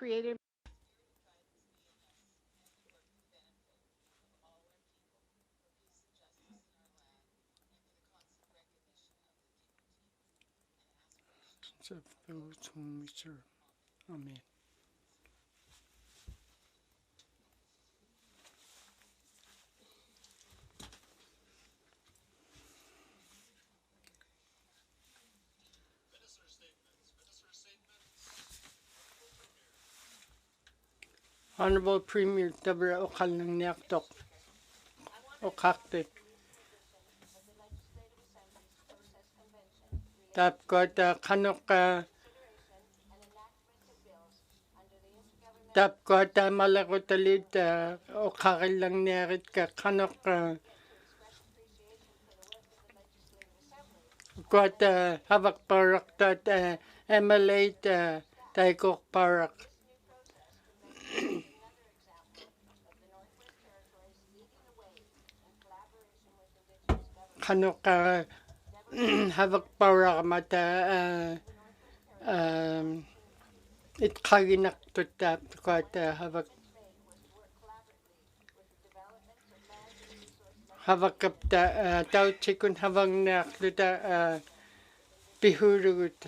created of those whom we serve. Amen. Honorable Premier Tabra Okal ng Niaktok Okakte Tapkota Kanoka Tapkota Malakotalit Okakil lang Niarit ka Kanoka Kota Havak Parak Tat Emalate Taikok Parak Kanoka Havak Parak Mata It Kaginak to tap Kota Havakapta Tau Chikun Havang Nakluta Bihurut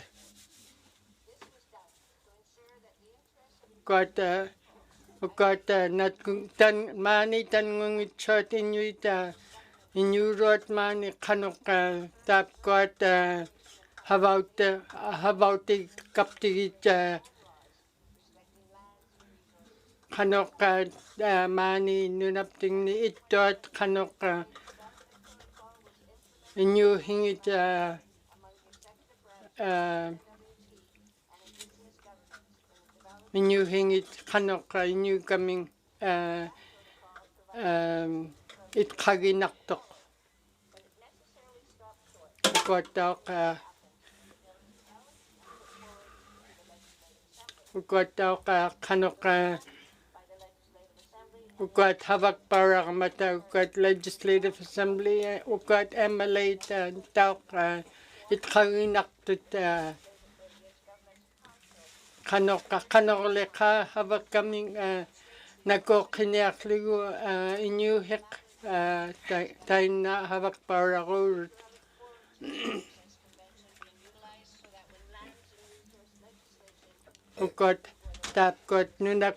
Kota Nat Tan Mani Tangung Chot Inurot Mani Kanoka Tap Kota Havauti Kaptigit Kanoka Mani Nunapting ni Itot Kanoka Inu Hingit Inu Hingit Kanoka Inu coming it Kaginaktok Kotok Kanoka Ukat Havak Paramata, Ukat Legislative Assembly, Ukat Emalate, Tauk, it Karinakut, Kanorleka, Havak coming, Nako Kinyakligu, Inu Hek, Taina Havak Pararut. Ukat Tapkot, Nunak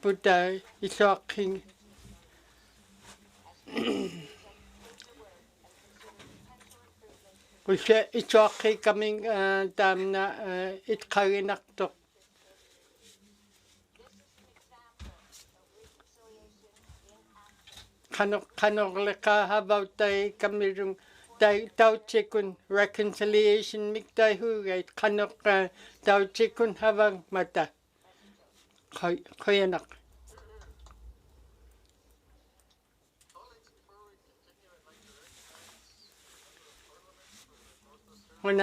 Puta Isoking Isoki coming Damna it Karinaktok Kanorleka about the Kamirung Tau Chikun reconciliation Miktai Hugate Kanok Tau Chikun Havang Mata. Koyanak. When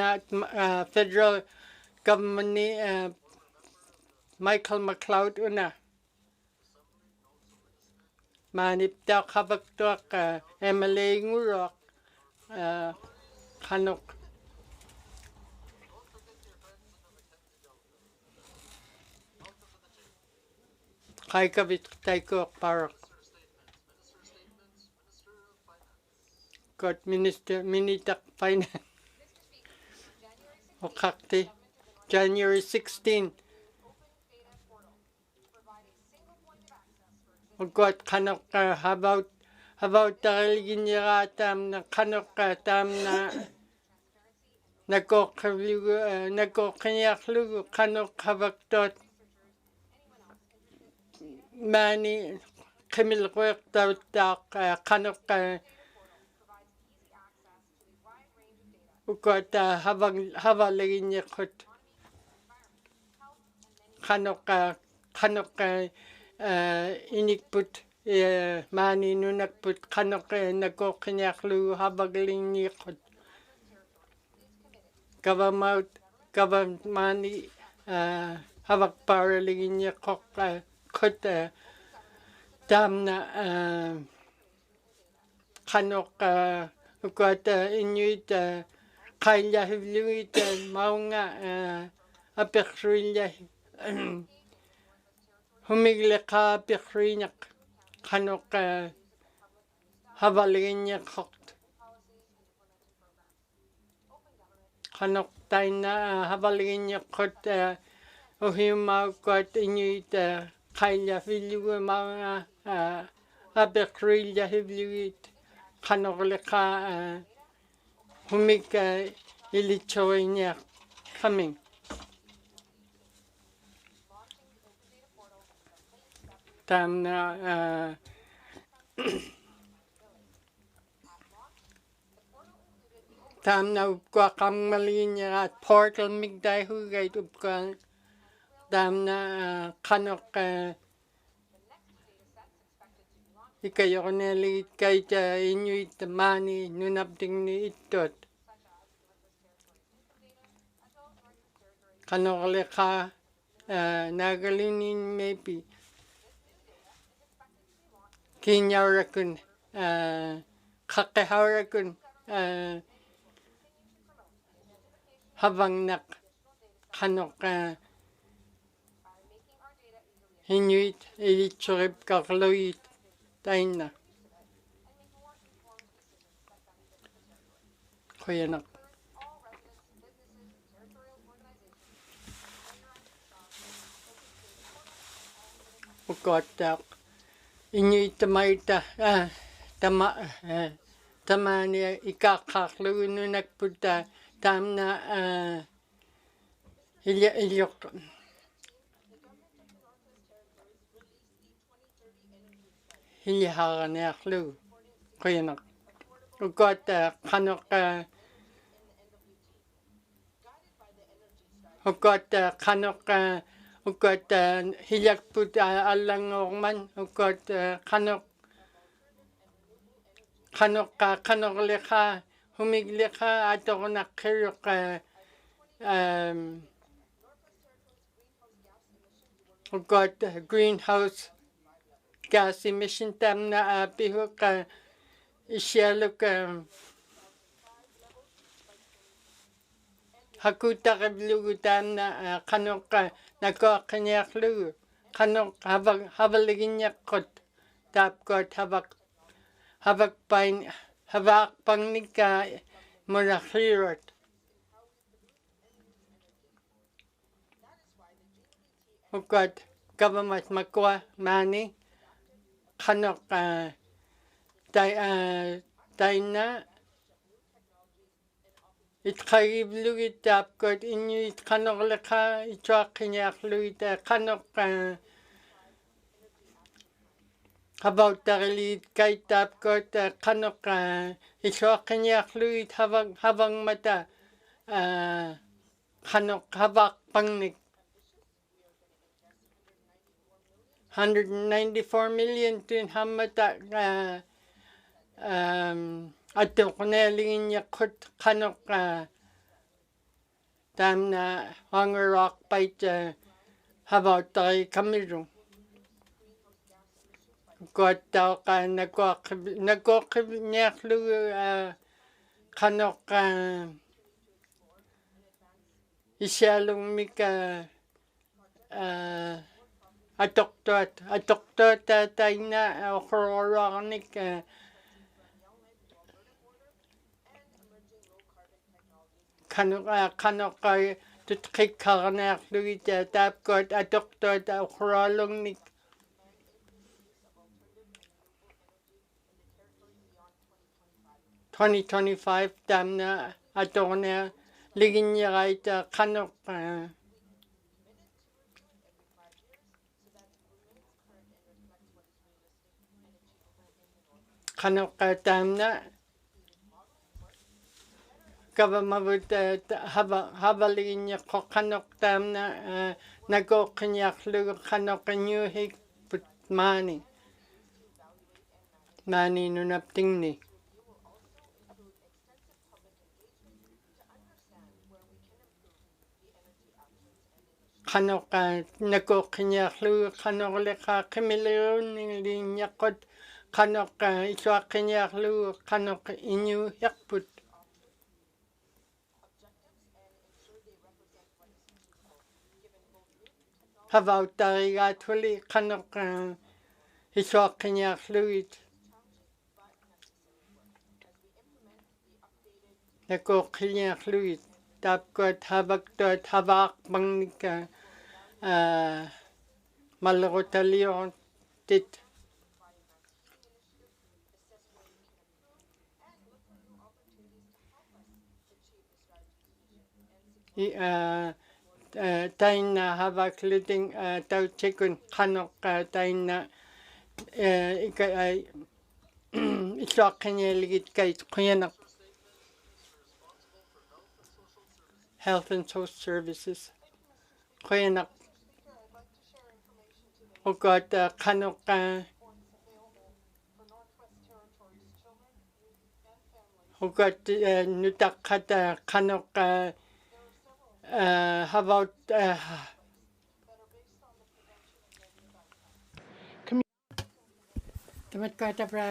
federal government Michael McLeod una manip daw kabak tuak MLA ngurok kanok Kay kabit tayo parak. Got Minister Minitak Finance. Okakti. January 16. Got kanok about taligin na kanok tam na nagkokanyaklu kanok habaktot mani Camille worked out kanok got havalagin yakot kanok inikput mani nunakput kanok nagkokanyaklu habagaling yakot government mani habak paralagin yakok kot dam na kanok got inuit kaya hivluit maunga apekruilla humigleka pikrinak kanok havaliginyak kanok taina havaliginyak uhimaukot inuit kailya vilju mga abekrilya hivluit kanogleka humik ilichoinya coming. Tamna tamna upka kamalinya at portal migday hugay upka tamna kanok ikayornelit kayta inuit mani nunapting ni itot kanogleka nagalinin maybe kinyarakun kakeharakun habangnak kanok inuit ilichorip kakloit taina koyanak ukotak inuit tamaita tamani ikakaklununak puta tamna ilyok hilyaharanaklu koyanak ukota kanok ukota kanok ukota hilyakput allangorman ukota kanok kanogleka humigleka atornakkiruk ukota greenhouse gas emission tamna pihuk isyaluk hakutakablugu tamna kanok nakoqiniaqlugu kanok havaliginyaqut tapkot havakpangnika murakhirot ukot government makwa mani kanok taina itkayiblugi tapkot inuit kanogleka itwaqiniaqlugi kanok habautarilit kaitapkot kanok itwaqiniaqlugi havangmata kanok havakpangnik 194 million tun hammata atuqnaliginyaqut kanok tamna hangaraq pait habautari kamiru kottauqa nakoqibniaqlugu kanok isialungmika atoktot taina oqororarnik kanok tutqikkarnaarlugi taapkot atoktot oqoralungnik 2025 tamna atorna liginnyaraita kanok tamna kavamavut havaliginnyaqo kanok tamna nakoqiniaqlugu kanok nyuhik mani nunaptingni kanok nakoqiniaqlugu kanoqleqa qimiliunniñaqut kanok isuaqqiniaqlugu kanok iñuuhiarput havautarigaatuli qanoq isuaqqiniarlugit nakuuqqiniarlugit taapkuat havaktuat havaaqpangnika mallerutaliorut tit tainna havakluting tautsikun qanoq tainna ika isuaqqinialigit kait qiyanaq Health and Social Services qiyanaq uqat qanoq uqat nutaqqat qanoq havaut tamatqatapra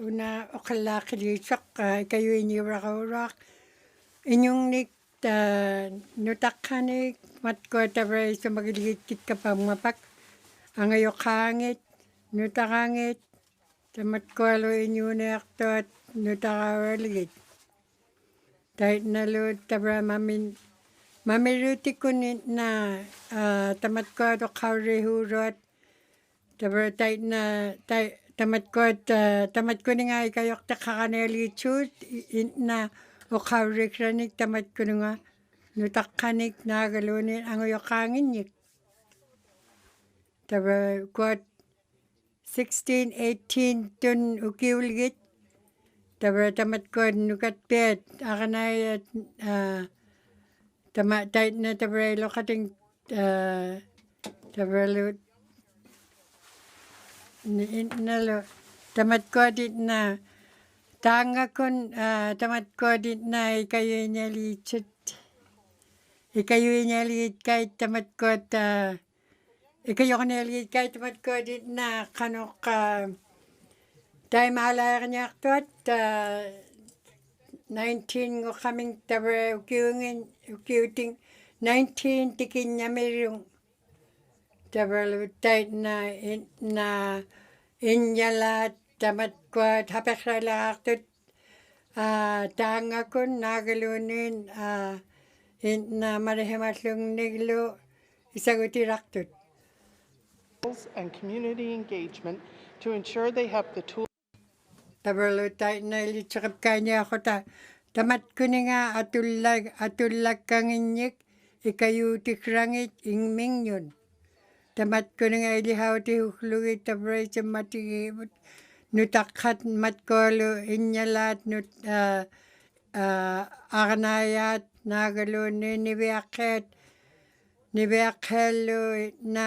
una oqallaaqiliisaq kayuiniuraqauruaq inyungnik nutaqqanik matquatapra isumagiligitkikkapaammapak angayoqaangit nutaqaangit tamatqualu inyuuniartuat nutaqaualigit taitnalut tapra mamirutikkunit na tamatquatu qaurihuuruat tapra taitna tamatquat tamatkuninga ikayoqtaqqaqanialiitsuut na uqaurikranik tamatkununga nutaqqanik naagaluunit angayoqaanginnik tapra kuat 16-18 tun ukiuligit tapra tamatquat nukatpiat aqanayat taitna tapra iloqating tapralut nalo tamatquatit na taangakun tamatquatit na ikayuinialigit kait tamatquat ikayoqanialigit kait tamatquatit na qanoq taimaalaaerniartuat 19 nguqaming tapra ukiuting 19 tikinnamirung tapralut taitna inyalat tamatquat hapeqsalaartut taangakun naagaluunin inna marihimallungniklu isagutirartut and community engagement to ensure they have the tools. Tapralut taitna ilitseqipkaaniaqota tamatkuninga atullakkanginnik ikayuutikrangit ingmingyun tamatkuninga ilihautihugglugit tapra isimmatigivut nutaqqat matqualu inyalat aqanaayat naagaluuni niviaqqeallu na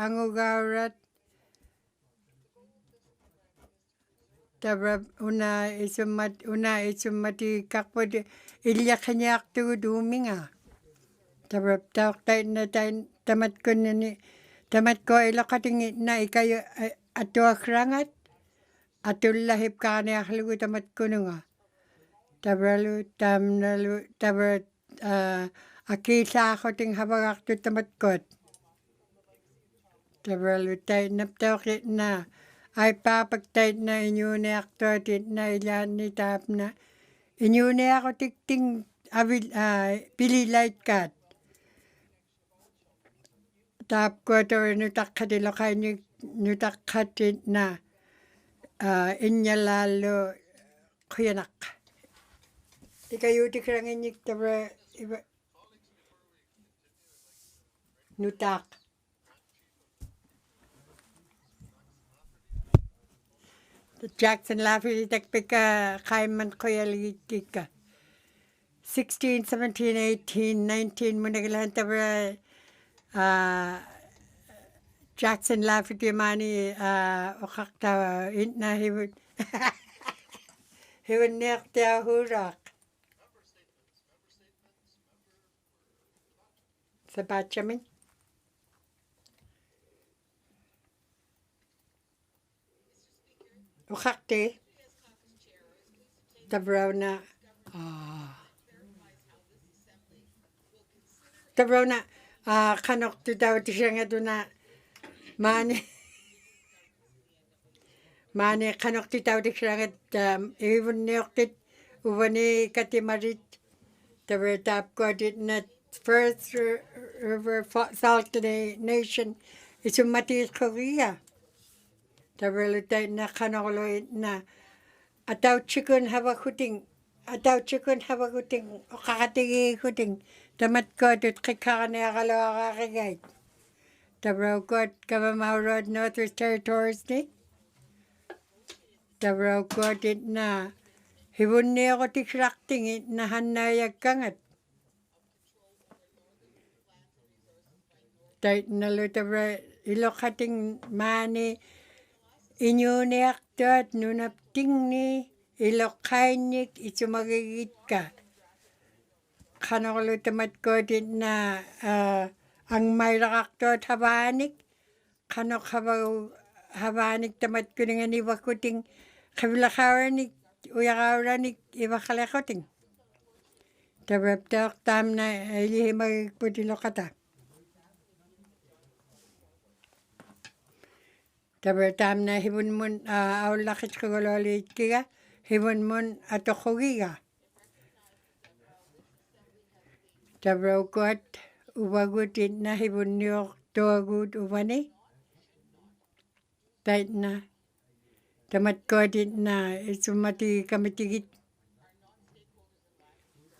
angugaurat tapra una isummatigikkarput illiaqiniartugut uuminga tapra taortaitna tamatkunani tamatkua iloqatingit na ikayu atuaggrangat atullahipkaaniarlugu tamatkununga tapralut taamnalu tapra akiillaaqquting havagartut tamatkuat tapralut taitnaptauqit na aipaapak taitna inyuuniartuatit na ilaanni taapna inyuuniaqutikting pililait taapkuaturi nutaqqatiloqainik nutaqqatit na innyalaallu qiyanaq ikayuutikranginnik tapra nutaaq Jackson Laffy takpika qaiman qoyaligittikka 16, 17, 18, 19 munagalan tapra Jackson Laffy timani oqaqtawa inna hiwut hiwunniartiahuraq sabachamin oqaqti tabrauna tabro na kanok tu daw ti siya nga doon na mani kanok ti daw ti siya nga even niyoktit uvani katimarit tabro tap ko dit na first river salt to the nation isumati Korea tabro lutay na kanok loy na ataw chicken haba kuting o kakatigi kuting tamat ko tut kikakane akalo akakigay tabro ko Kavamau Road Northwest Territories ni tabro ko dit na hibunni ako tikrakting na hanayag kangat tait na lo tabro ilokating mani Inuvialuktun nunapting ni ilokainik isumagigit ka kanoklo tamat ko din na ang may rakaktot habanik kanok habanik tamat ko nga iwakuting kabilakawanik uyakawranik iwakalekuting tabaptak tam na ilihimagputilo kata tabaptam na hibunmun aulakit kagololit kiga hibunmun atokogiga tabraukot uwagutin na hibunyok tuagut uvani tait na tamat kodit na isumati kamitigit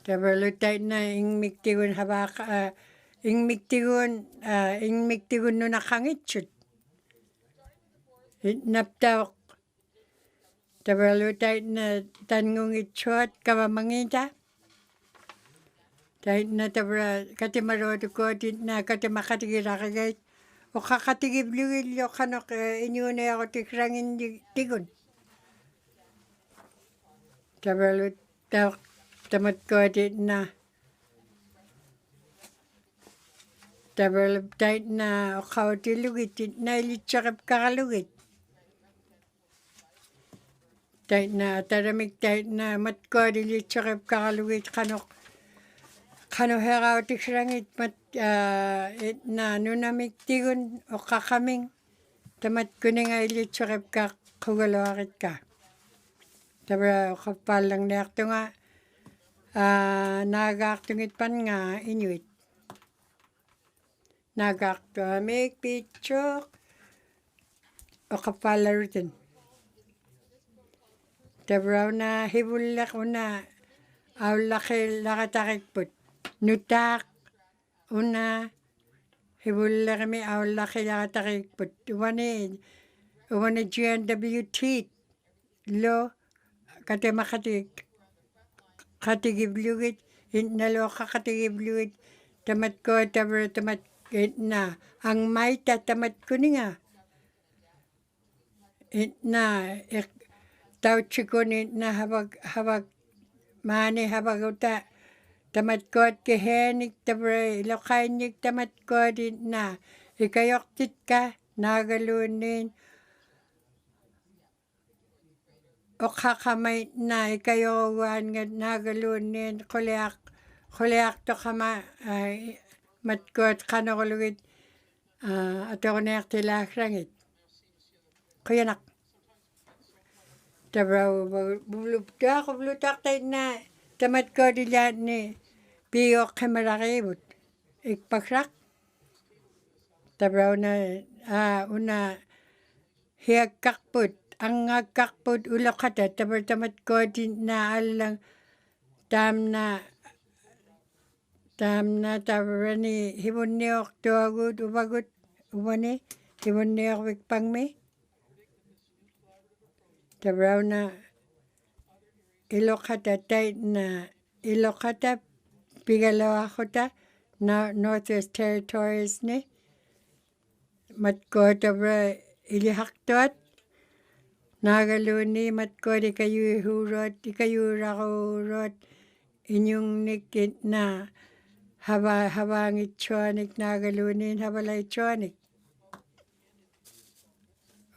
tabralutait na ingmiktigun habaka ingmiktigun nunakangitsut naptawak tabralutait na tangungitsot kawamangita tait na tabra katimarodo ko dit na katimakatigirakagay o kakatigiblugil yo kanok inyuna ako tikrangin tigun tabralut tamat ko dit na tabralut tait na o kawatilugit dit na ilitsakap kakalugit tait na taramik tait na matko ilitsakap kakalugit kanok kano heraw tikrangit mat na nunamik tigun o kakaming tamat kuning ay ilitsakap ka kugaloakit ka tabra kapalang nekto nga nagaktungit pan nga Inuit nagakto amik pichok o kapalarutin tabra na hibulak una awlaki lakatakikput nutak una hibulak kami awlaki lakatakikput wani GNWT lo katigibluit nalo kakatigibluit tamat ko tabra tamat na ang maita tamat kuninga na tauchikon na habag mani habaguta tamat ko kehenik tabra ilokainik tamat ko na ikayoktit ka nagalunin o kakamay na ikayowan nga nagalunin kuleak to kama matkot kanokulugit atokonek tilakrangit kuyanak tabra bulutak tait na tamat ko dilat ni piyok kamarakibut ikpakrak tabra una hiyak kakput ang kakput ulokata tabra tamat ko din na alang tam na tabra ni hibunniok tuagut ubagut ubani hibunniok wikpangmi tabra na ilokata tait na ilokata pigalawakota na Northwest Territories ni matko tabra ilihaktot nagaluni matko ikayurahurot inyong nikit na habangit chonik nagalunin habalay chonik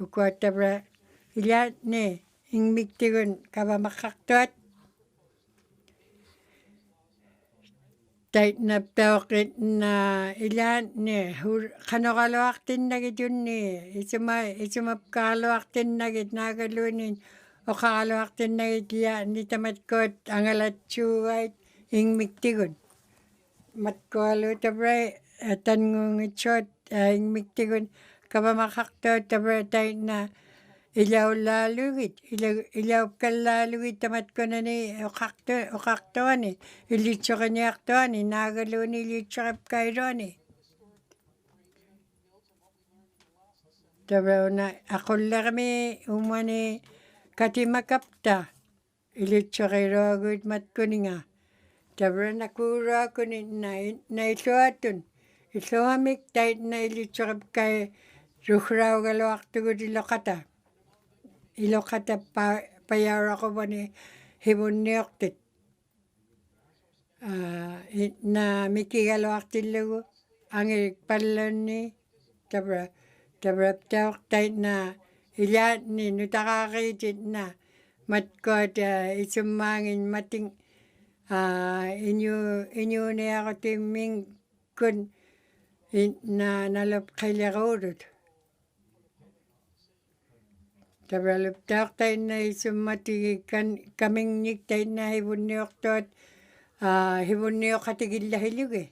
ukot tabra ilat ni ingmiktigun kabamakaktot tait na tawkit na ilan ni kanokalawaktin nagit yun ni isumapkalawaktin nagit nagalunin o kakalawaktin nagit ya ni tamatkot angalat chuwait ing miktigun matkalo tabray tangung itchot ing miktigun kabamakakto tabray tait na ilaw lalugit, ilaw kalalugit tamat ko na ni okakto ni, ilitso ka niya akto ni, nagalo ni ilitso ka kairo ni. Tabaw na, ako lang kami umani katimakapta, ilitso kairo agad mat ko ni nga. Tabaw na kura ko ni na ito atun, ito hamik tait na ilitso ka kay rukraw galawak tugod ilokata. Ilokata payara ko ba ni hibon niyoktit. Na mikigalawak tilago. Ang ipalan ni tabra tawak tayo na ilan ni nutakakaitit na matkot isumangin mating inyo na ako timing kun na nalap kailakurot. Tabalap tak tayo na isumati kaming nik tayo na hibon niyok tot hibon niyok katigil lahilug eh.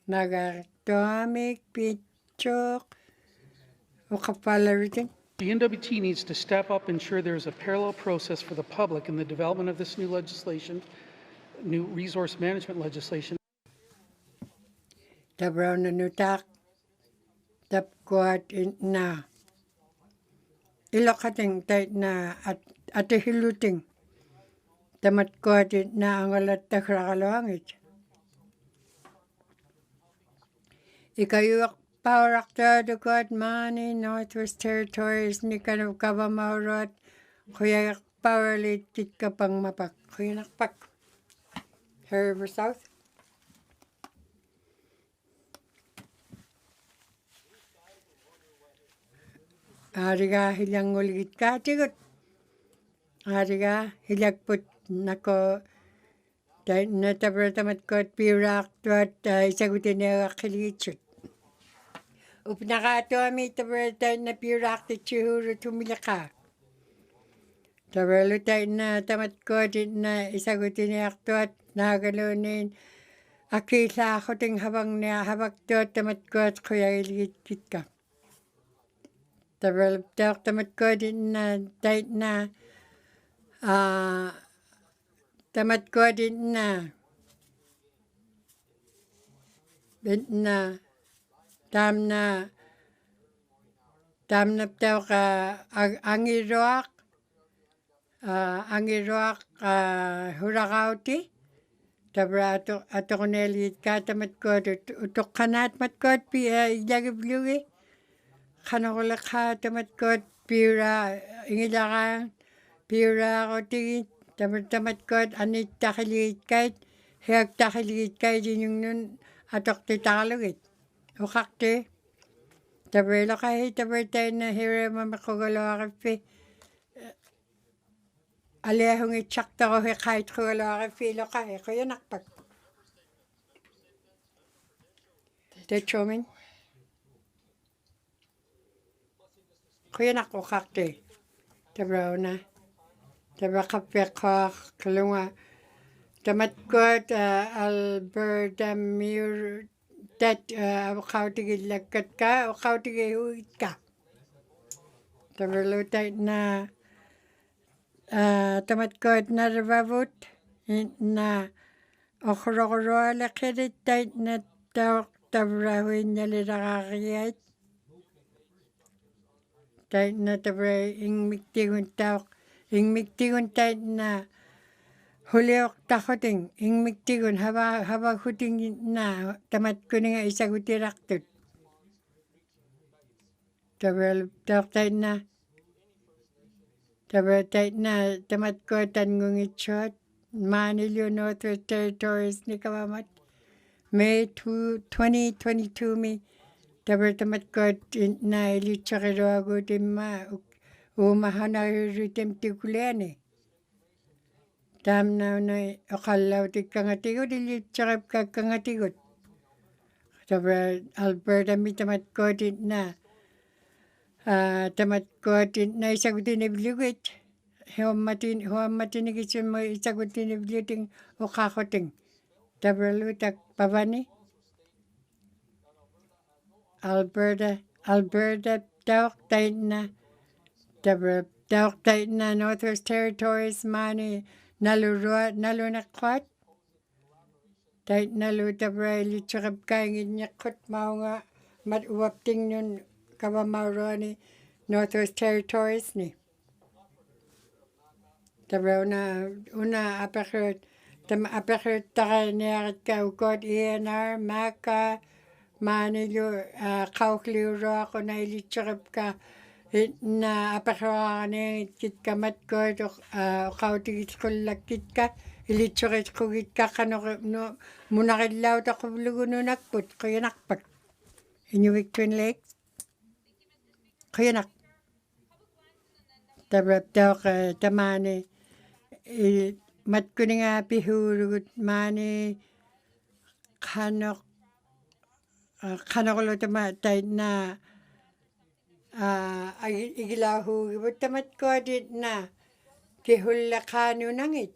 Nagatomik pitchok o kapala rin. The NWT needs to step up and ensure there is a parallel process for the public in the development of this new legislation, new resource management legislation. Tabraw na nutak tapkuat na ilokating tayo na at hiluting tamat kuat na angalat takrakalangit. Ikayuak power actor the God Mani Northwest Territories ni kanong kabamaurat kuya power litit ka pang mapak kuya nakpak River South. Ariga hilang ulit ka tigot. Ariga hilagput nako natabratamat ko at pirak tuat isagutin niya kakilitsut. Upnakato ami tabrata na pirak ti chihuro tumilaka. Tabralo tayo na tamat ko na isagutin niya tuat nagalunin. Akila ako ting habang niya habak tuat tamat ko at kuya iligit ka. Tabralo tamat ko na tayo na tamat ko na tam na tao ka ang iroak hurakauti tabra ato ko nelit ka tamat ko utok kanat mat ko ilagiblugi kanakula ka tamat ko pira ingilakan pira ko tigit tamat ko anit takilit kahit hiyag takilit kahit yung nun atok ti takalugit ukakti tabrelo kahit tabrelo na hira mamakogalo akapi alehong itsak tako kahit kogalo akapi lo kahit kuya nakpak techomin kuya nakukakti tabrelo na tabra kapek ko kalunga tamat ko Alberta Muir tat kautigil lakat ka o kautigil huit ka tabrelo tayo na tamat ko narababot na okro lakit tayo na tabrahuin niya lirakakiyat tayo na tabra ingmiktigun tawak ingmiktigun tayo na huliok takoting ingmiktigun haba huting na tamat ko nga isagutiraktut. Tabralo tayo na tamat ko tangung itchot Manilyo Northwest Territories ni Kawamat May 2022 mi tabralo tamat ko na ilitsakiro ako timma umahana ritem tikulene Tamna na okalautik kangatigut ilitsarap ka kangatigut. Tabra Alberta mi tamat kodit na. Tamat kodit na isagutin iblugut. Huamatin ikisun mo isagutin ibluting okakoting. Tabra lutak pavani. Alberta tawak tayo na. Tabra tawak tayo na Northwest Territories mani nalunakwat. Tayo nalu tabra ilitsarap kaingin nyakot maunga mat uwapting nun kawamauro ni Northwest Territories ni. Tabra una apakot taka niyakat ka ukot ENR, MACA, Manilo, kaukliuro ako na ilitsarap ka na apakora ni kit ka matkot o kautigit kulakit ka ilitsarap kugit ka kano munakilaw ta kublugo nunakput kuyanakpak. Inuvialuktun Lake. Kuyanak. Tabra tawak tamani matkuninga pihurugut mani kanokolo tama tayo na igilahu gibut tamat kodit na kihula kanu nangit.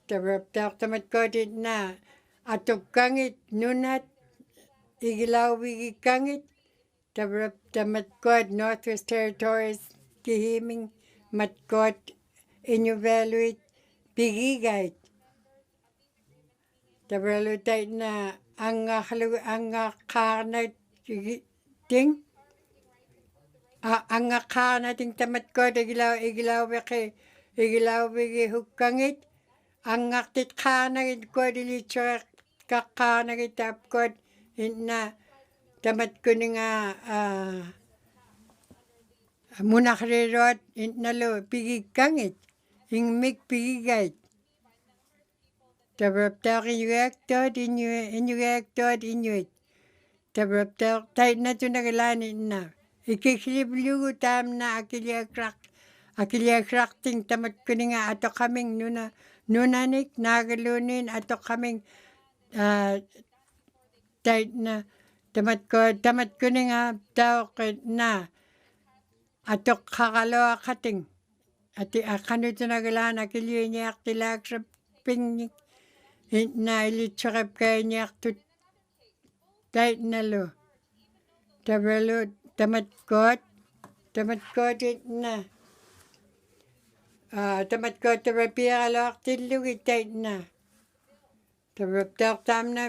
Tabra tawak tamat kodit na atok kangit nunat igilahu wigi kangit. Tabra tamat kod Northwest Territories kihiming matkot Inuvialuktun pigigait. Tabra lutay na ang karna ting ang karna ting tamat kod igilaw wiki hukangit ang aktit karna kod ilitsura karna kitap kod na tamat ko nga munakrirot nalo pigig kangit ingmig pigigait. Tabrap tawak Inuit. Tabrap tawak tayo na ito nagalanin na. Ikikiliblugo tam na akiliakrak ting tamat ko nga ato kaming nunanik nagalunin ato kaming tayo na tamat ko nga tawak na ato kakalo akating. Ati akano ito nagalaan akiliyo niya aktilak sa pingnik. Na ilitsarap kayo niya aktut tayo nalo. Tabralo tamat kot na. Tamat kot tabapira aktilugit tayo na. Tabrap tam na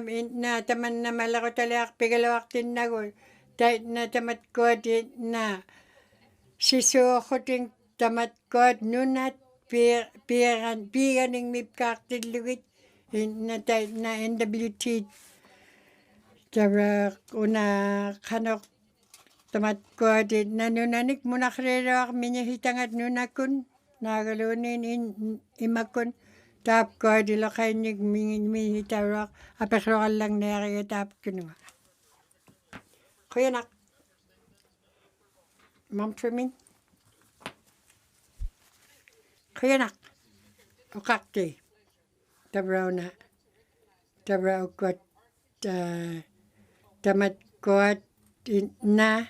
taman na malako talak pigalawak tinago. Tayo na tamat kot na. Siso ko ting tamat kot nunat piganing mipkaktilugit na tayo na NWT. Tabra una kanok tamat kot na nunanik munakrero minyahitangat nunakun nagalunin imakun tap kot ilokainig minyahitarok apakrokan lang nari tap kununga. Kuyanak. Mom for me. Kuyanak. Ukakti. Tabra ukot tamat kot na.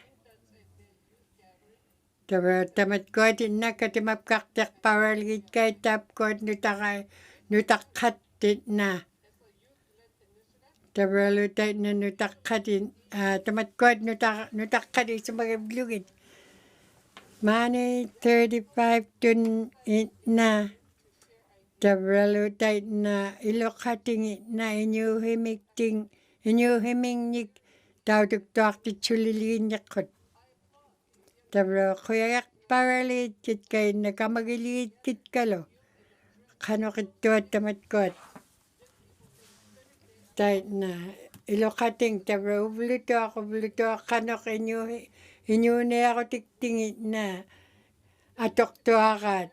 Tabra tamat kot na katimap kaktek paraligid kay tap kot nutakat na. Tabra lutay na nutakatin tamat kot nutakat isumagablugged. Mani 35 tun na. Tabra lutay na ilokating na inyuhiming nik tawag ti chulilin yakot. Tabra kuyayak paralit kit kay nakamagiliit kit kalo. Kano kituat tamat kot. Tay na ilokating tabra ubluto kano inyune ako tiktingit na atok to akat.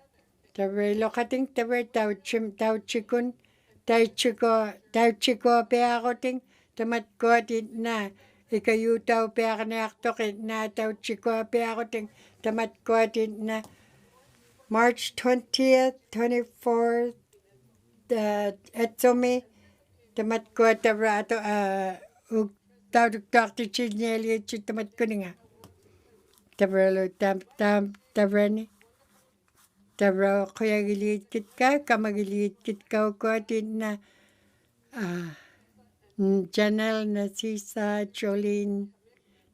Tabra ilokating tabra tau chiko pe ako ting tamat kot na ikayutaw pe ako na aktok na tau chiko pe ako ting tamat kot na March 20th, 24th, etsomi, tamat ko tabra ato, ug tawag ti chinyeli at tamat ko nga. Tabra lo tabra ni. Tabra kuya giliit kit ka, kamagiliit kit ka ko atin na, Janelle na Sisa, Jolene,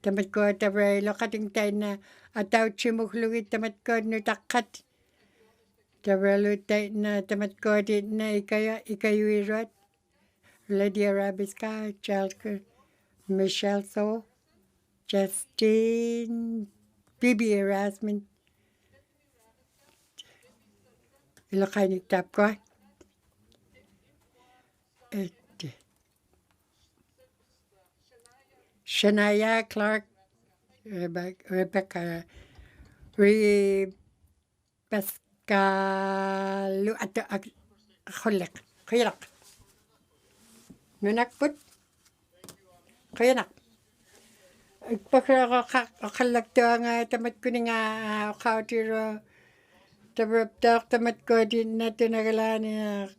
tamat ko tabra lo kating tayo na ataw chimuklugit tamat ko no takat. Tabra lo tayo na tamat ko atin na ikayuirot. Lydia Rabiska, Jalker, Michelle So, Justine, Bibi Erasmin. Ilocay ni tap ko. Shania Clark, Rebecca, Pascal, Kuyak. Nunak put. Kuyanak. Pagkakalak to nga tamat ko nga kautiro. Tamat ko din na tinagalan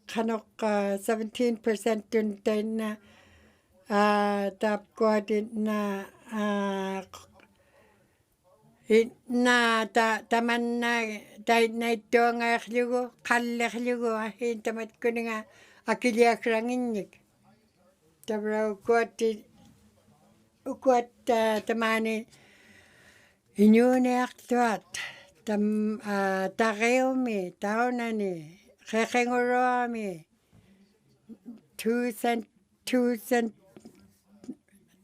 kanok 17% dun tayo na tap ko din na taman na tayo na ito nga khligo khligo tamat ko nga akiliak ranginyik. Tabra kuat tamani Inuvialuktun tareomi taonani khengoromi 2 cent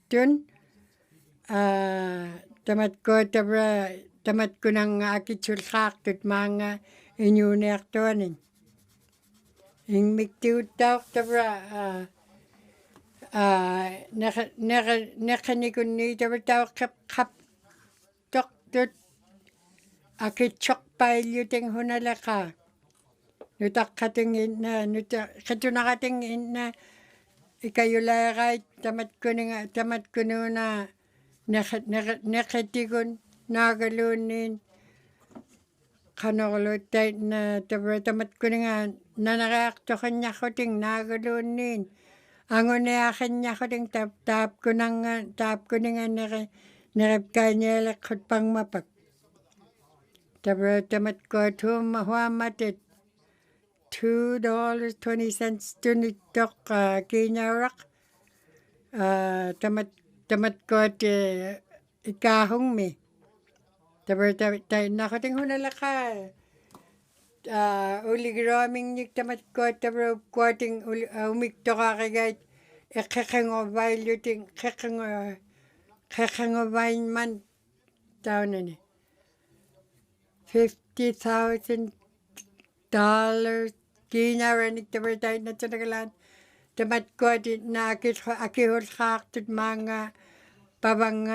dun tamat ko nang akitsulkak tut mga Inuvialuktun ing miktiutaw tabra nakanikuni tabra kap tok tut akichok pailuting hunalaka nutak katingin na katunakatingin na ikayulakay tamat ko na nakatikon nagalunin kanolotay na tamat ko nga nanakakto kanya ko ting nagalunin angon na kanya ko ting tap ko nga nakapkanya lakot pang mapak tamat ko huamatit $2.20 tunitok kinyarak tamat ko at ikahong mi tayo nakating hunalaka uligraming nik tamat ko tabra kuating umikto kakagayt kekengobay luting kekengobay man taon na ni $50,000 kinaranik tabra tayo na tunagalan tamat ko at na akihulkak tut mga pabang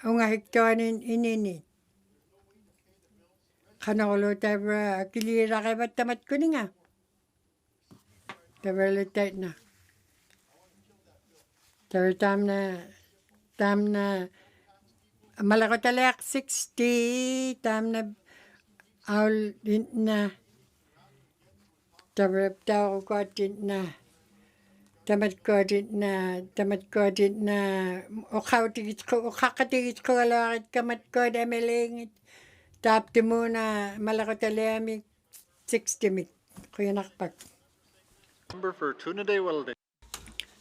unga hektoanin inini kanolo tabra akilira kay bat tamat ko nga tabra lutay na tabra tam na malako talak 60 tam na aul na tabra tao ko na tamat ko na ukakatigit ko alakit kamat ko damelingit tapti mo na malako talamik 60 mik kuya nakpak Number for Tunaday Walday.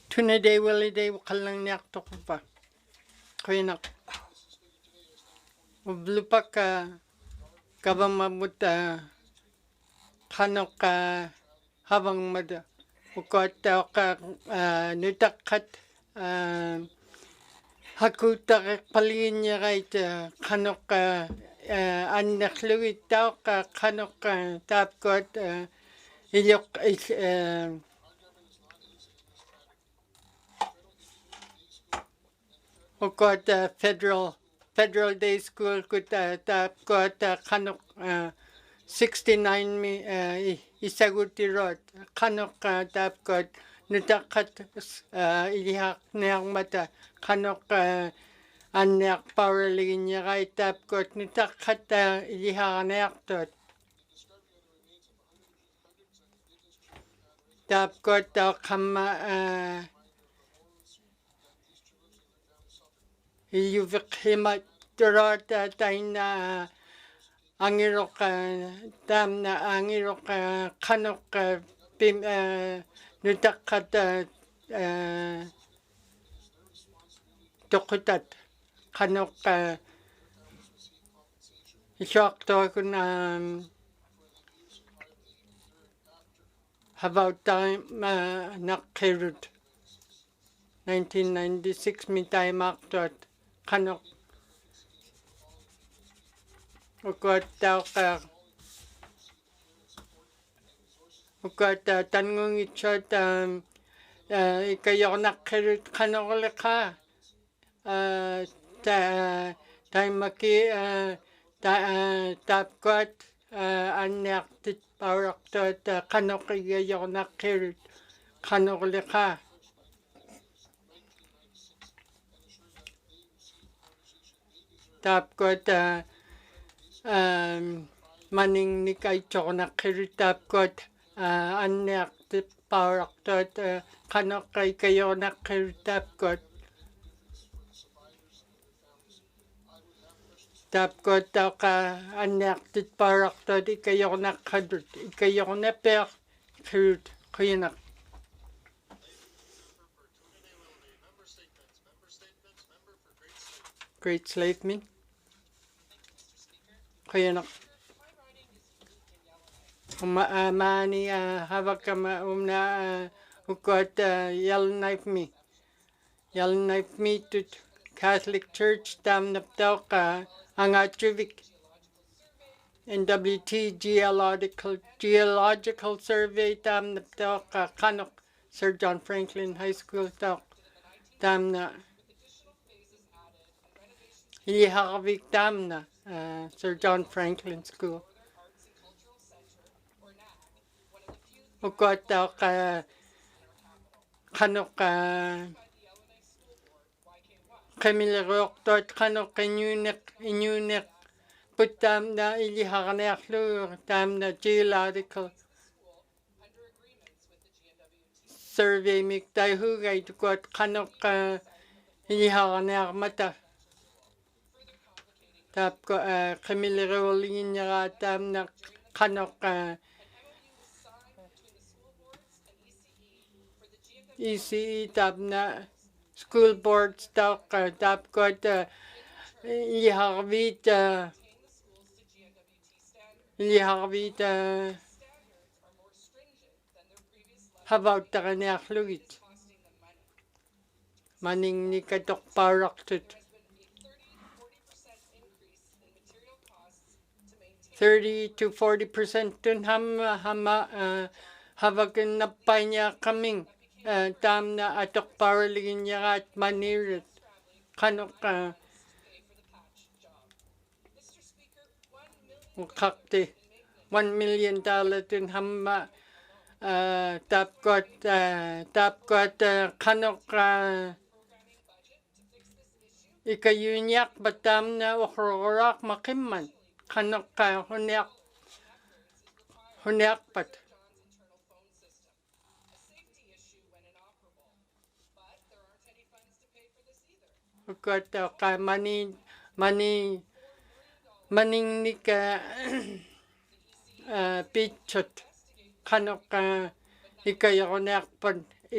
Tunaday Walday wakalang niyak to ko pa. Kuya nak. Ublupak kabang mamuta kanok habang mada. Ukot ka nutakat hakuta palin niya kahit kanok anakluwit tao ka kanok tapkot ilok ukot Federal Day School kut tapkot kanok 69 mi isaguti road kanok tapkot nutakat ilihak niyang mata kanok anneaq pauraliginniaqai taapkuat nutaqqata ilihaarniartuat taapkuat taaqamma iliuviqhimat turata taina angiroq taamna angiroq qanuq pim nutaqqata toqutat qanuq isuaqtuakun havautai naqqirut 1996 mitaimaaqtuat qanuq ukuattauqa ukuatta tangungitsuat ikayornaqqirut qanorliqa taimaki taapkuat anniartit pauraqtuat qanuq igayornaqqirut qanorliqa taapkuat maningnikaitornaqqirut taapkuat anniartit pauraqtuat qanuq ikayornaqqirut taapkuat taapkuat tauqa anniartit pauraqtuat ikayornaqqatut ikayornapeaq qirut qiinaq Great Slave Me qiinaq maani havakama ukuat Yellowknife Me tut Catholic Church tamnaptauqa angaatuvik NWT Geological Survey tamnaptauqa qanuq Sir John Franklin High School tauq tamna iliharvik tamna Sir John Franklin School ukuat tauqa qanuq qimiliruortuat qanuq inuuneq puttamna iliharniarluur tamna Geological Survey miktaihugai tukuat qanuq iliharniarmata taapko qimiliruorliginniara tamna qanuq ECE tamna school boards taapkuat iliharvit havauttaqaniarlugit maningnikatoqpauraqtut 30 to 40% tun hamma havakinnappaiñaaqaming tamna atoqpauraliginniaraat manirit qanuq qaqti $1 million tun hamma taapkuat qanuq ikayuniaqpa tamna uqruquraaq maqimman qanuq huniaqpat ukuat tauqa maningnika pitchut qanuq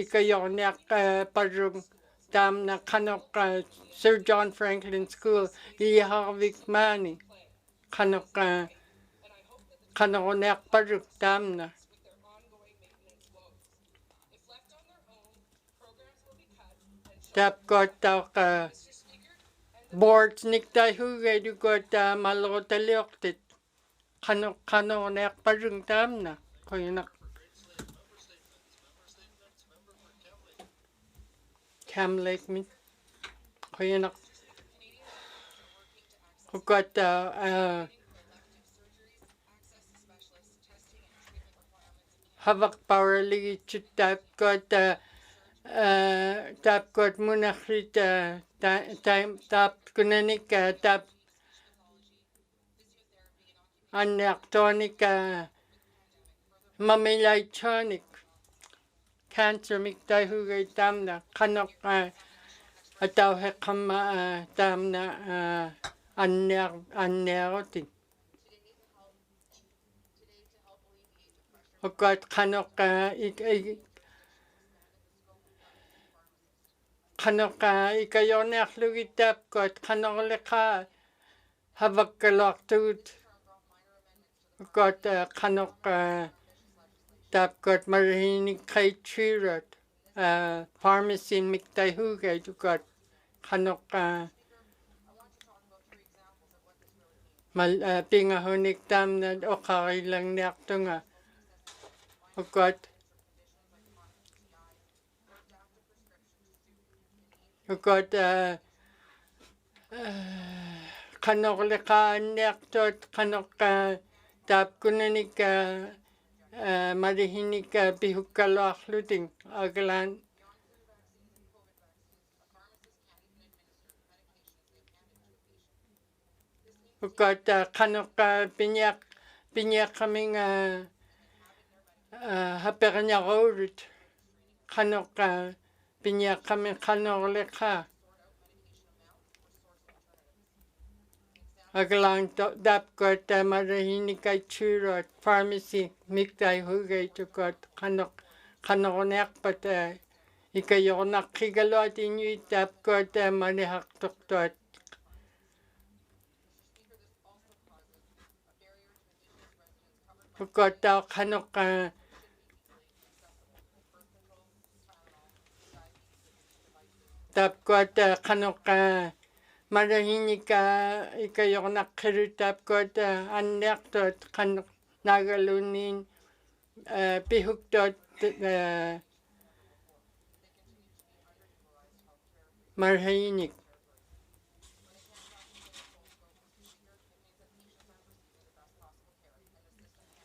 ikayorniaqparrung tamna qanuq Sir John Franklin School iliharvik maani qanuq qanuquniaqparruk tamna taapkuat tauqa boards niktaihugai tukuat malrutaliortit qanuquniaqparrung tamna qiinaq Cam Lake Me qiinaq ukuat havaqpauraligichut taapkuat munaqrit tap kunanik tap anaktonik mamilaichonik cancer miktai hugay tamna kanok ataw hekama tamna annerotik okat kanok kanok ikayonek lugitap kot kanok leka havakkalok got kanok tap got marihinig kay chirat pharmacy miktai hugay got kanok mal pingahunik tam na okari lang nekto nga got kanok leka nektot kanok tap kunanik marihinig bihukkalok luting aglan got kanok pinyak kaming hapernyarorut kanok pinyak kaming kanok leka aglang dap got marihinig kay churot pharmacy miktai hugay to got kanok nekpat ikayonak kigalot inyo dap got manihak tuktot got kanok tap got kanok marihinig ikayonak kirutap got annektot kanok nagalunin pihuktot marihinig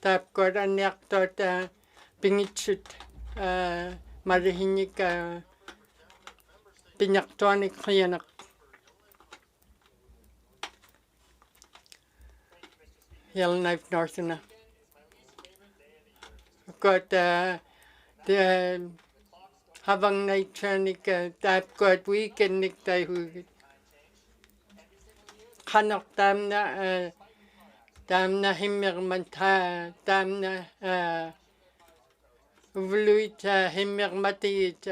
tap got annektot pingitsut marihinig pinyaktonik kayanak Yellowknife Northern got the habang naitranik tap got weekend niktay hugit kanok tamna himmermanta tamna uvluit himmermatit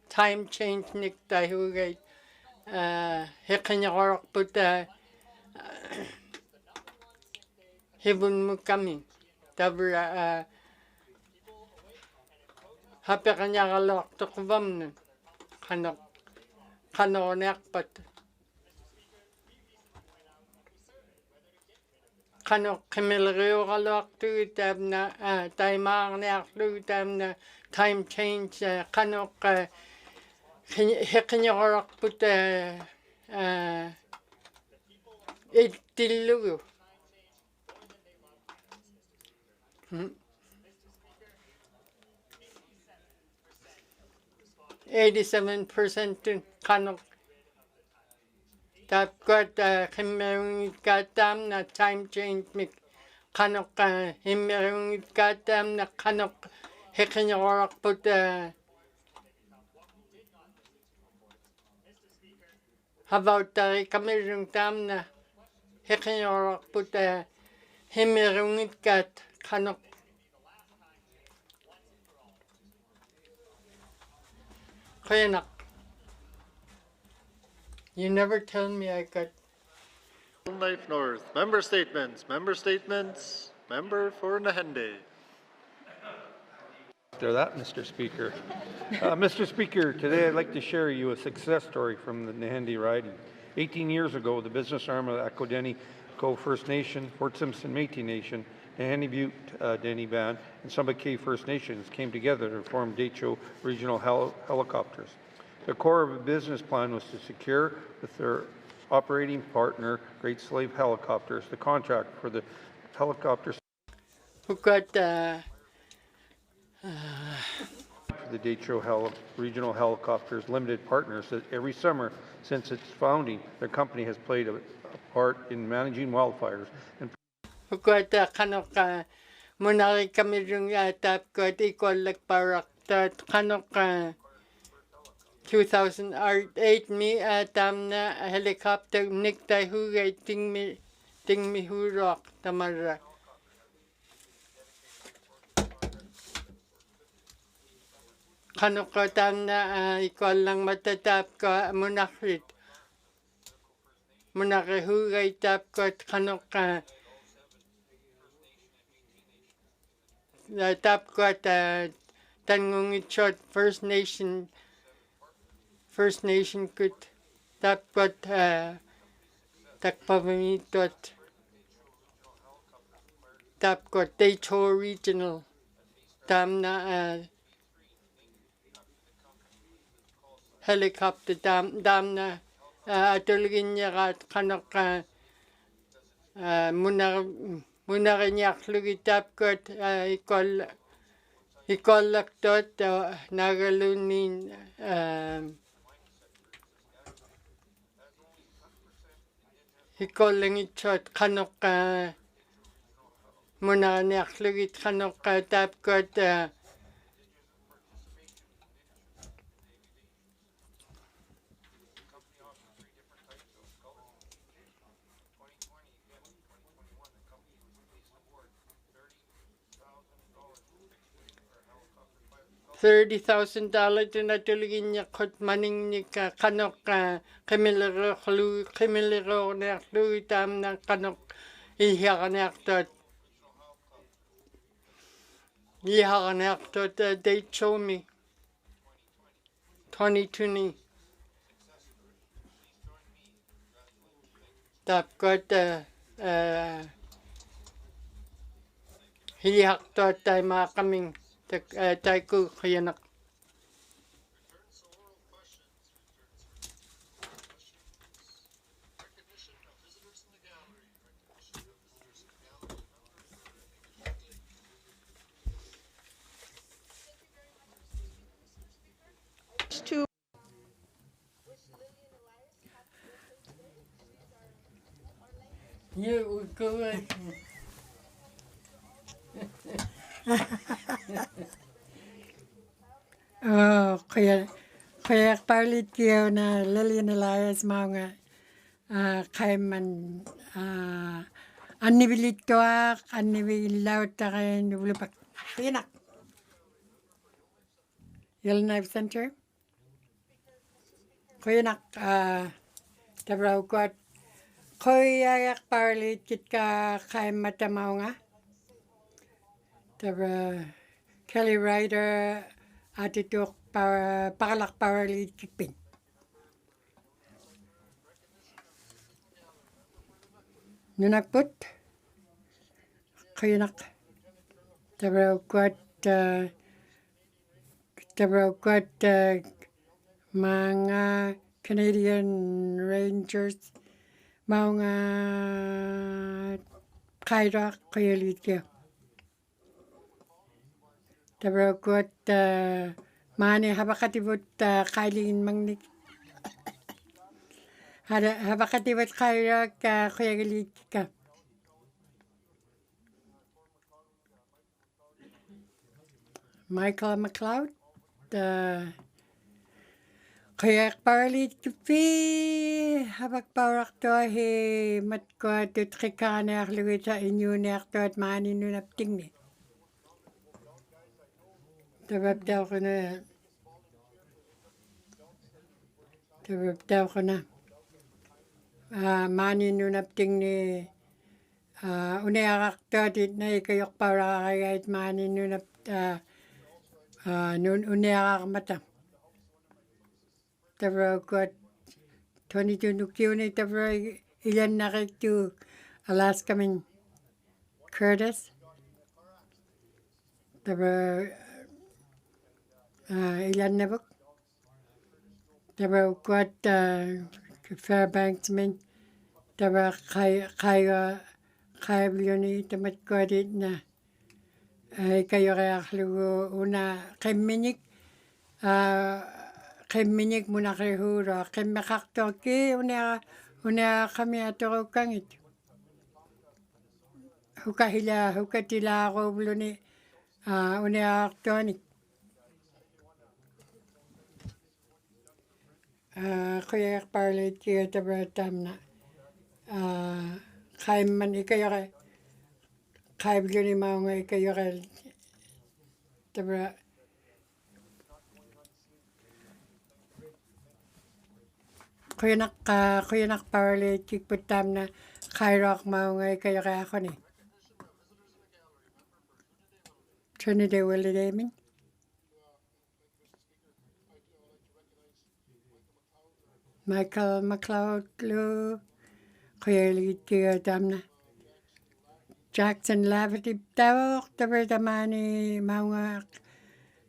time change niktay hugit hekanyorok puta hibun mo kami tabra hapekanyakalok tukvam na kanok nekpat kanok kimilriyo kalok tu tabna taimang neklu tabna time change kanok hekanyorok puta itilugo 87% kanok tap got himmerung katam na time change mik kanok himmerung katam na kanok hekanyorok put about kamirung tam na hekanyorok put himmerung kat kanok kayanak. You never tell me I got Life North. Member statements. Member for Nahende. After that, Mr. Speaker. Mr. Speaker, today I'd like to share you a success story from the Nahende riding. 18 years ago, the business arm of the Akkodeni Ko First Nation, Fort Simpson Métis Nation, Nahende Butte Deni Band, and Summit Cay First Nations came together to form Decho Regional Helicopters. The core of the business plan was to secure, with their operating partner, Great Slave Helicopters, the contract for the helicopters who got for the Detroit Regional Helicopters Limited Partners that every summer since its founding, their company has played a part in managing wildfires and Kukwata kanoka munari kami rung tap ko ikollak parak tat kanoka 2008 mi tamna helicopter niktai hugay ting mi hurok tamara kanoka tamna ikollang matatap ko munakrit munaki hugay tap ko kanoka tap ko tangungitshot First Nation kut tap ko takpavamitot tap ko Detroit Regional tamna helicopter damna atulgin niya kanoka munarinyaklugi tap ko ikollak tot nagalunin ikollangitshot kanoka munarinyaklugi kanoka tap ko $30,000 na tulgin niya kot maning ni kanok kimilero neklu tam na kanok ihakanek tot they show me 2020 tap kot hihak tot tay makaming tay ko kayanak. To You go ahead. Oh, kaya palit kiyo na Lillian Elias mga kaiman anibilit ko anibilaw ta kay nublupak. Tinak. Yellowknife Center. Kuyanak tabraw ko at kuyayak palit kit ka kay matamaw nga. Tabra Kelly Ryder atitok pakalak palit kipin. Nunakput. Kuyanak. Tabraw ko at mga Canadian Rangers mga kairak kayalit kayo. Tabraw ko at mani habakatibot kailin mangnik. Habakatibot kairak kayalit ka. Michael McLeod. Kaya palit kipi habak parak to he mat ko tutrikana lugi sa inyo na to at mani nun apting ni. Tabab daw ko na. Mani nun apting ni unayak to dit na ikayok para kaya it mani nun nun unayak mata. Tabra ko 22 nukyo ni tabra ilan nakitu Alaska min Curtis. Tabra ilan nabok. Tabra ko at Fairbanks min tabra kaya bilyon tamat ko dit na kayo kaya lugo una kiminik qimminik munaqrihuuro qimmeqartorki unea qamiatorukangit hukatilaaruuvluni uneaartuanik quyaqparliitkiga tapaataamna qaimman ikayore qaivluni maunga ikayore tapa quyaqparliitkikput taamna qairoaq maunga ikayoreaquni Trinity Willidamin Michael McLeod Lu quyaliitkiga taamna Jackson Lafferty tawaq tapatamani maunga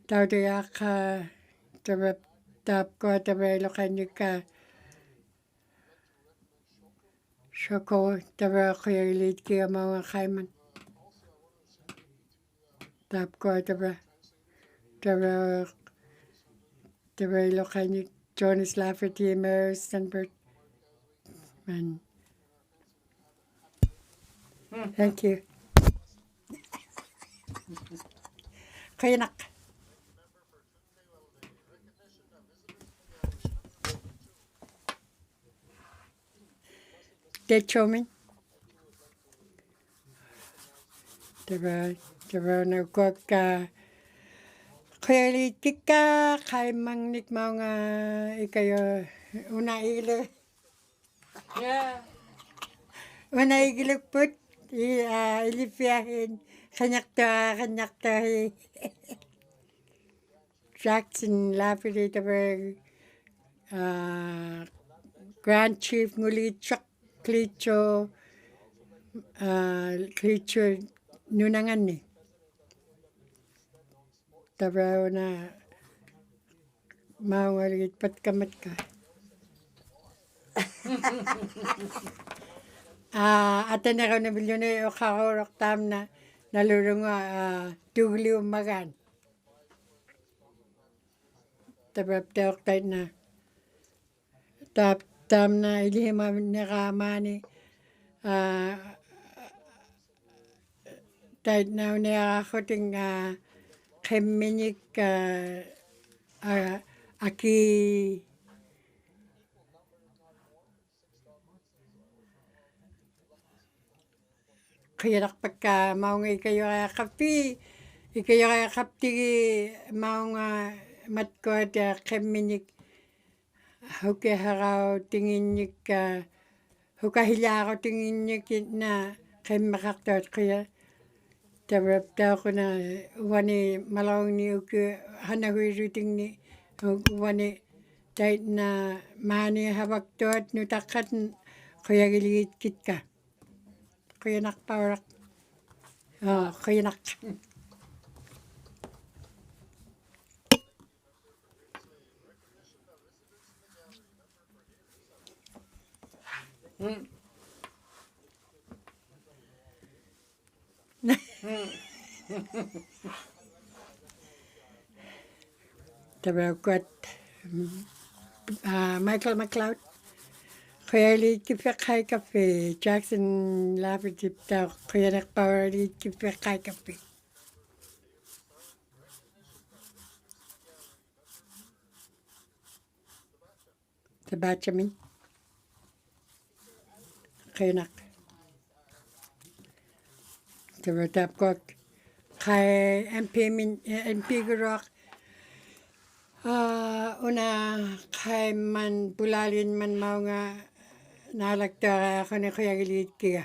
tautiaqa tapko tapailoqannikka Shoko tapa quyaliitkiga maunga qaiman tapko tapailoqannik Jonas Lafferty Mary Stenberg and thank you Qayanak Dechomin tapa nagkaka quyaliitkikka qaimangnik maunga ikayo unailu unaigilukput ilipiahin qanyaqtahi Jackson Lafferty tapa Grand Chief nguliitsoq klitso nunanganni tapa una maungaligit patkamatka atanerauna bilyune oqaruuroq taamna nalulunga tugliummagaan tapaptauqtaitna taamna ilihimaneramaani taitna uneaqaquting qimminik aki quyaraqpakka maunga ikayoreaqaptigi maunga matkuat qimminik hukiharautinginnik hukahilaarutinginnikitna qimmeqartuat qiya tapaptaaquna uani malaungni uki hanahuirutingni uani taitna maani havaktuat nutaqqat quyagiligitkikka Qayanaqpauraq qayanaq Tabaquat Michael McLeod Quyaliitkippeqqai kappi Jackson Lafferty tau quyaraqpauraliitkippeqqai kappi tabachamin qayanaq tabatapkok qai MP guruaq una qaiman pulalinman maunga naalaktaaqani quyagiliitkiga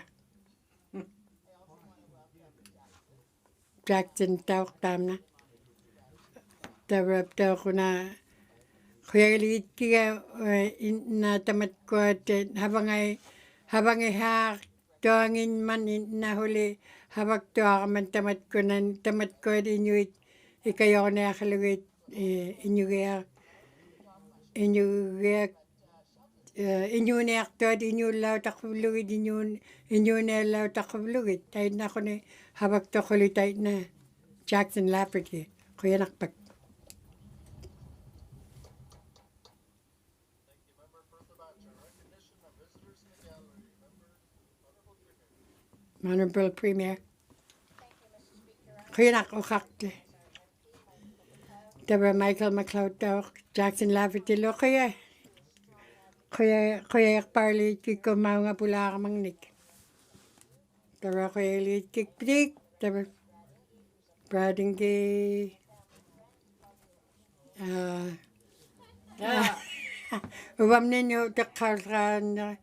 Jackson tauqtaamna tapaptaaquna quyagiliitkiga inna tamatkuat havangihaaq tuanginman innahuli havaktuaqaman tamatkuat inuit ikayorneaqalugit inuneaqtuat inuullautaquvlugit inuuneallautaquvlugit taitnaquni havaktoquli taitna Jackson Lafferty quyaraqpak Honorable Premier. Kuyanak okakte. There were Michael McLeod, Jackson Lafferty, Lokia. Kuya Parley, Kiko Manga Pula Mangnik. There were Kuya Kick Big, there were Bradingy. Uwam ninyo the Karlan.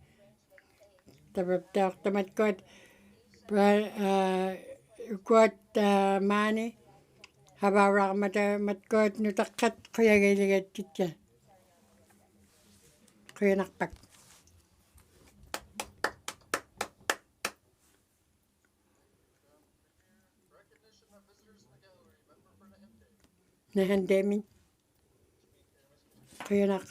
There were the Matcott. Got money. Habara Matcott, Nutakat, Kuya Gilligan teacher. Kuya Nakpak. Nahandemin. Kuya Nak.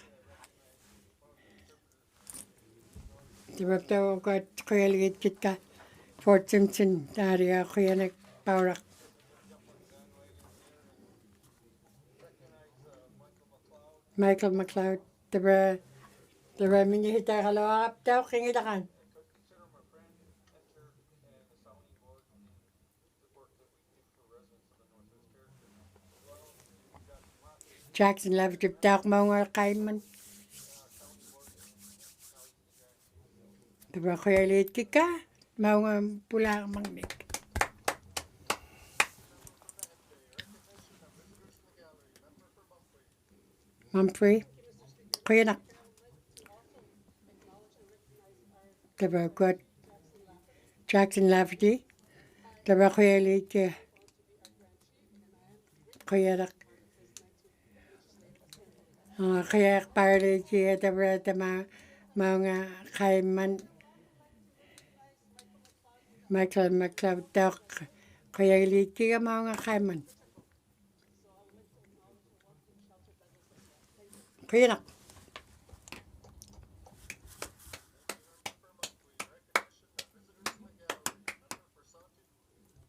The Raptor got Kuya Litka. Fort Simpson, Daria, Kuya Nak Paurak. Michael McLeod, the mini hit a hello up, talking it on. Jackson left to talk more Kaiman. The Rocky Kika, Manga Pula Magnik. Humphrey, Kuyanak. The got Jackson Lafferty, the Rocky Kuyanak. Kaya parli siya the mga Kaiman Michael McLeod Doc kaya liti mga Kaiman. Kaya na.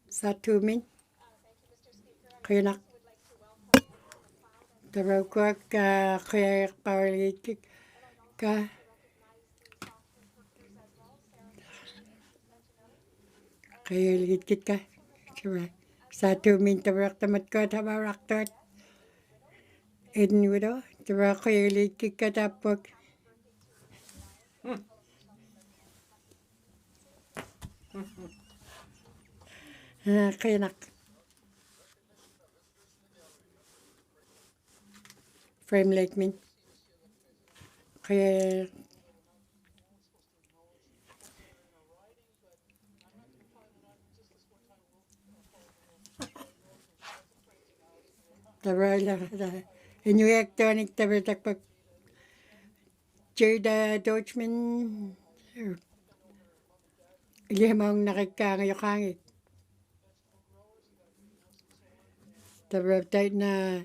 Sa tumin. Kaya na. Taraw ko kaya paralitik ka. Kaya litit ka. Sa tumin tarak tamat ko tabarak tot. Edinwido. Tarak kaya litit ka tapok. Kaya nak. Frame like me. Kaya Inuvialuktun takpak Jada Dutchman limang nakikangayokangit. Tabratay na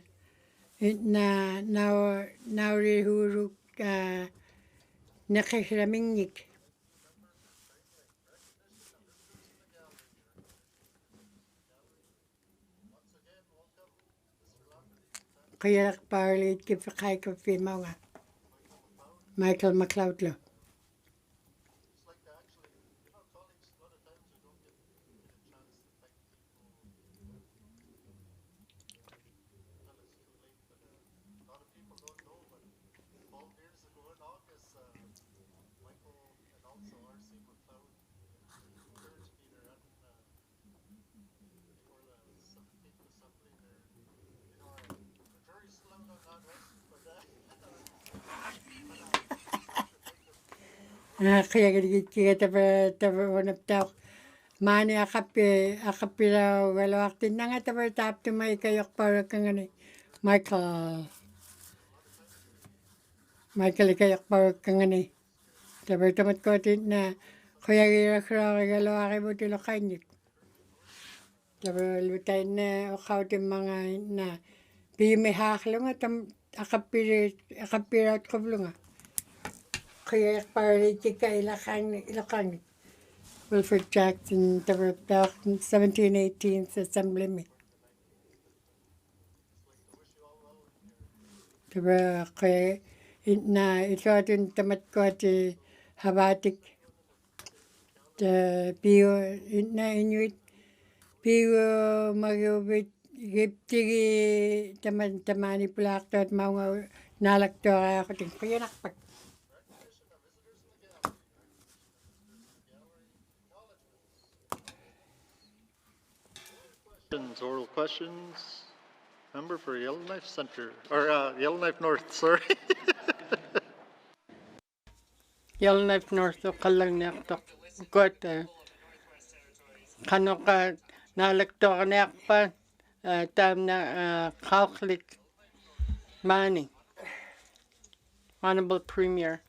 naurihuruk nakisramingik. Kaya parlit kipakay ko mga Michael McLeod lo. Kaya kita wanap tao mani akapira walaktin na nga tap to may kayok para kang Michael kayok para kang tamat ko na kaya galawaki mo tilo kanyik lutay na okautin mga na bimihaklo nga akapira at kablo nga. Kaya parlitik ka ilakang Wilfred Jackson, the 1718th Assembly me. The kaya na ito atin tamat ko at habatik Pio na Inuit Pio magubit giptigi tamani plaktot mga nalakto ako ting piyanakpat. Oral questions. Member for Yellowknife Center, or Yellowknife North, sorry. Yellowknife North o kalangnak got kanoka nalakto kanakpa tam na Catholic Manning, Honorable Premier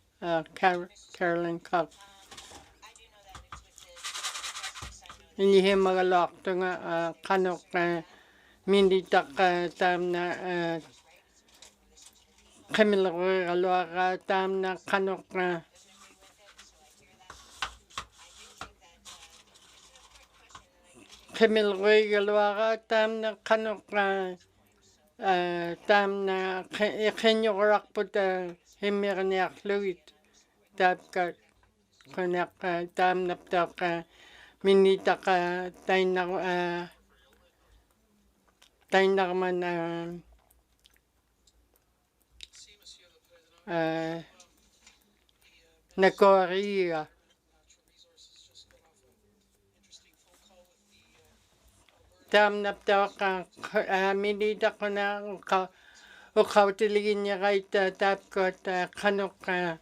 Carolyn Cup. Hindi magalak to nga kanok minditak tam na kamilako kalwa tam na kanok kamilako kalwa tam na kanok tam na kenyo korak puta himirniak luit tap ka konak tam na ptak minitak tainak man nakoriya. Tam naptaw ka minita ko na ukawtiligin niya kahit tap ko at kanok kaya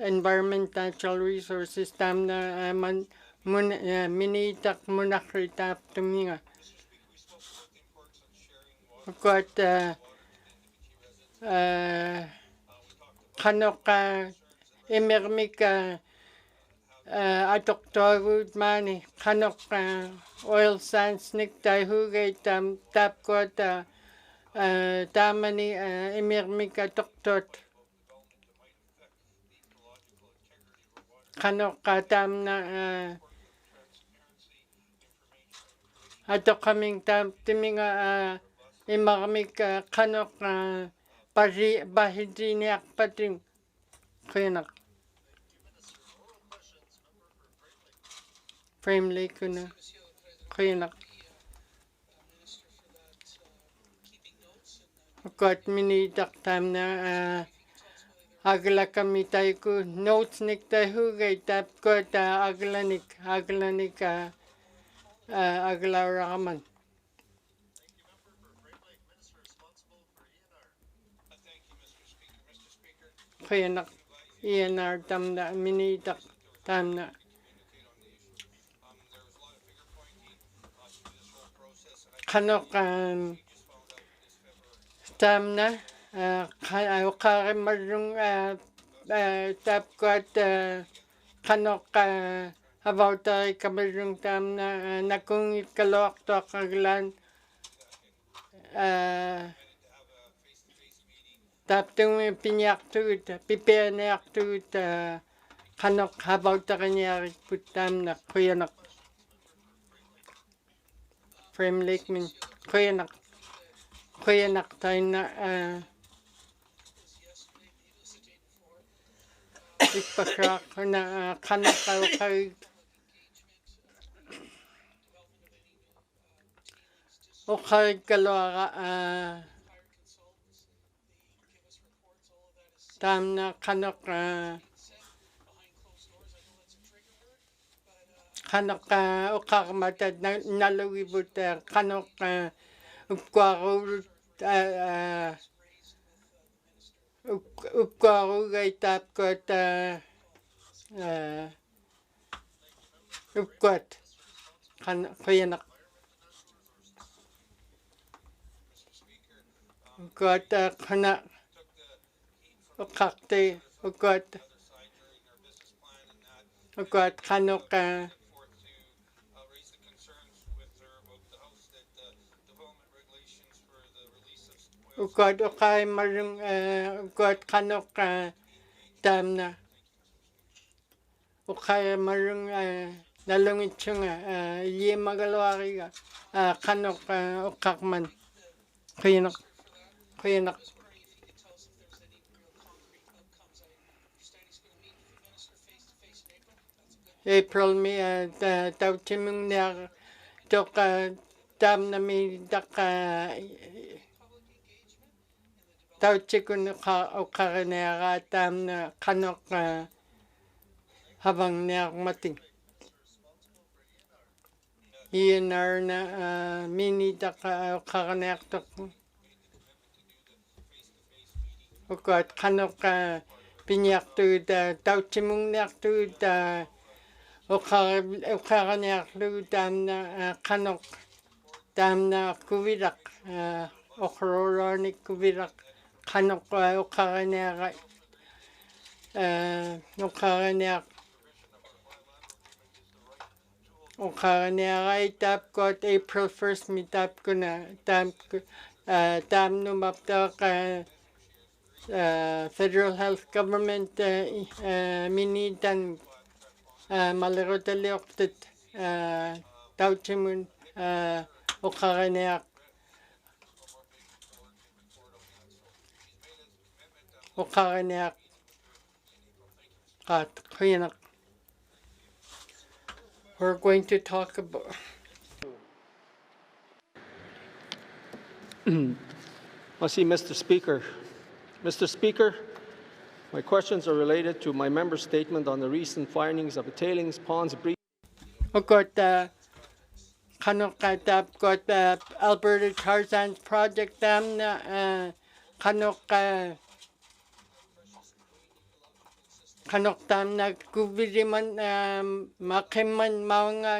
environment natural resources tam na minitak muna tap tuminga. Got kanok emermik atoktorud mani kanok oil sands niktay hugay tap got tamani emermik atoktot kanok tam na atok kaming tam timinga emermik kanok bahidiniak pating kainak. Frame Lake na kainak. Got minitak tam na agla kami tayo ko notes nik tayo hugay tap ko aglanik agla raman. Kainak ENR tam na minitak tam na kanok tam na kakamarung tap ko at kanok about kamarung tam na nakungit kalok to kaglan tap tung pinyak tuut pipianak tuut kanok about kanyari putam na kuyanak Frame Lake min kuyanak tayo na ipasyak na kanok kay okay kalwa tam na kanok ukakamatad nalawibut kanok upkwaru gay tap ko upkwat kuyanak upkwat kana ukakte upkwat kanok ukod okay marung ukod kanok tam na okay marung nalungit chunga magalwari kanok ukakman kuyanak April mi tautimung niya toka tam na mi daka tautikun ukaranera tam na kanok habang niya mating. Iyanar na mini daka ukaraner tok. Ukat kanok pinyak tu da tautimung niya tu da ukaraner tu tam na kanok tam na kuvirak okroroni kuvirak kanok ukaraner ukaraner tap got April 1st mi tap kuna tam numaptak federal health government minitan malerotalioktet tautimun ukaraner kat kuyanak. We're going to talk about Mr. Speaker. Mr. Speaker, my questions are related to my member's statement on the recent findings of a tailings ponds breach. got kanok tap got Alberta Tarzan project dam na kanok tam na kubiriman makiman maunga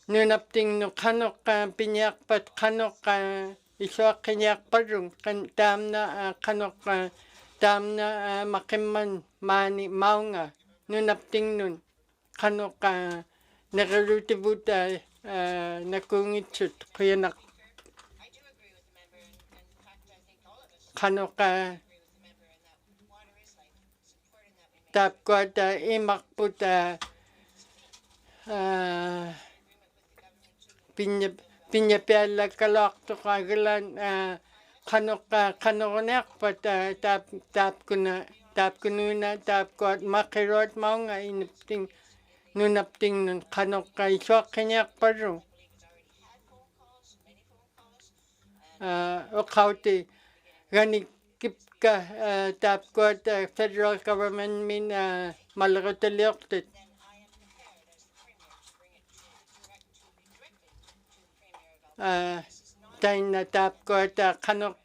nunapting no kanok pinyak pat kanok iswa kinyak parung tam na kanok tam na makiman mani maunga nunapting nun kanok nakarutibuta nakungitsut kuyanak kanok tap got imak puta pinya pela kalak to kagalan kanonek pat tap kununa tap got makirot maunga inapting nunapting nun kanok iswa kinyak paru okauti gani kipka tap got federal government min malagotalioktet tain na tap got kanok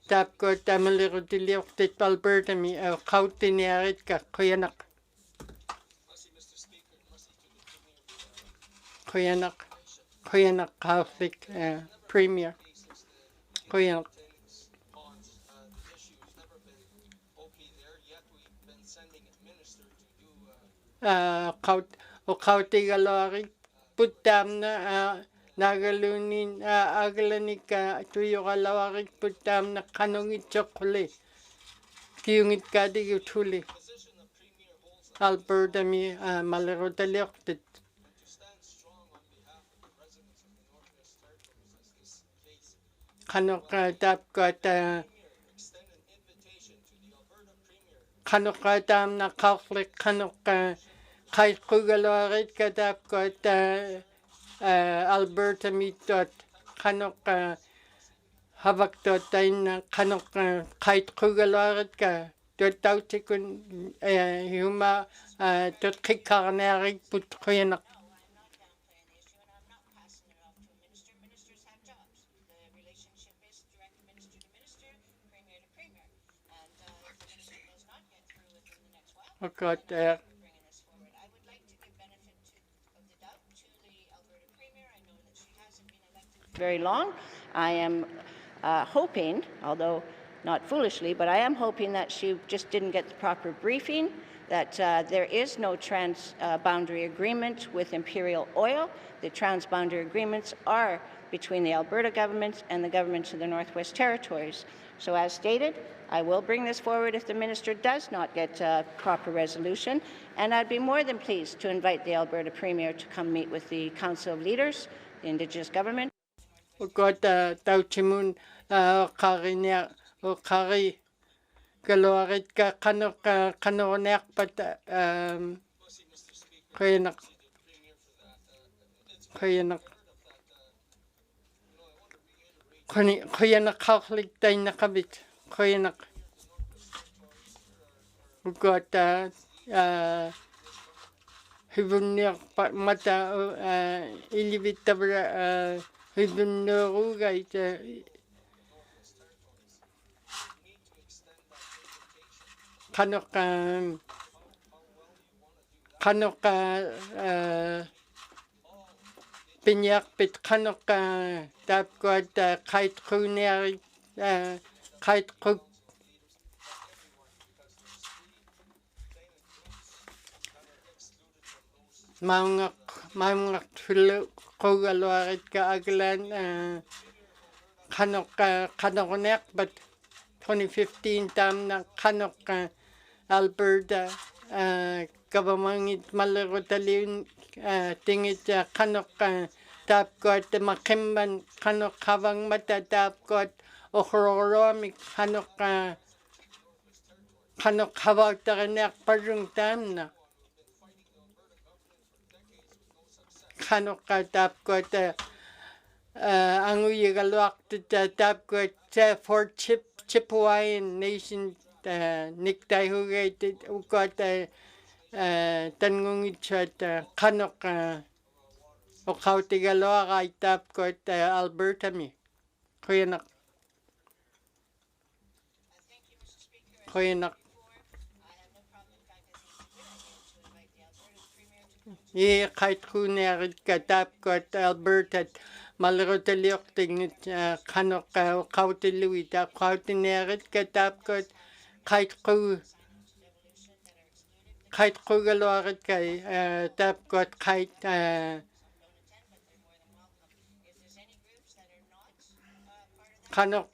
tap got malagotalioktet Alberta mi kauti niarit ka kuyanak Catholic Premier kuyanak kauti galari putam na nagalunin agalanika tuyo galawari putam na kanungit chokuli kiyungit kadi utuli Alberta mi malerotalioktet kanok tap got kanok tam na Catholic kanok kahit kugalarit ka tap got Alberta mitot kanok habak to tain na kanok kahit kugalarit ka tot tautikun huma tot kikarnarik put kuyanak got very long. I am hoping, although not foolishly, but I am hoping that she just didn't get the proper briefing, that there is no trans-boundary agreement with Imperial Oil. The trans-boundary agreements are between the Alberta government and the governments of the Northwest Territories. So as stated, I will bring this forward if the minister does not get a proper resolution, and I'd be more than pleased to invite the Alberta Premier to come meet with the Council of Leaders, the Indigenous government. got tauchimun karinya kari galorit ka kanonek pat Kuyanak. Kuyanak. Kuyanak kaklik tayo nakabit. Kuyanak. Ugot hibunniak mata ilivitabra hibunnerugay kanok pinyak pit kanok tapgot kait kuneri kait kuk maungak tulu kugaluarit ka aglan kanok but 2015 tam na kanok Alberta kabamangit malagotaliun tingit kanok tapgot makimban kanok habang mata tapgot okroromik kanok habag takanak parung tam na kanok tapgot ang uyigaluak tapgot for Chippewayan Nation niktay hugay ukot tanungit kanok okaw tigaloak ay tapgot Alberta mi kuyanak kuyanak ye kait kunerit ka tapgot Alberta malroteliok tingit kanok okaw tiluit okaw tinerit ka tapgot kait galoarit kay tapgot kait kanok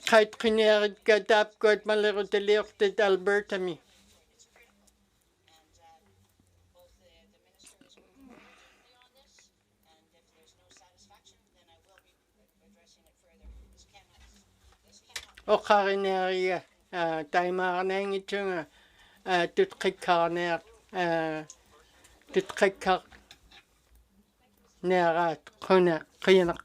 kait kinerit ka tapgot malroteliok tit Alberta mi okarineriya taimaarnaangit sunga tutqikkaarneaq tutqikkaq neeraat quna qiyanaq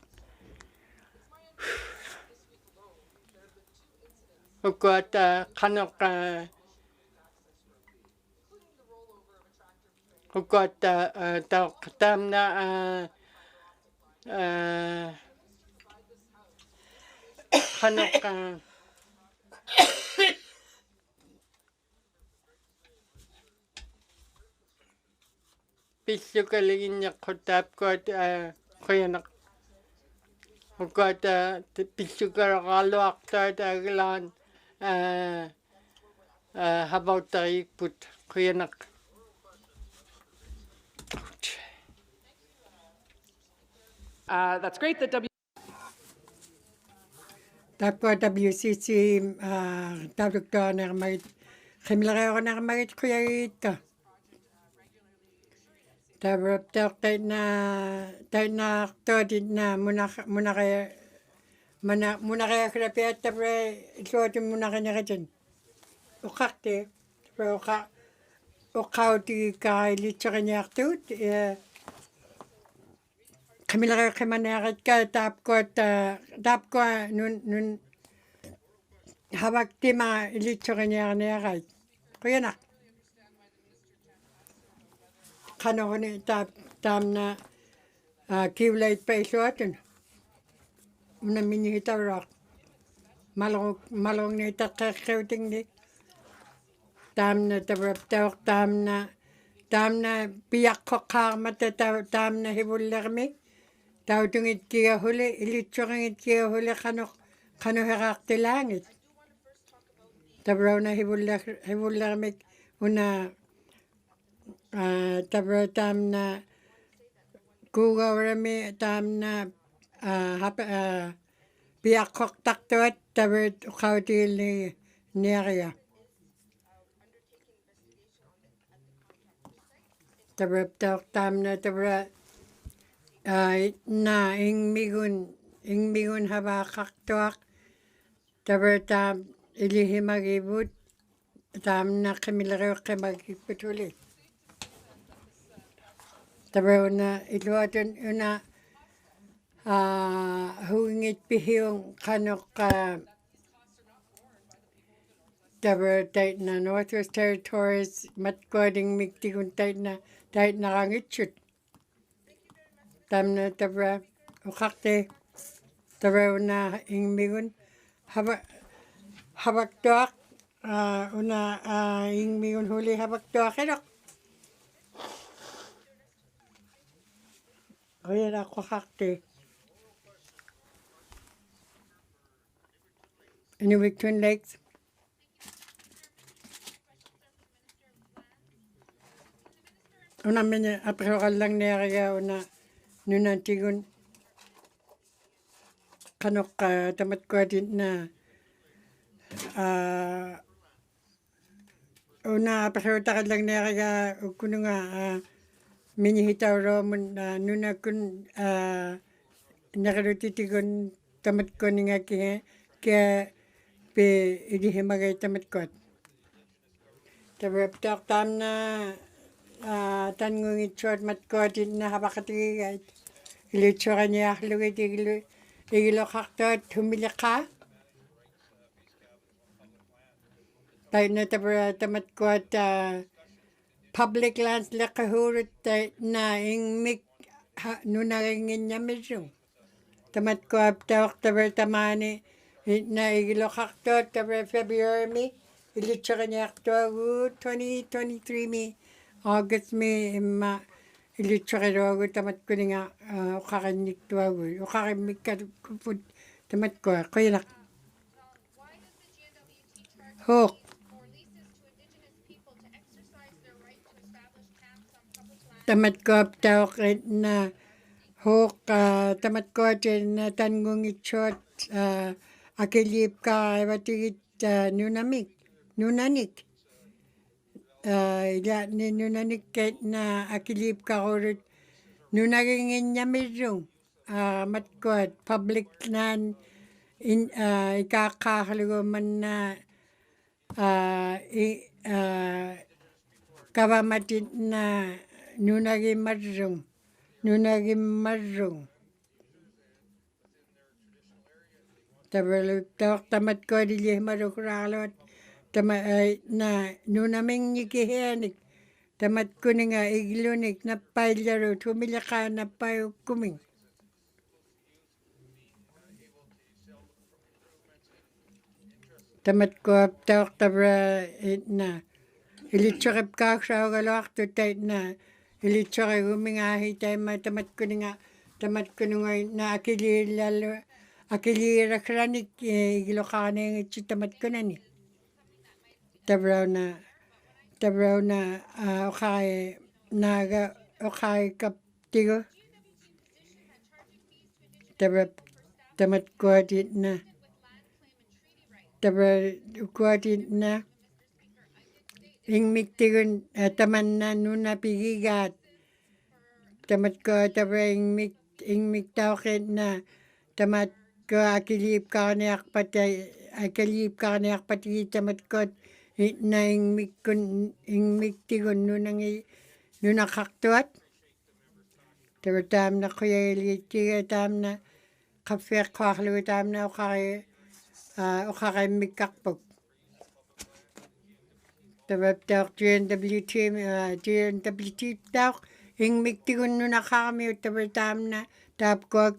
uqat qanoq uqat tamna qanoq pissukaligиннеққутаапкуат qiyanaq uqat pissukaraqaluartaat aglaan habauttariikput qiyanaq That's great that tapua WCC tabuktoanermagit qimlereornermagit quyagiitta tainaartuatinna munaqiaklapiattabre illuatin munaqineritin uqqarti uqqautigikkarilitseqiniartuut qimlereqimanearitkaa taapkua nun havaktima ilitseqiniarniarait quyanaq qanoruni taamna kiulaitpa illuatun unamminihitaruaq malorungni taqqeqqiutingnik taamna tavraptauq taamna piaqqoqqaarmata taamna hivullermik tautungit kiahuli ilitsuqingit kiahuli qanuheraartilaangit tavrona hivullermik una taamna kuugaurami taamna piaqqoqtartuat tavit uqautigilni niaria tavraptauq taamna tavra na ingmigun ingmingun havaqartuaq tavertaam ilihimagivut taamna qimileriuqqimagikputuli taveruna iluatun una huingit pihiung qanoq tavertaitna Northwest Territories matquading miktigun taitnarangitchut tamna tavra uqaqte taveruna ingmigun havaktuaq una ingmigun huli havaktuaqiloq oyalaqqaqaqte Inuvialuktun Lakes una mene apreqallangneriga una nunantigun qanoq tamatkuatinna una aprequtaqallangneriga ukkununga minihitaurumun nunakun nerilutitigun tamatkuaningakihe kia pe ilihimagay tamatkuat taveraptaaq taamna tangungitsuat matkuatinna havaqatigigait ilitsuaqaniarlugit igiloqartuat humiliqaa taitna tamatkuat public lands leqahurut taitna ingmik nunaringinñamisung tamatkuap tauq tavertamaani itna igiloqartuat taver February mi ilitsuaqaniartuaguut 2023 mi August mi imma ilitsuaqiluagu tamatkuninga uqaqinniktuagu uqaqimmikkaput tamatkua quyilaq Hawk tamatkuap tauq itna Hawk tamatkuatinna tangungitsuat akiliipkaarivatigit nunanik ilaatni nunanik kaitna akiliipkarurut nunaginginñamirrung matkuat public land ikaaqqaarlugu manna kavamatitna nunagimmarrung taverlutauq tamatkuat ilihmarukuraarluat na nunamingnikihianik tamatkuninga iglunik nappaillarut humiliqaa nappayukkuming tamatkuap tauq tavra itna ilitsuqipkaaksaugaluartu taitna ilitsuqigumingahi taima tamatkununga itna akiliirakranik igiloqaaniangitsu tamatkunani tabrauna uqaqi naaga uqaqikaptigu tamatkuatitna tabrakuatitna ingmiktigun tamanna nunapigigaat tamatkua tabra ingmiktauqitna tamatkua akiliipkaarniarpatigi tamatkuat itna ingmiktigun nunaqartuat tabra taamna quyagiliittiga taamna qaffeeqquarlugu taamna uqaqimmikkaqpuk tabaptauq GNWT tauq ingmiktigun nunaqarmiut tabra taamna taapkuak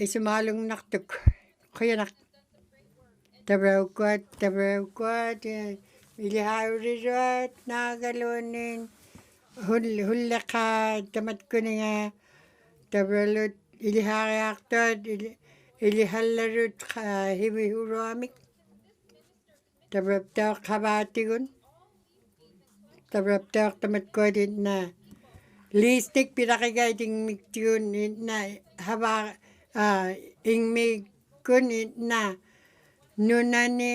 isumaalungnartuk quyalaq tabraukuat ilihaurisuat naagaluunin hulleqaa tamatkuninga tabralut ilihaariartuat ilihallarut hivihuruamik tabraptauq qavaatigun tabraptauq tamatkuatitna liistik pilaqigait ingmiktigun itna ingmikun itna nunani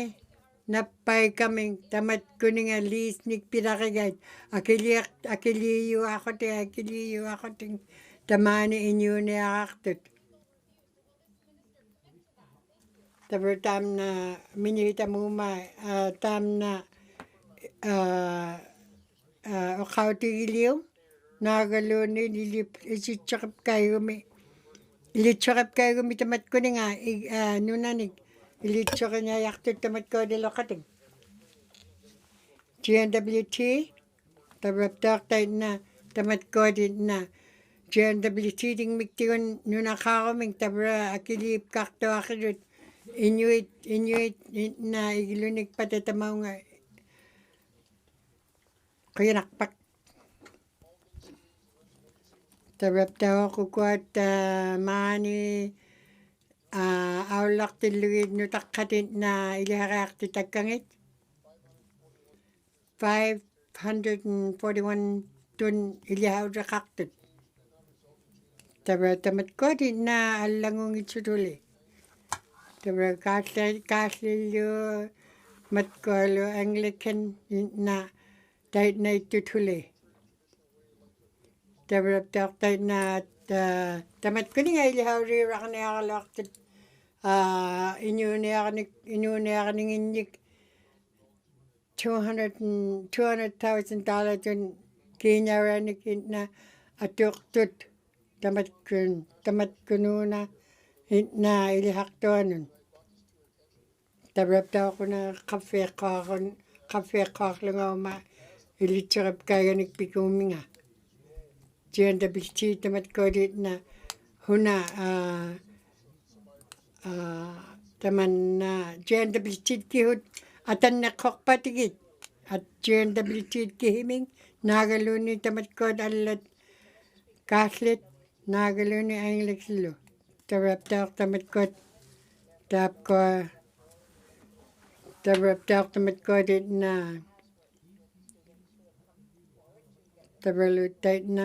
nappaikaming tamatkuninga liisnik pilaqigait akiliyuaqoting tamani inuuniaqartut tabra taamna minitamuumai taamna oqautigiliu naagaluuni isitseqipkaigumi ilitseqipkaigumi tamatkuninga nunanik ilitseqiniayartut tamatkuadiloqatik GNWT tabraptaaqtaitna tamatkuaditna GNWT tingmiktigun nunaqaarumik tabra akiliipkartuaqilut Inuit na igilunik patatamaunga kuyanaqpak tabraptauaqukuat maani aullartillugiit nutaqqatit na ilihariarti takkangit 541 tun ilihauteqartut tabra tamatkuatit na allangungitsutuli tabra kaaslillu matkualu Anglican na taitna ittutuli tabra taitna tamatkuninga ilihauriiraqniaqaluartut inuuniaqninginnik $200,000 tun kiiñaranik itna atuqtut tamatkunuuna itna ilihaqtuanun tabraptauquna qaffeeqqaarlungauma ilitseqipkaiganik pikuuminga GNWT tamatkuaditna huna tamanna GNWT kihut atanneqqorpatigit at GNWT kihiming naagaluni tamatkuad allat kaaslit naagaluni Anglicanlu tabraptauq tamatkuat tabraptauqtamatkuaditna tabraluttaitna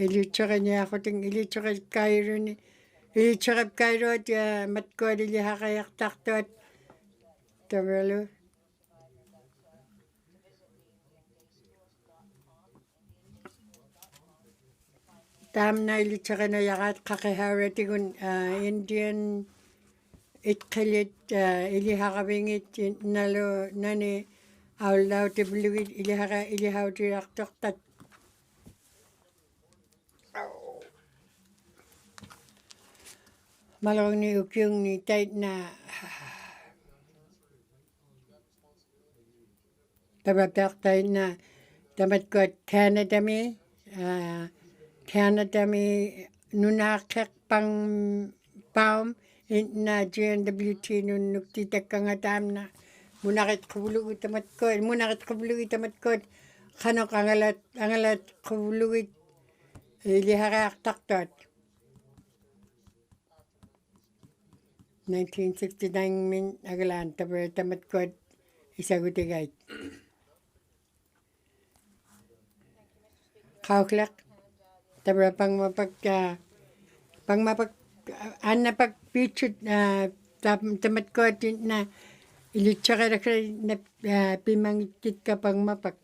ilitseqiniaqqutin ilitseqipkairuat matkuat ilihaqajartartuat tabralu taamna ilitseqinayaqaat qaqihauratigun Indian itqilit ilihaqavingit nalu nani aullautipulugit ilihautiartortat malorni ukiungni taitna tabraptaaqtaitna tamatkuat Canadami nunaaqeqpang paum inna GNWT nunnukti takkanga taamna munaqitquvlugut tamatkuat qanoq angalat quvlugit ilihariartartuat 1969 min agalaan tabra tamatkuat isagutigait qauklaq tabra pangmapak annapak pichut tamatkuatit na ilitseqilakra na pimangitkitka pangmapak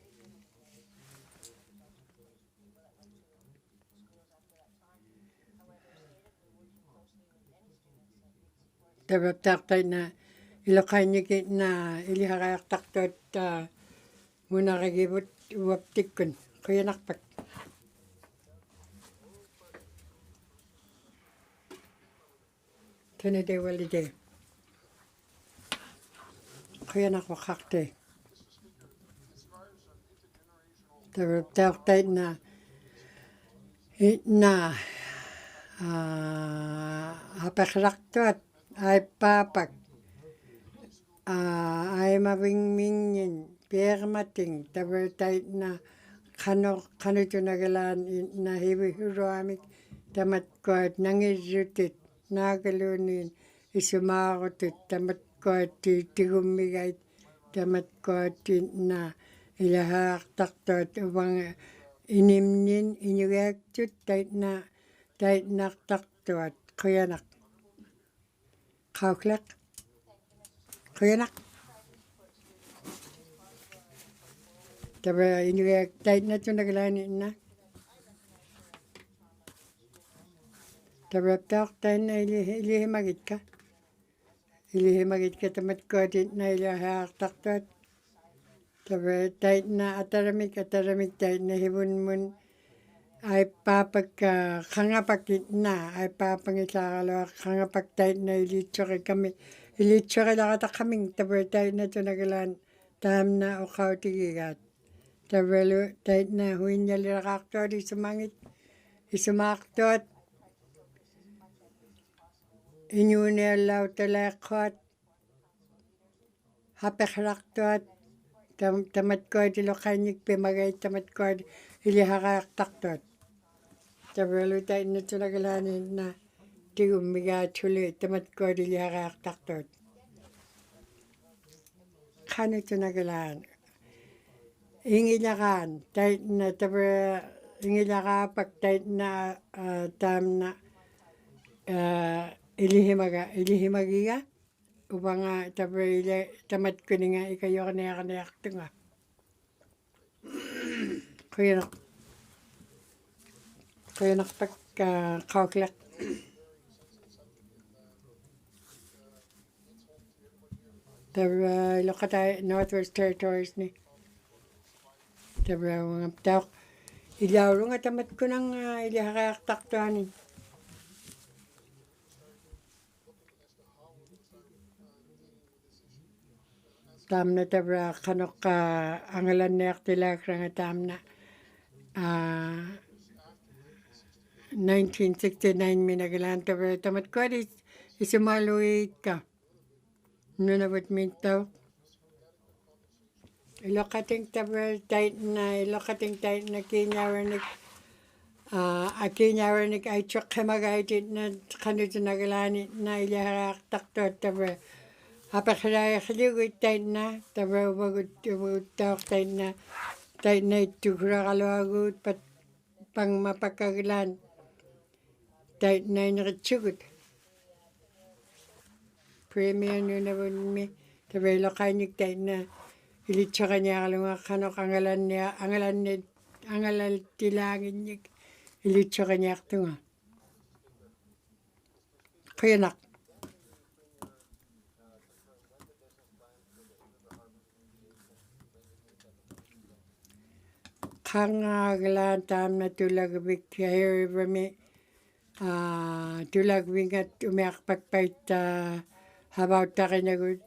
tabraptaaqtaitna iloqainnikit na ilihariartartuat munaqigivut uaptikkun kuyanarpak tanade walide kuyanarwaqarte tabraptaaqtaitna itna apaqlaqtuat aippapak aimavingmingin piermating tabrataitna qanutunagalaan itna hivihuruamik tamatkuat nangirrutit naagaluuniin isumaarutit tamatkuati tigummigait tamatkuatitna ilahaartartuat uvanga inimnin inuviaktut taitnartartuat quyanaq qauklaq quyanaq tabra inuviak taitnatunagalaani inna Tabrak tayo na ilihimagit ka. Ilihimagit ka tamat kodit na ilihaktaktot. Tabrak tayo na ataramik tayo na hibun ay papag kangapakit na ay papangitakalo kangapag tayo na ilitsure kami. Ilitsure lakata kaming tabrak tayo na tunagalan tam na ukaw tigigat. Tabrak tayo na huin niya lirakaktot isumaktot. Inuvialuktun hapekraktot tamat kod ilokanyik pimagay tamat kod ilihakaktaktot. Tabrak tayo na tunagalan na tigumiga tuli tamat kod ilihakaktaktot. Kano tunagalan? Ingilakan tayo na tabrak ingilaka tayo na tam na ilihimagiga upang tabrak tamat ko nga ikayo kanayak nga. Kaya nakapagkauklak. Tabrak lokatay Northwest Territories ni. Tabrak mga tawak. Ilawro nga tamat ko ng ilihakaktaktuanin. Tam na tabrak kanok angalan na yaktilak nga tam na 1969 minagalan tabrak tamat ko isimaluit ka. Nunabot mintaw. Ilokating tabrak tayo na kinyaranik kinyaranik ay chok kamagaitit na kanito nagalani na ilihaktaktot tabrak. Apakilaya kaliwit tayo na tabrak bagut tawak tayo na itukura kalawagut pang mapakagilan tayo na nakitsugot. Premier nyo na po mi tabrak ilokanyik tayo na ilitsaka niya kalunga kanok angalan tilangin niya ilitsaka niya tunga. Kaya nak. Kangagalan tam na tulagwik kaya rami tulagwik at umiakpagpait habaw takinagot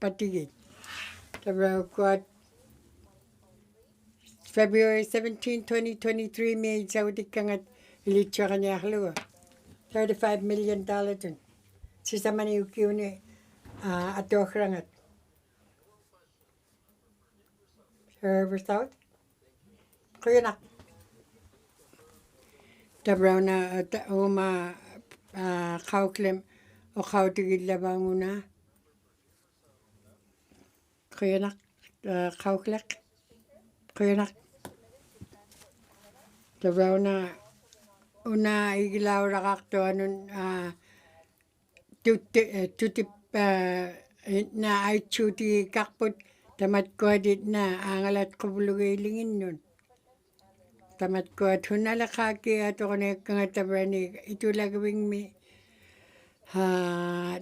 patigit. Tabrak ko February 17, 2023 may saudik kang at ilitsaka niya kaluwa. $35 million dun. Sisa man yung ni ato krangat. Server South? Kaya nak. Tabrak na kauklem o kautigil labang muna. Kaya nak. Kauklek. Kaya nak. Tabrak na una igilaw rakakto anun tutip na ay chuti kakpot tamat ko dit na angalat ko bulugilingin nun. Tamat ko at hunalakaki at ako na kang tabrani ito lagawing mi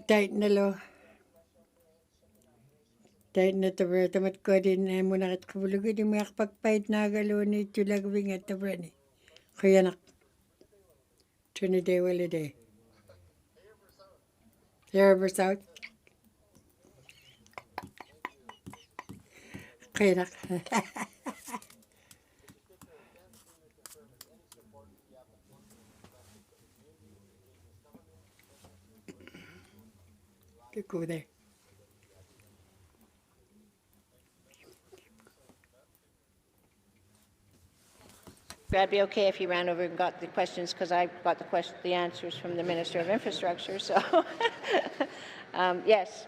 tight na lo. Tight na tabra tamat ko din na muna kat ko bulugin may akpagpait na galo ni ito lagawing at tabrani. Kaya nak. Trinidad Waliday. Server South. Kaya nak. Go there. That'd be okay if you ran over and got the questions, because I got the answers from the Minister of Infrastructure. So, yes,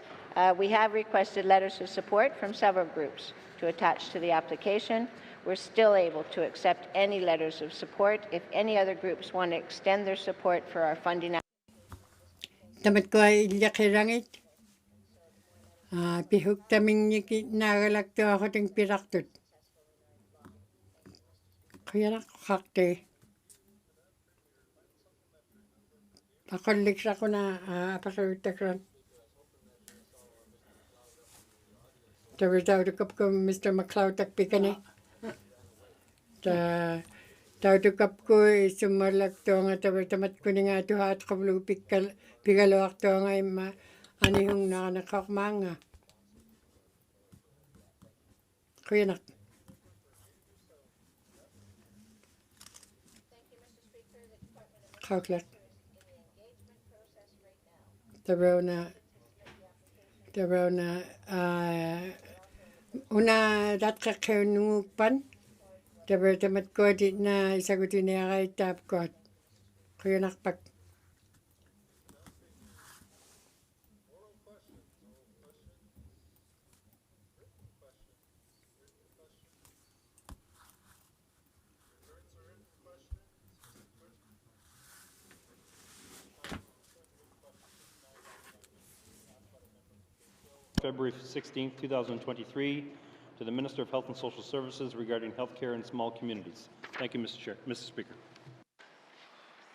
we have requested letters of support from several groups to attach to the application. We're still able to accept any letters of support if any other groups want to extend their support for our funding. Tamat ko ay ilakirangit. Pihuk taming nagalak to ako ting piraktut. Kaya nak kakte. akollik ako na apakautakran. Tawidawdukap ko Mr. McLeod takpikani. Tawdukap ko sumalak to nga tawitamat ko ni nga tuhat kablu pigalawak to nga anihong nakakakmanga. Kuyanak. Kaklat. Tabraw na una datkakaw nungupan. Tabraw tamat ko di na isagutin niya kay tap ko. Kuyanak pak. February 16, 2023, to the Minister of Health and Social Services regarding healthcare in small communities. Thank you, Mr. Chair. Mr. Speaker.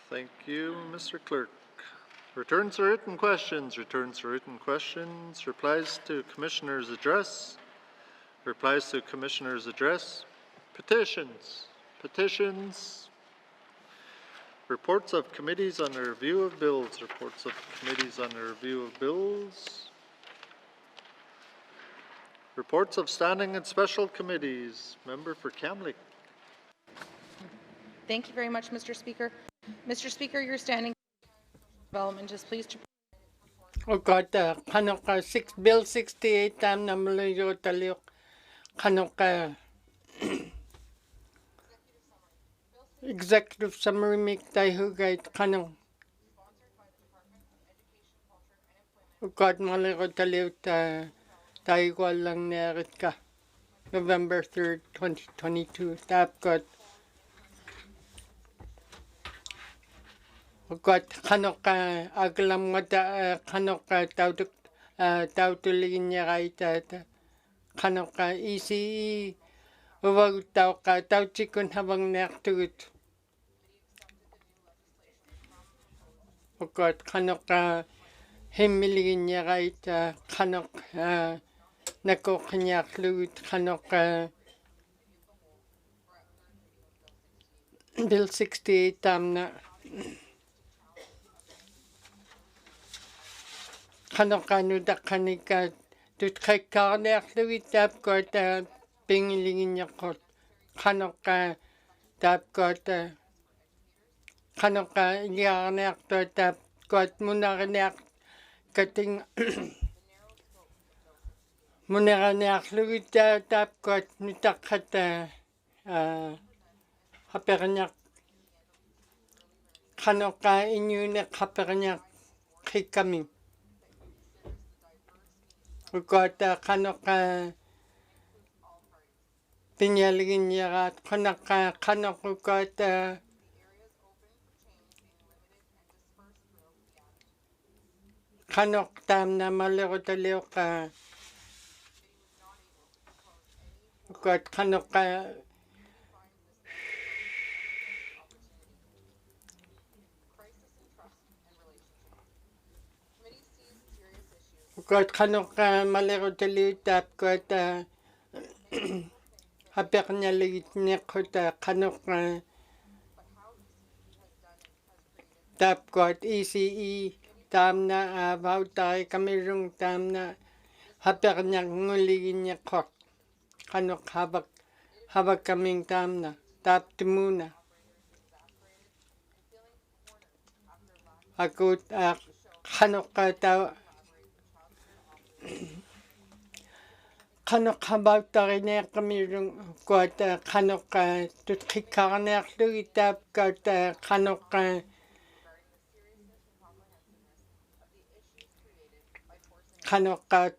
Thank you, Mr. Clerk. Returns to written questions, returns to written questions, replies to Commissioner's address, replies to Commissioner's address, petitions, reports of committees on the review of bills, reports of committees on the review of bills, reports of standing and special committees. Member for Kamloops. Thank you very much, Mr. Speaker. Mr. Speaker, your standing development is pleased to. Bill 68 tam na malayo taliyok executive summary make tayo hugay malayo taliyok tayo ko lang narit ka November 3rd, 2022 tapos aglam nga tawtuligin niya kahit ECE wag tawchikon habang naktugot himiligin niya kahit nakokanyak lugut Bill 68 tam na kanika tutkakarnek lugut tap ko pingilingin niya ko tap ko iarnek to tap ko munarnek kating munaranek lugut tap ko nitakat hapernak inunek hapernak kikami Ukota pinyaligin niya ukota tam na malero taleo ukot malero taleo tap hapek niya ligit niya tap ECE tam na bautay kami rung tam na hapek niya nguligin niya habak kaming tam na tap muna ako habak tayo na kami rung tutkikarnek lugi tap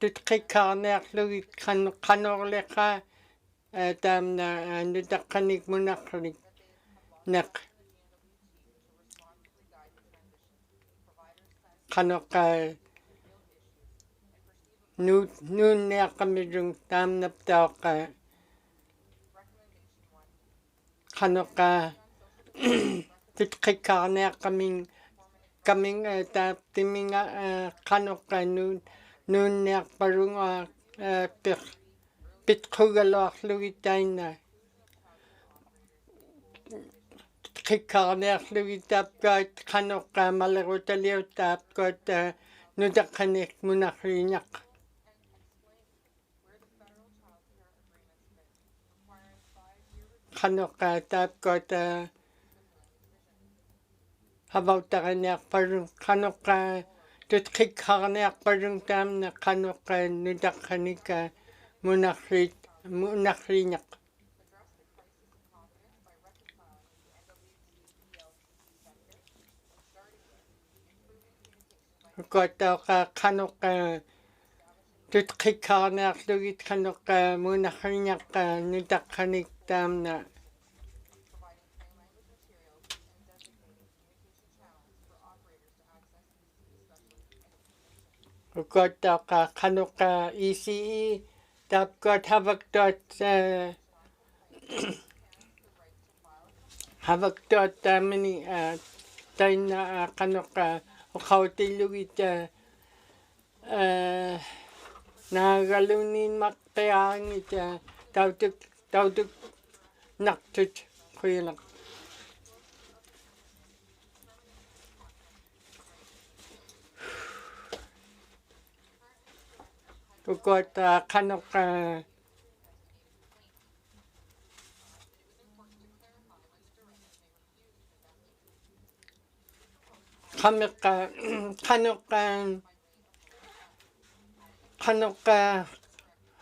tutkikarnek lugi kanorleka tam na nutakanik munaklik nak nun na kami rung tam na tao tutkikarnek kaming kaminga tap timinga kanoka nun parunga pitkugalorlugitaina kikkarneerlugitapkaat kanoka malerutaliutaapkaat nutaqanik munarriiñaq kanoka taapkaat havauttaqaniarparun kanoka tutkikkarniarparun taamna kanoka nutaqanika munarriiñaq kotaqa kanoka tutkikkarniarlugit kanoka munarriiñaqqa nutaqanik taamna kotaqa kanoka ECE tapkat havaktot taamani taina kanoka uqautilugit naagalunin maqqiaangit tautuk naqtut quyilaq kukota kanoka kanoka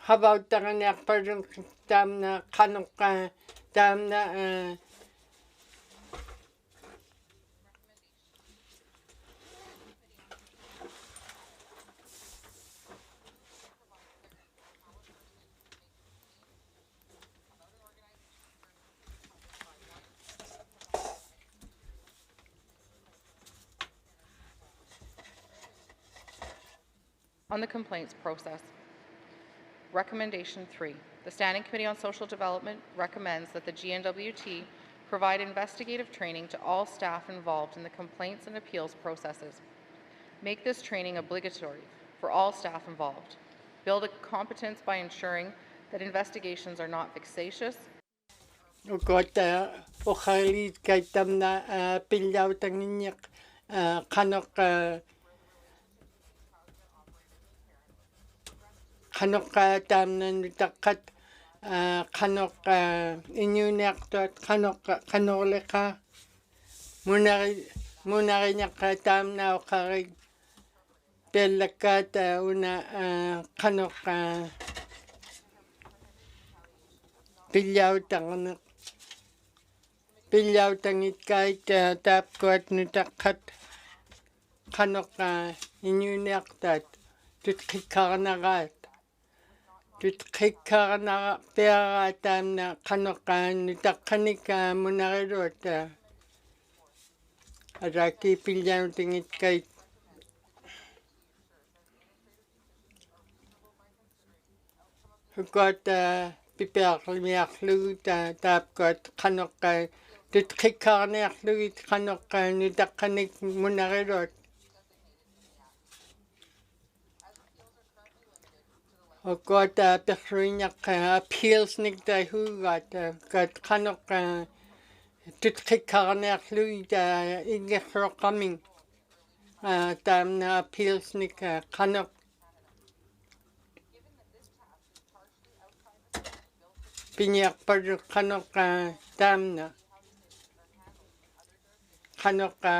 havauttaqaniarparun taamna kanoka taamna On the complaints process. Recommendation 3. The Standing Committee on Social Development recommends that the GNWT provide investigative training to all staff involved in the complaints and appeals processes. Make this training obligatory for all staff involved. Build a competence by ensuring that investigations are not vexatious. ukota uqalit kaitamna pillautanginniq qanoqa taamna nutaqqat qanoqa iñuniaqtuat qanorliqa munariñaqqa taamna uqarit pellakkaata una qanoqa pillautangitkaait taapkuat nutaqqat qanoqa iñuniaqtaat tutqikkarnaraat tutqikkarnara taamna qanoqa nutaqqanika munariluat araki pillautingitkait hukata pipearlimiarluguta taapkuat qanoqa tutqikkarniarlugit qanoqa nutaqqanik munariluat hukata perruiñaqqa appealsnikta huugaata kat qanoqa tutqikkarniarlugita ingerroqaming taamna appealsnika qanoq piñiarparu qanoqa taamna qanoqa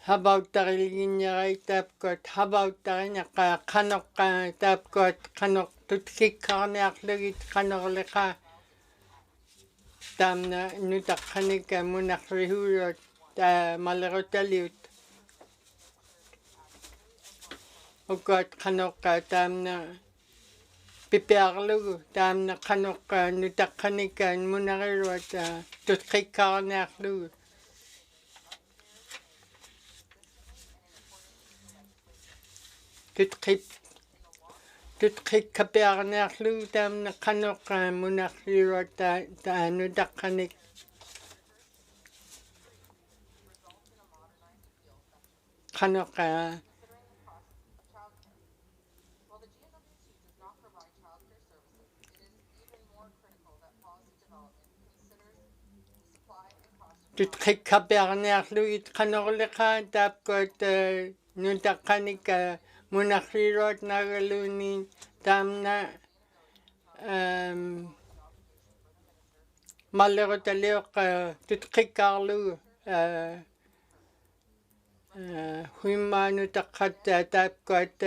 havauttarilinñarai taapkuat havauttariñaqa qanoqa taapkuat qanoq tutkikkarniarlugit qanorliqa taamna nutaqqanika munarrihuuruat malerutaliut ukat qanoqa taamna pipearlugu taamna qanoqa nutaqqanika munariluat tutkikkarniarlugu tutqikkapiarniarlugu taamna qanoqa munarriluat nutaqqanik kanok While the GNWT does not provide childcare services, it is even more critical that policy development considers the supply and cost of tutqikkapiarniarlugit qanorliqa taapkuat nutaqanik munaqriruat nagaluni taamna mallerutaliuq tutqikkaarlugu huimmaanutaqqat taapkuat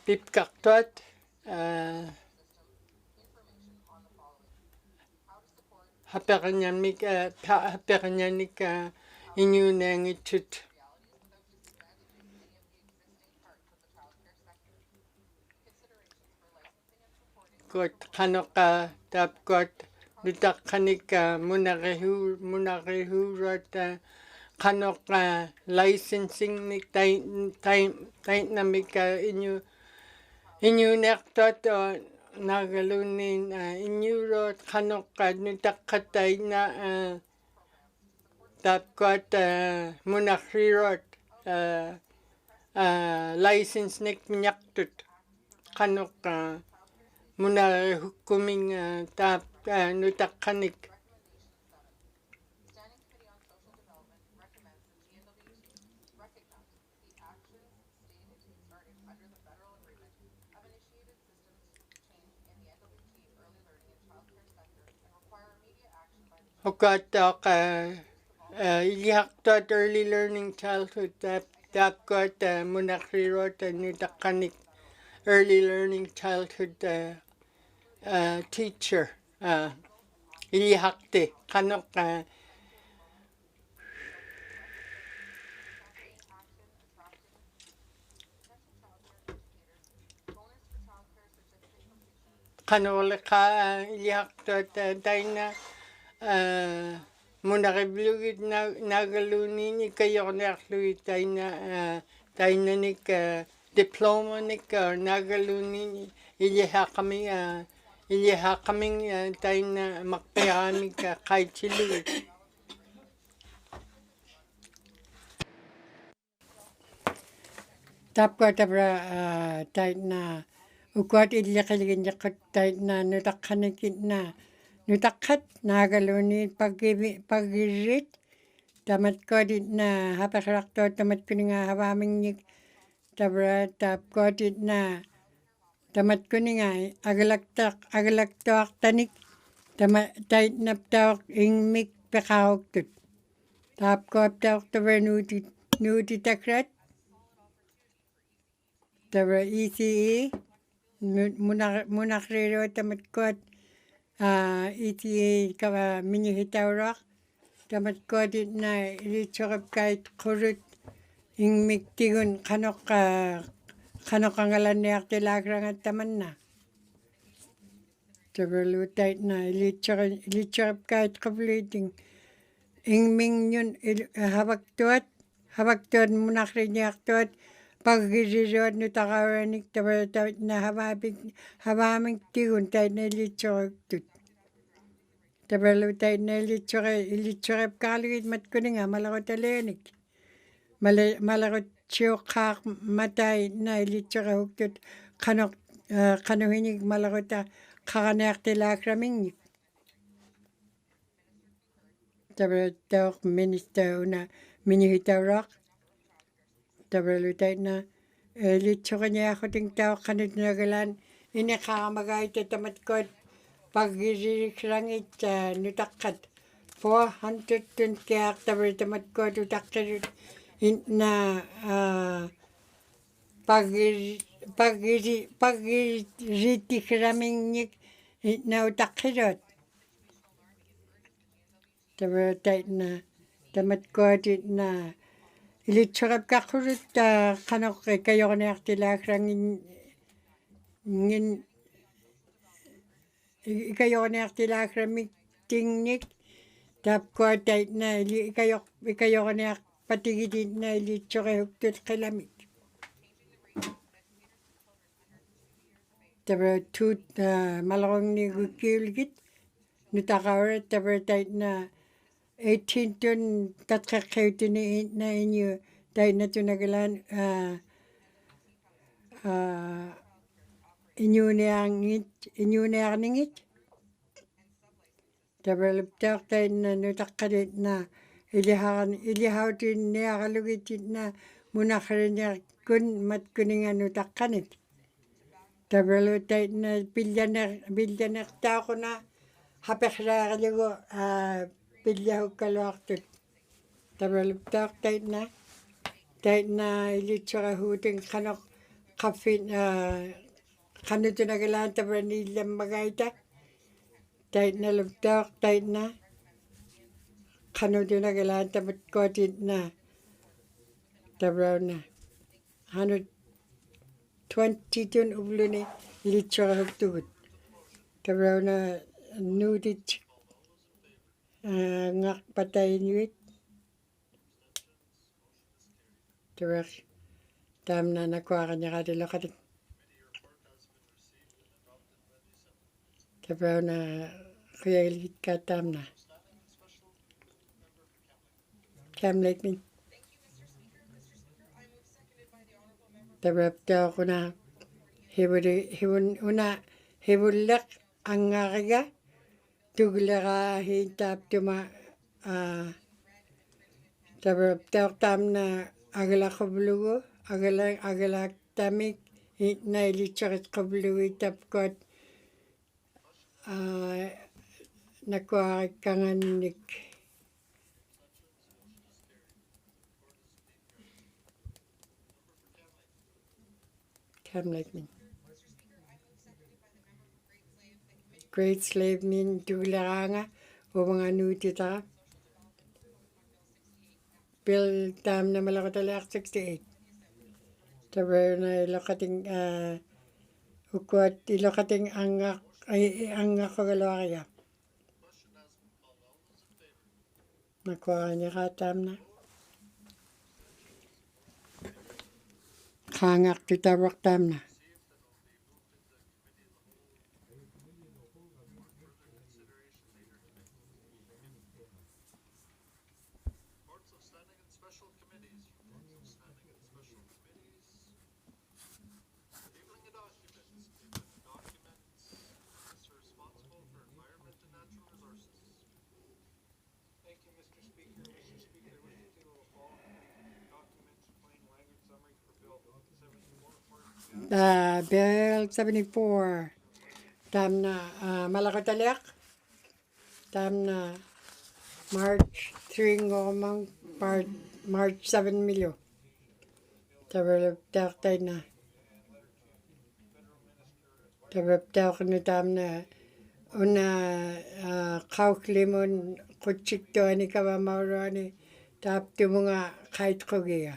pipkartuat hapeqnianik inuunaangitsut kuat qanoqa taapkuat nutaqqanik munarihuuruat qanoqa licensingnik taitnamik inuuneartuat naagalunin inuuruat qanoqa nutaqqataina taapkuat munarriruat licensnik miñaqtut qanoqa munarihukkuming taap nutaqqanik Standing Committee on Social Development recommends the GNWT recognize the actions stated starting under the federal agreement have initiated systems change in the NWT early learning and childcare sector and require immediate action by the hukataq iliaqtuat early learning childhood taapkuat munarriruat nutaqqanik early learning childhood teacher ilihaqti qanoq qanoorliqa ilihaqtuat taina munarivlugit naagalunin ikayorniarlugit tainanik diplomanik naagalunin ilihaqaming taina maqpiaramik qaitsilugit Tapka tabra taitna ukuat illiqiliginjaqat taitna nutaqqanikitna nutaqqat naagaluni pagirrit tamatkuatitna hapeqraqtuat tamatkuninga havaamingnik tabra tapkuatitna tamatkuninga agalaktuaqtanik taitnaptauq ingmik peqaruktut taapkuaptauq tabra nuutitakrat tabra ECE munaqriruat tamatkuat ECE kava minihitauraq tamatkuatitna ilitsoqipkait qurut ingmiktigun qanoqangalaniartilaakranga tamanna tabra luutaitna ilitsoqipkait quvliiting ingmingnun havaktuat munaqriniartuat paggiriruat nutaqauranik taitna havaamiktigun taitna ilitsoqiktut tabralu taitna ilitsoqipkaarlugit matkuninga malaqutaleanik malaqutsioqqaaq mataitna ilitsoqihuktut qanuhinik malaquta qaqaniartilaakramiññik tabra tauq minister una minihitauraq tabralu taitna ilitsoqiniaqquting tauqqanut nagalan iniqaramagaita tamatkuat paggiririksrangit nutaqqat 400 kiaq tabra tamatkuat utaqqirut inna paggiritiksramiññik inna utaqqirut tabra taitna tamatkuatitna ilitsoqipkaqqurut qanoq ikayorniartilaakramitingnik taapkuat taitna ikayorniarpatigititna ilitsoqihuktut qilamik tabra tuut malaqungnigukkiulgit nutaqaurat tabra taitna 18 tatqeqqiutini na inyu tainnatunagalan inyunearningit developtaq tainna nutaqqalit na ilihautinniaralugit na munaqriniarkun matkuninga nutaqqanit developtaitna pillanertaaquna haperlaarilugu pillahukkaluartut developtaq taitna ilitserahuutin qanoq qaffin qanutunagalaan tavanillamagaita taitna luptaq taitna qanutunagalaan tamatkuatitna tavrana 122 ubluni ilitserahuktugut tavrana nuutit ngaqpatainuit tavaq taamna nakuaqaniqatiloqatik tavrana qiyagilikitkaat taamna Cam Lakeman tavraptaaquna hivulleq angariga tugleraa hiintaaptuma tavraptaaq agalaqublugu agalaaktamik itna ilitseritqublugi tapkuat nakuarikangannik Cam Lakeman Great Slave min tugleraanga umanganuutitara Bill taamna malaqataleaq 68 tavrana iloqating ukuat iloqating angaqogaluaria nakuaraniqaa taamna qaangaqtutavaq taamna Bill 74 taamna malaqataleaq taamna March 3 ngomang March 7 milyo tavraptaaq tavraptaaqnu taamna una qauklimun qutsiktuani kavamauruani taaptumunga qaitqugiga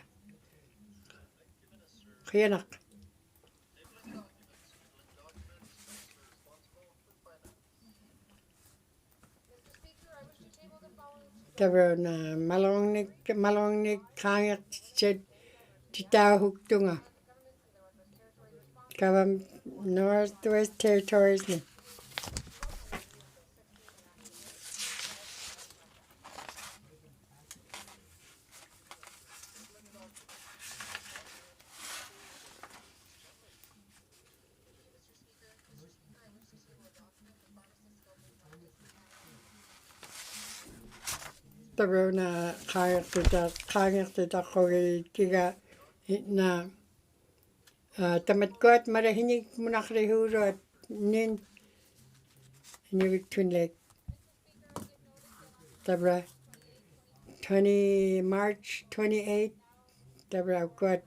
qiyanaq tavrana malongnik qaangiqtit titaahuktunga kavam Northwest Territories ni tavrana qaangiqtitaqqugiga itna tamatkuat marahinik munaqrihuuruat nin Inuvialuktun Lake tavra 20 March 28 tavra kuat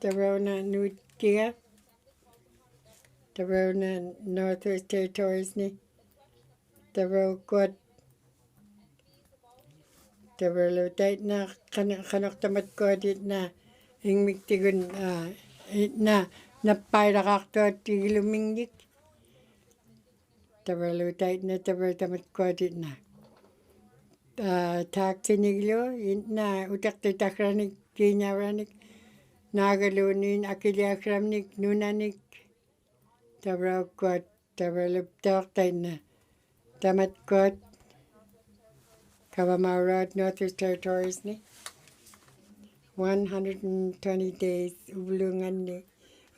tavrana nuutkiga tavrana Northwest Territories ni tavra kuat tavra taitna qanoq tamatkuatitna ingmiktigun itna nappairaqartuat tigilumingnik tavralutaitna tamatkuatitna taaktiniglu itna utaqtitakranik kiiñavranik naagaluunin akiliakramnik nunanik tavraukuat tavraluptaaqtaitna Tamat kot Kawamaurat Northwest Territories ni 120 days ublungan ni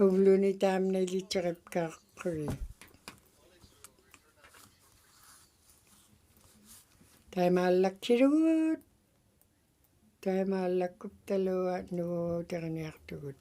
ubluni tam na lichakip ka kuri. Tayo malak kirut. Tayo malak kuptalo at no terniak tugut.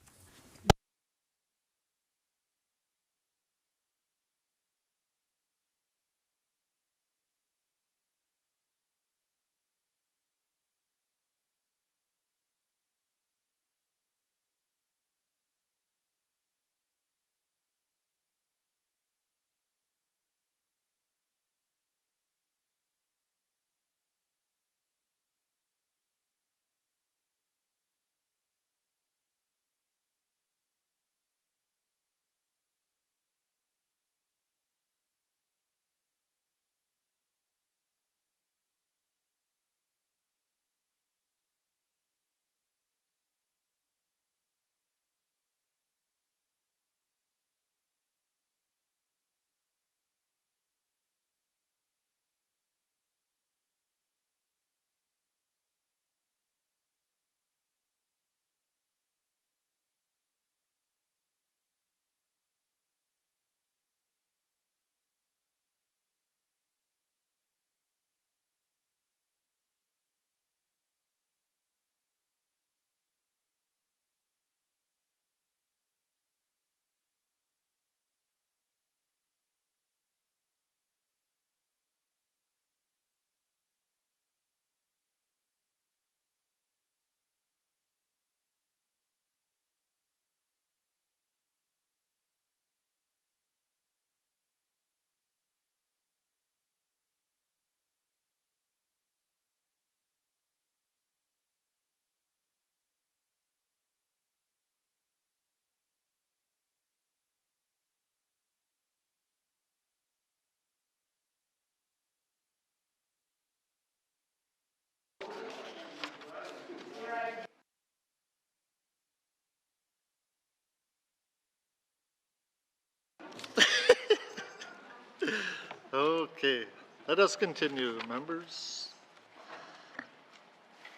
Okay, let us continue, members.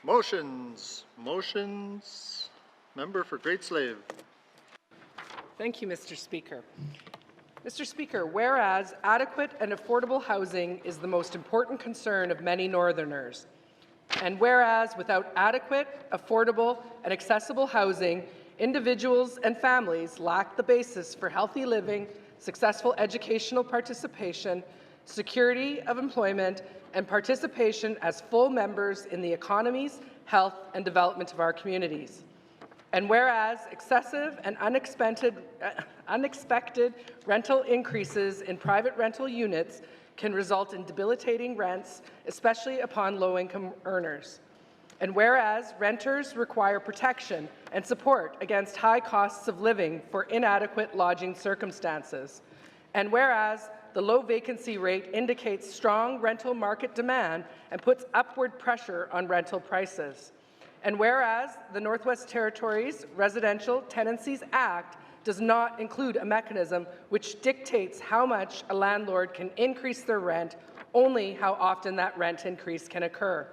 Motions. Member for Great Slave. Thank you, Mr. Speaker. Mr. Speaker, whereas adequate and affordable housing is the most important concern of many Northerners, and whereas without adequate, affordable, and accessible housing, individuals and families lack the basis for healthy living, successful educational participation, security of employment, and participation as full members in the economies, health, and development of our communities. And whereas excessive and unexpected rental increases in private rental units can result in debilitating rents, especially upon low-income earners. And whereas renters require protection and support against high costs of living for inadequate lodging circumstances. And whereas the low vacancy rate indicates strong rental market demand and puts upward pressure on rental prices. And whereas the Northwest Territories Residential Tenancies Act does not include a mechanism which dictates how much a landlord can increase their rent, only how often that rent increase can occur.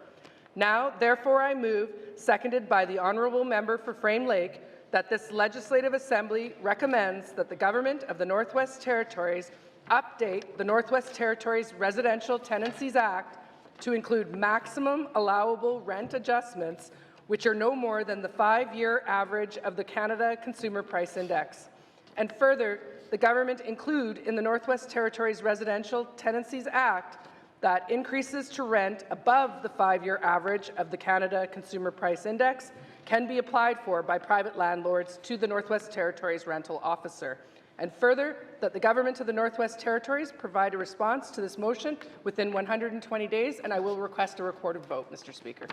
Now, therefore, I move, seconded by the Honourable Member for Frame Lake, that this Legislative Assembly recommends that the Government of the Northwest Territories update the Northwest Territories Residential Tenancies Act to include maximum allowable rent adjustments which are no more than the 5-year average of the Canada Consumer Price Index. And further, the government include in the Northwest Territories Residential Tenancies Act that increases to rent above the 5-year average of the Canada Consumer Price Index can be applied for by private landlords to the Northwest Territories Rental Officer. And further, that the Government of the Northwest Territories provide a response to this motion within 120 days, and I will request a recorded vote, Mr. Speaker.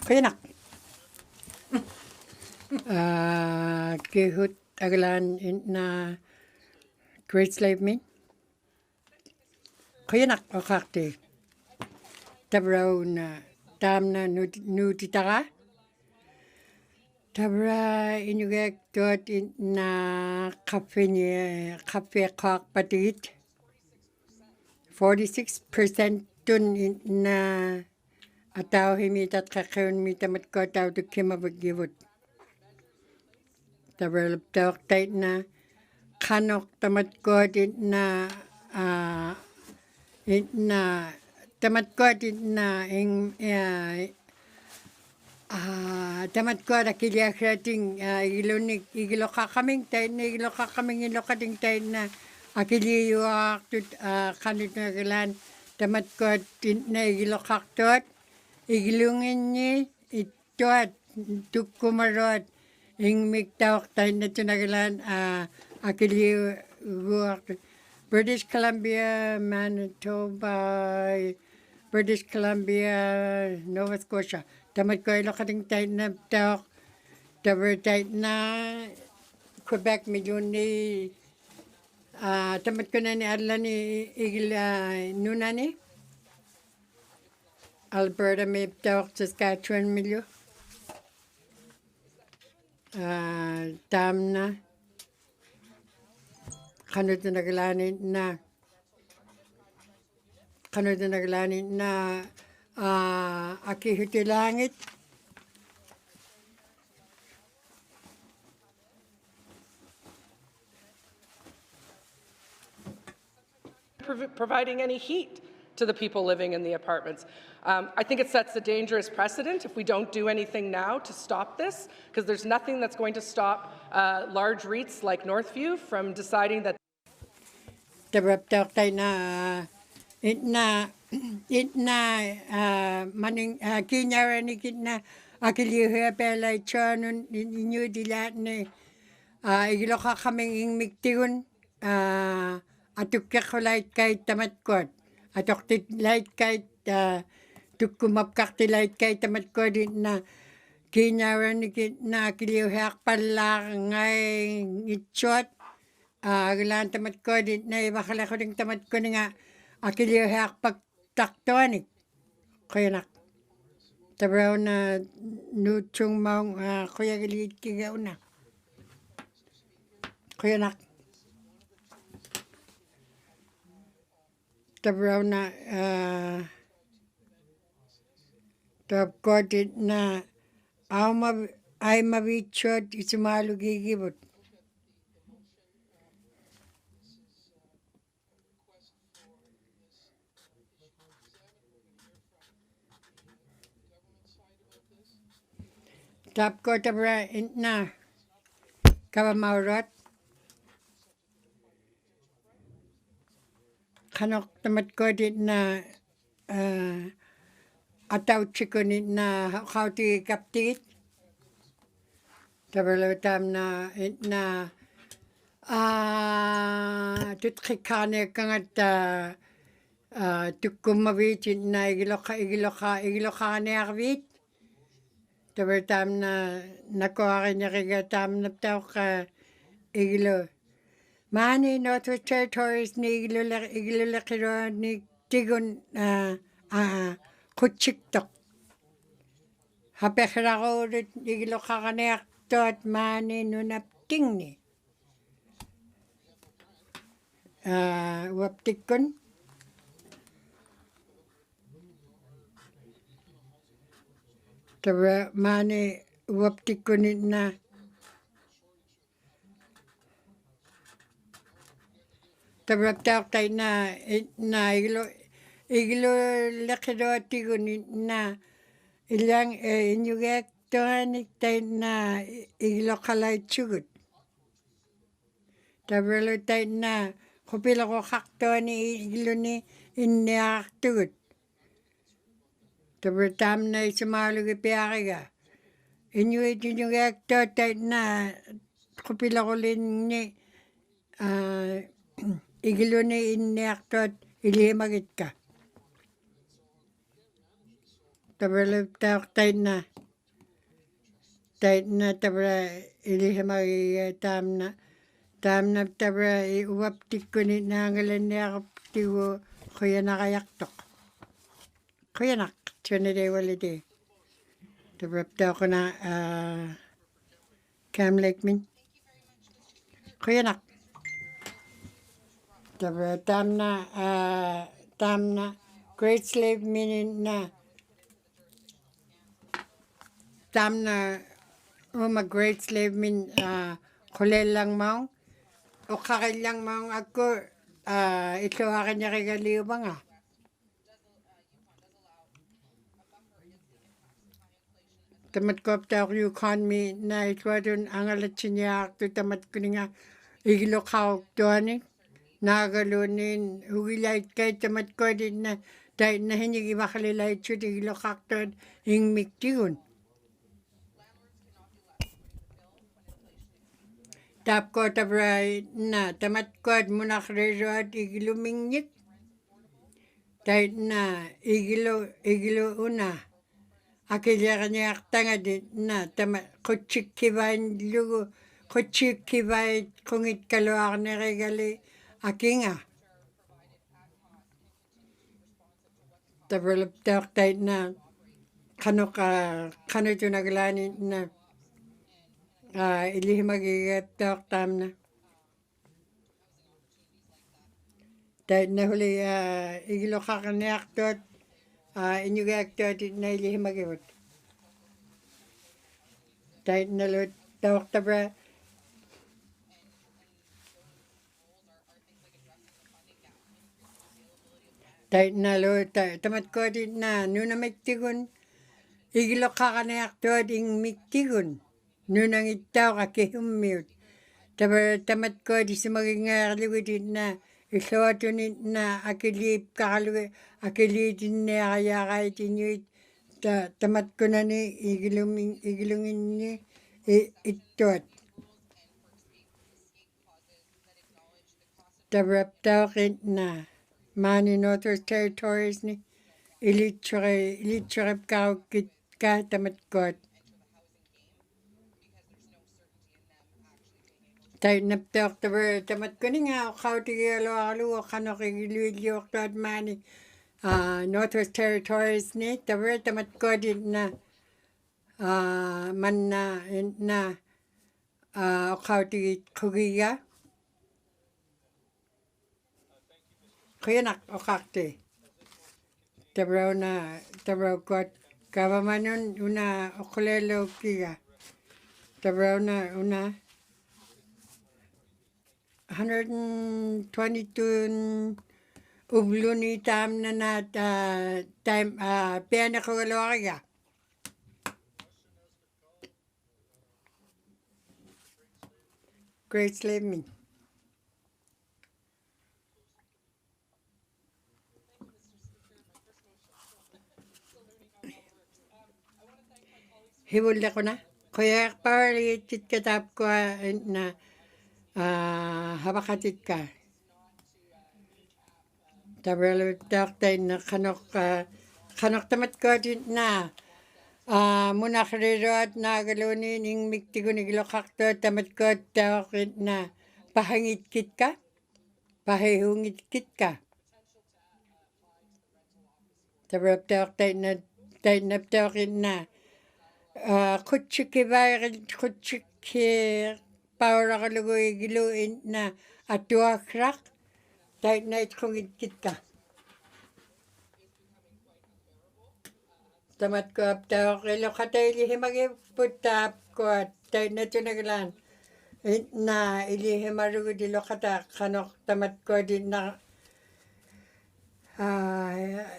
Kaya kehut aglan na Great Slave min. Kaya okakti. Tabraw na tam na nutitara. Tabra inugek dot na kafe kak patit. 46% tun na ataw himitat kakayun mitamat ko ataw to kimabagivot. Tabalap tawak tait na kanok tamat ko din na tamat ko din na tamat ko na kiliakrating igilo kakaming tait na igilo kakaming ilo kating tait na akiliyo tut kanit na galan tamat ko din na igilo kaktot igilungin ni ituat tukumarot ing miktawak tait na tunagalan akiliyo British Columbia, Manitoba, British Columbia, Nova Scotia. Tamat ko ilo kating tait na tawak tabar tait na Quebec milyon ni tamat ko na ni adla ni igil nuna ni Alberta may tawak Saskatchewan milyon tam na kanod na naglanin na akihuti langit providing any heat to the people living in the apartments. I think it sets a dangerous precedent if we don't do anything now to stop this, because there's nothing that's going to stop large REITs like Northview from deciding that Tabraptak tayo na maning kinyara ni kitna akilihuya pelay chanun inyo dilat ni igilo ka kaming ingmiktigun atukya ko light kay tamat kot atok light kay tukkumapkak ti light kay tamat ko din na kinyara ni kitna akilihuya pala ngay itchot Aglan tamat ko din na ibakala ko din tamat ko nga akiliyak pagtaktuanik kaya nak tabraw na nutsong maong kuya gilit kigaw na kaya nak tabraw na tab ko din na ay mabitsot isumalu gigibot Tap ko tabra na kawamaurat kanok tamat ko din na ataw chiko ni na kauti kaptit tabra tam na tutkikane kangat tukkumavit na igiloka ne arvit Tabar tam na nakuha niya kaya tam na tao ka igilo. Mani Northwest Territories ni igilo lakiro ni tigon kutsiktok. Hapekra ko ulit igilo kakanek tot mani nunapting ni. Waptikon. Tabar mani waptikunin na tabar tawag tayo na iglo lakido tigunin na ilang inyugek tohanik tayo na iglo kalay tsugut. Tabar lo tayo na kupila ko kakto ni iglo ni inyak tugut. Tabar tam na isumalugi piyakiga. Inyuit inyugek to tayo na kupila ko lin ni igilo ni inyak to ilimagit ka. Tabar lo tayo na tabar ilimagit tam na tabar iwaptik ko ni nangalan niya kaptiwo kuya nakayaktok. Kuya nak. Trinity walidi. Tabrapta ko na Cam Lake Min. Kuya nak. Tabratam na tamna Great Slave meaning na tamna Great Slave mean kulel lang maong o kakil lang maong ako ito akin niya kagaliw ba nga. Tamat ko apta ako Yukon mi na itwadun ang alatsin niya ako tamat ko nga igilo kaok doon nagalunin hugilait kay tamat ko din na dahil na hindi makalilait siya igilo kaok doon ing miktigun. Tap ko tabray na tamat ko at munak rezo at igilo mingyit. Dahil na igilo una. Akilya kanya tanga din na tama kuchik kibain lugo kuchik kibain kungit kaluak na regali akinga. Tabalap tak tayo na kano ito naglani na ili magigap tak tam na. Tayo na huli igilo kakaniak tot Inuvialuktun na ili magigap. Tayo na lot tawak tabra. Tayo na lot tamat ko din na nuna miktigun igilo kakaniak tot ing miktigun. Nunang itaw kakihumiyot. Tamat ko di sa magiging na isotunin na akilip kakalwi akilitin na kaya kahit inyuit tamat ko na ni igilungin ni itot. Tabrap tawakit na mani Northwest Territories ni ilitsurip kakukit ka tamat ko. Tayo naptok tamat ko ni nga kautigalo kanok igiluilyok tot mani Northwest Territories ni tamat ko din na man na kautigit kugiya kuyanak kakti tabraw ko kavamanon una okulelo kiya tabraw na una 122 ubluni tam na time piano ko kaya. Great Slave me. Hiwala ko na. Kaya parang katap ko na habakatit ka. Tabralo taktay na kanok tamat ko din na munak rero at nagalunin ing miktigun igilokakto tamat ko takit na pahangit kit ka. Pahihungit kit ka. Tabralo taktay na takit na kutsiki Paura kalugoy giluin na atua krak dahil na kung itkit ka. Tamat ko apta kilo katay ilihi magiputap ko dahil na ito naglan na ilihi marugo dilo kata kanok tamat ko din na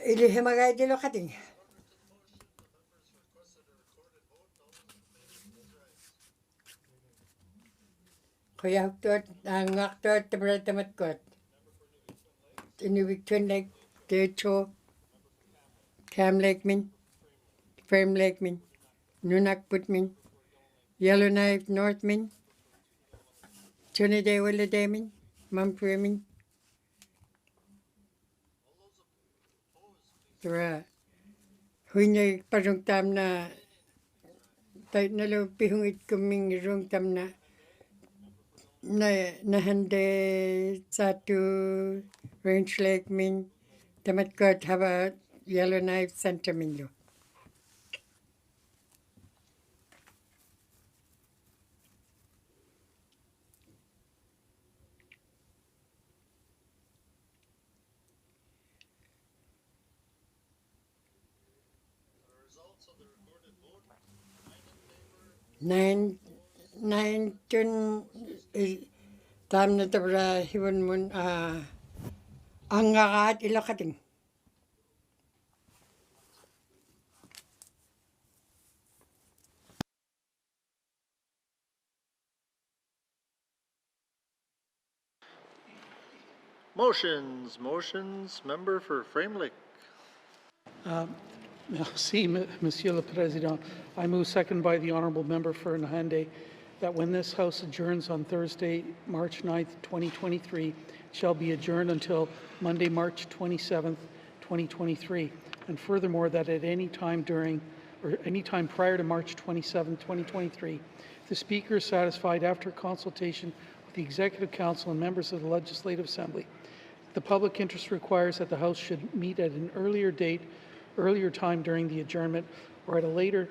ilihi magay dilo kating. Kaya ang aktor tamat ko. Inuvialuktun Lake, Techo, Cam Lake min, Firm Lake min, Nunakput min, Yellowknife North min, Tuniday Willaday min, Mumphrey min. Tara, hunyay parang tam na tayo nalo pihungit kuming rung tam na hande satu Range Lake min tamat ko haba Yellowknife Center min lo. 19 tam na tabra hiwan mun angakat ilakating. Motions. Member for Frame Lake. Merci, Monsieur le Président. I move second by the Honourable Member for Nahande that when this House adjourns on Thursday, March 9th, 2023, shall be adjourned until Monday, March 27th, 2023. And furthermore, that at any time during or any time prior to March 27th, 2023, the Speaker is satisfied after consultation with the Executive Council and members of the Legislative Assembly. The public interest requires that the House should meet at an earlier time during the adjournment, or at a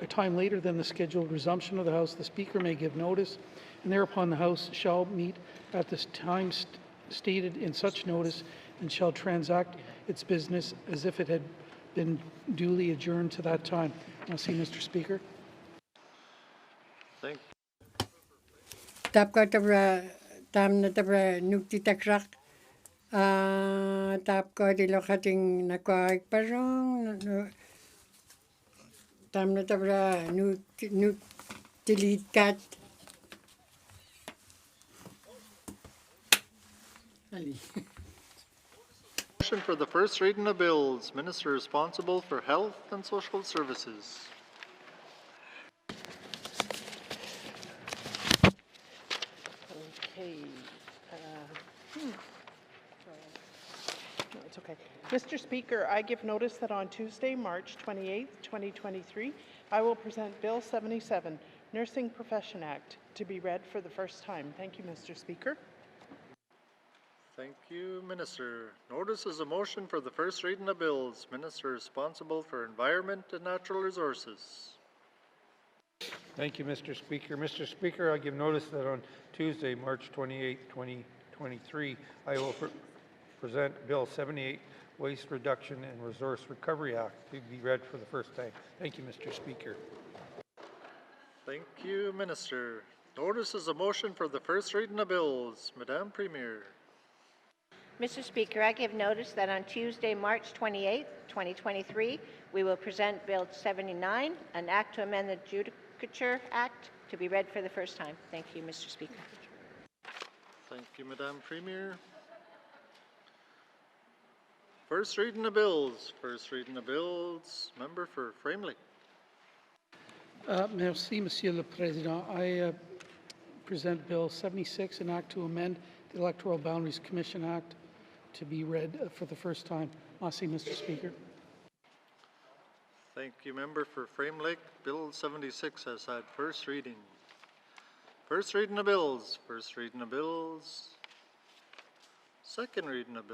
time later than the scheduled resumption of the House. The Speaker may give notice, and thereupon the House shall meet at the time stated in such notice and shall transact its business as if it had been duly adjourned to that time. Merci, Mr. Speaker. Thank Tapka tabra tam na tabra nukti takrak. Tapka dilakating nakwaik parong tam na tabra nuktilit kat. Motion for the first reading of bills. Minister responsible for Health and Social Services. Okay. No, it's okay. Mr. Speaker, I give notice that on Tuesday, March 28th, 2023, I will present Bill 77, Nursing Profession Act, to be read for the first time. Thank you, Mr. Speaker. Thank you, Minister. Notice is a motion for the first reading of bills. Minister responsible for Environment and Natural Resources. Thank you, Mr. Speaker. Mr. Speaker, I give notice that on Tuesday, March 28, 2023, I will present Bill 78, Waste Reduction and Resource Recovery Act, to be read for the first time. Thank you, Mr. Speaker. Thank you, Minister. Notice is a motion for the first reading of bills. Madame Premier. Mr. Speaker, I give notice that on Tuesday, March 28, 2023, we will present Bill 79, an act to amend the Judicature Act, to be read for the first time. Thank you, Mr. Speaker. Thank you, Madame Premier. First reading of bills. Member for Frame Lake. Merci, Monsieur le Président. I present Bill 76, an act to amend the Electoral Boundaries Commission Act, to be read for the first time. Merci, Mr. Speaker. Thank you, Member for Frame Lake. Bill 76 has had first reading. First reading of bills. Second reading of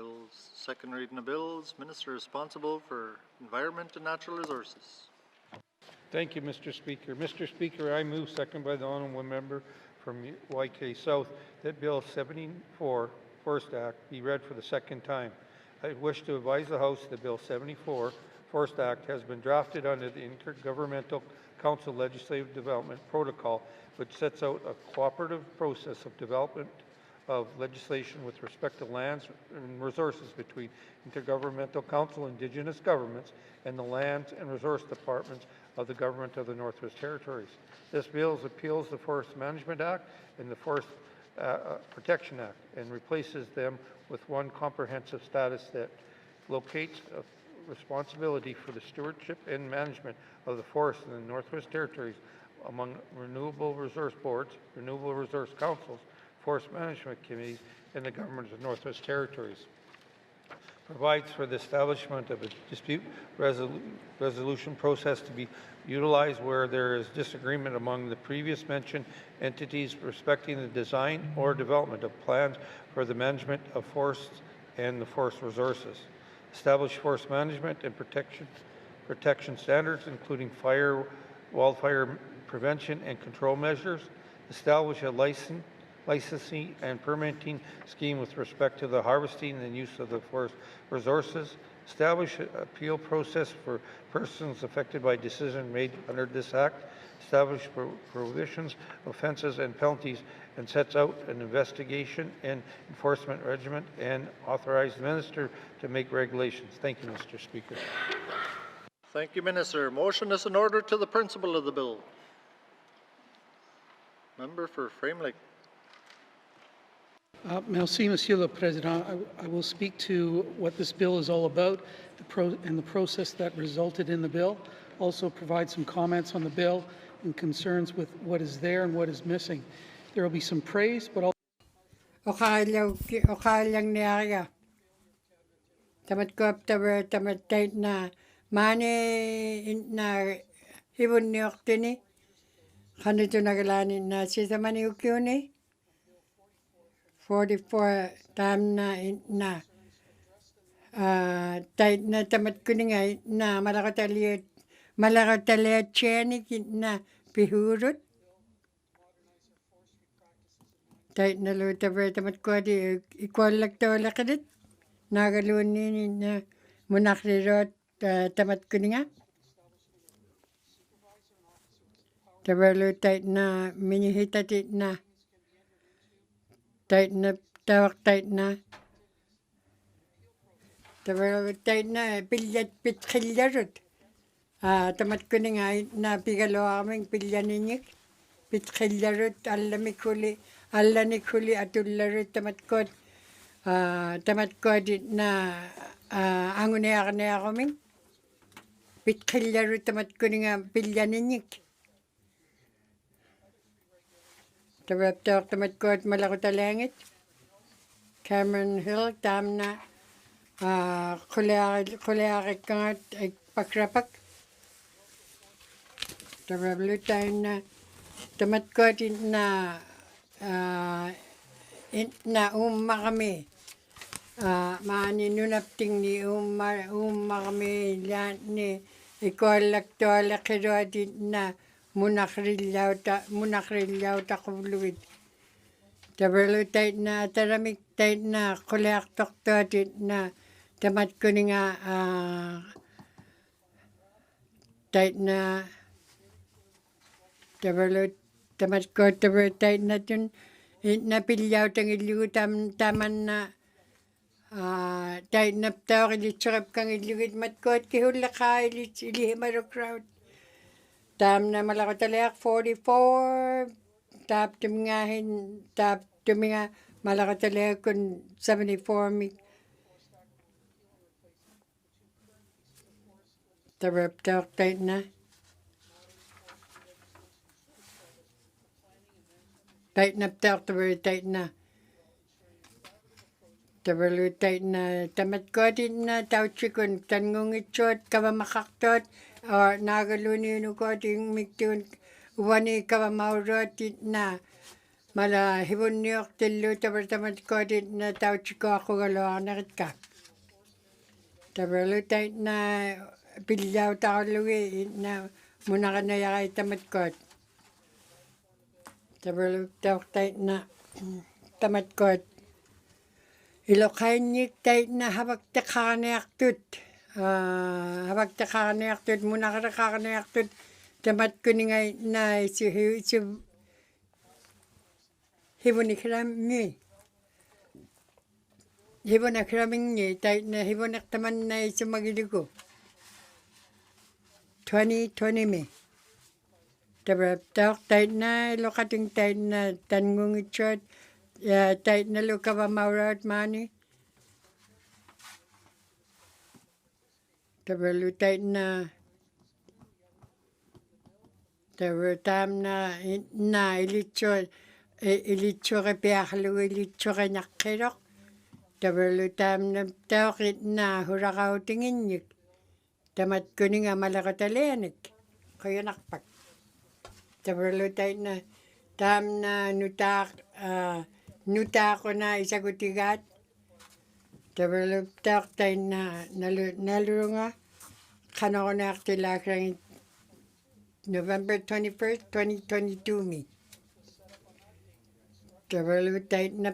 bills. Minister responsible for Environment and Natural Resources. Thank you, Mr. Speaker. Mr. Speaker, I move, second by the Honourable Member from YK South, that Bill 74, Forest Act, be read for the second time. I wish to advise the House that Bill 74, Forest Act, has been drafted under the Intergovernmental Council Legislative Development Protocol, which sets out a cooperative process of development of legislation with respect to lands and resources between Intergovernmental Council, Indigenous governments, and the Lands and Resource Departments of the Government of the Northwest Territories. This bill appeals the Forest Management Act and the Forest Protection Act and replaces them with one comprehensive status that locates a responsibility for the stewardship and management of the forest in the Northwest Territories among renewable resource boards, renewable resource councils, forest management committees, and the Government of the Northwest Territories. Provides for the establishment of a dispute resolution process to be utilized where there is disagreement among the previous mentioned entities respecting the design or development of plans for the management of forests and the forest resources. Establish forest management and protection standards, including wildfire prevention and control measures. Establish a licensing and permitting scheme with respect to the harvesting and use of the forest resources. Establish an appeal process for persons affected by decision made under this act. establishes prohibitions, offenses, and penalties, and sets out an investigation and enforcement regimen, and authorize the minister to make regulations. Thank you, Mr. Speaker. Thank you, Minister. Motion is in order to the principle of the bill. Member for Frame Lake. Merci, Monsieur le Président. I will speak to what this bill is all about and the process that resulted in the bill. Also provide some comments on the bill and concerns with what is there and what is missing. There will be some praise, but also Okalang niya. Tamat ko tamat tait na mani na ibon New York tini. Kanito nagalanin na si tamani ukyuni. 44 tam na tait na tamat ko nga na malakataliat cheni na pihurut. Tait na lo tamat ko di ikwalak tawala kadit. Nagaluni na munakrirot tamat ko nga. Tabalo tait na minihitatit na. Tait na tawak tait na. Tabalo tait na pilyat pitkillarot. Tamat ko nga na pigalo aming pilyaninik. Pitkillarot alla nikuli atullarot tamat ko. Tamat ko na anguneak na kaming. Pitkillarot tamat ko nga pilyaninik. Tabap tamat ko at malakot alangit. Cameron Hill tam na kulearik kangat ay pakrapak. Tabap tayo na tamat ko at na kami. Maani nunapting ni kami yan ni ikolak to alakiro at na munakrillaw ta kubluid. Tabalo tayo na taramik tayo na kuleak tokto at na tamat ko nga tayo na tabalo tamat ko tayo na dun napilyaw tang ilugo taman na tayo na tawag ilitsarap kang ilugid mat ko at kihulaka ilihimaro crowd. Tam na malakotalayak 44, tap tuminga malakotalayak kun 74 mi. Tarap tawak tayo na. Tayo na tawak tayo na. Tabalo tayo na tamat ko din na tawag chikun tangungitsot kawamakaktot. Nagaluni ko ting miktiun wani kawa maurot na mala hibon New York tilu tamat ko din na tao chiko ako galaw nakit ka. Tabalo tayo na pilyaw tao luwi na muna ka na yakay tamat ko. Tabalo tayo na tamat ko. Ilokainik tayo na habak takanayak tut. Habag takanayak tut muna ka takanayak tut tamat ko nga na si hibonikraming ni tayo na hibonak taman na si magiligo 2020 mi tayo na lokating tayo na tangung itchot tayo na lukawa maurat mani Tabalo tayo na tam na ilitso kapiakalo ilitso kanyakirok. Tabalo tam na tawakit na hurakaw tingin yun. Tamat ko nga malakotalayanik. Kaya nakpak. Tabalo tayo na tam na nuta ko na isagutigat. Tabalo tayo na nalurunga. Kano ko na aktilakang November 21st, 2022 mi. Tabalo tayo na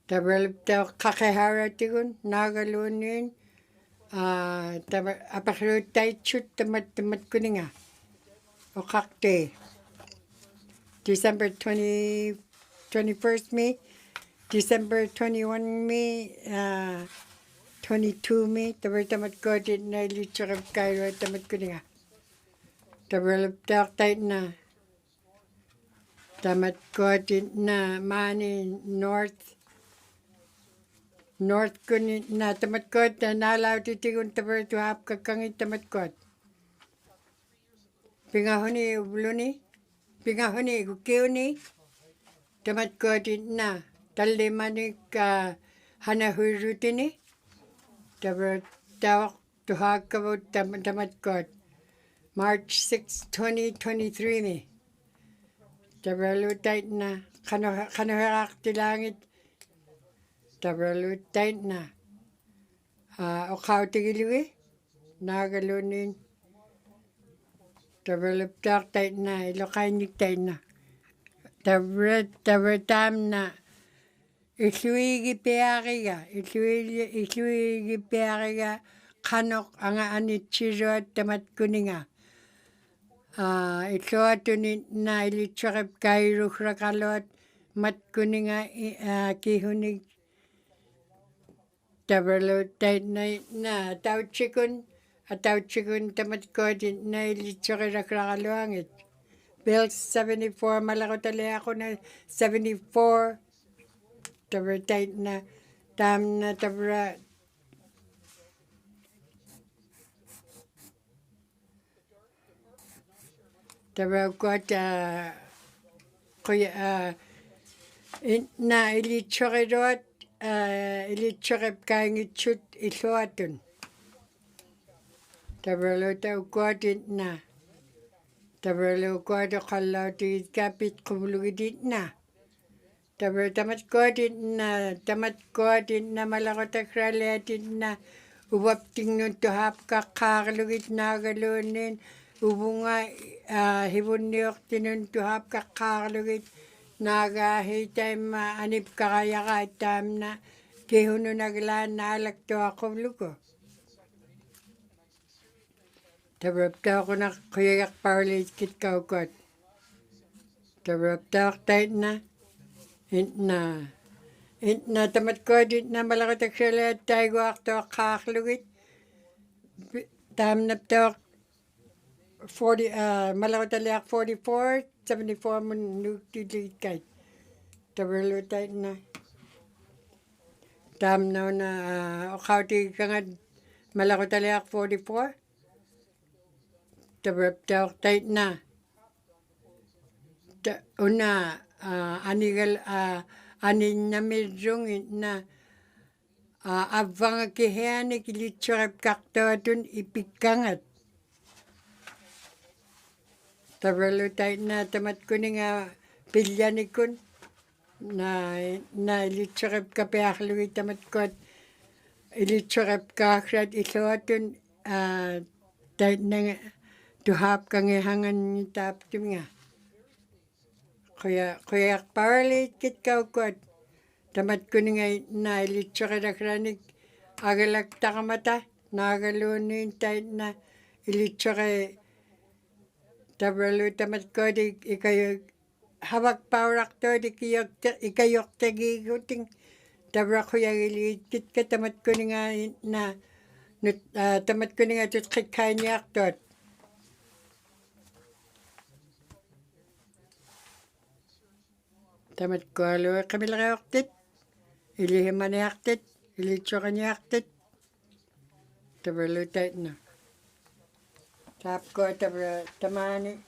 tabalo kakahara tigun nagalunin. Apakiro tayo chut tamat ko nga. okakte. December 21st me, December 21 me, 22 me, tabar tamat ko din na ilitsarap kayo tamat ko nga. Tabar laptak tayo na. Tamat ko din na mani north ko na tamat ko na nalaw titikun tabar tuhap kakangit tamat ko. Pingahuni uluni. Pingahuni kukiuni, tamat ko din na, talimani ka hanahurutini, tawak tuhag ka tamat ko. March 6, 2023 ni. Tabalutay na, kanoharak tilangit, tabalutay na. Okaw tigilwi, nagalunin. Tabalaptak tayo na, ilokainik tayo na. Tabatam na, isuigi peariga, isuigi peariga, kanok anga anitsiro at tamat kuninga. Ito ato na ilitsarap kayo rakalot, mat kuninga kihunig. Tabalutay na tawchikun. Ataw chikun tamat ko din na ilitsura rakalangit. Bill 74, malako tali ako na 74. Tabar tayo na, tam na tabra. Tabar ko at, na ilitsura doot, ilitsura kaingit chut isuatun. Tabarlo tau kuatit na. Tabarlo kuatit kalau tigit kapit kumulugit na. Tabar tamat kuatit na malakot akraliatit na. Ubap tingnon tuhap kakarlugit na galunin. Ubunga hibun niyok tinon tuhap kakarlugit. Nagahitay anip kakayaka itam na. Kihuno naglaan na alak to ako luko. Tabarapta ako na kuyayak parlit kit kaukot. Tabarapta ako tayo na. Na tamat ko dit na malakot aksala at tayo akto kaklugit. Tam napta 40, malakot aliak 44, 74 mo nuktilit kay. Tabarlo tayo na. Tam na okauti kangad malakot aliak 44. Tabarapta tayo na. Una, anin na medyong na abang kihiyan kilitsurap kakto dun ipikangat. Tabarlo tayo na tamat ko nga pilyanikon na ilitsurap kapiakluwi tamat ko ilitsurap kakrat isoatun tayo na tuhap kangihangan ni taptim nga. Kaya paralit kit kaukot. Tamat ko nga na ilitsura rakranik. Agalak takamata. Nagalunin tayo na ilitsura. Tabralo tamat ko di ikayo. Hawak paurak to di ikayok tagi kuting. Tabra ko yung ilitkit ka tamat ko nga na tamat ko nga tutkit kanyak tot. Tamat ko alo kami lang aktit. Ilihiman niya aktit. Ilitsura niya aktit. Tabralo tayo na. Tap ko tamani.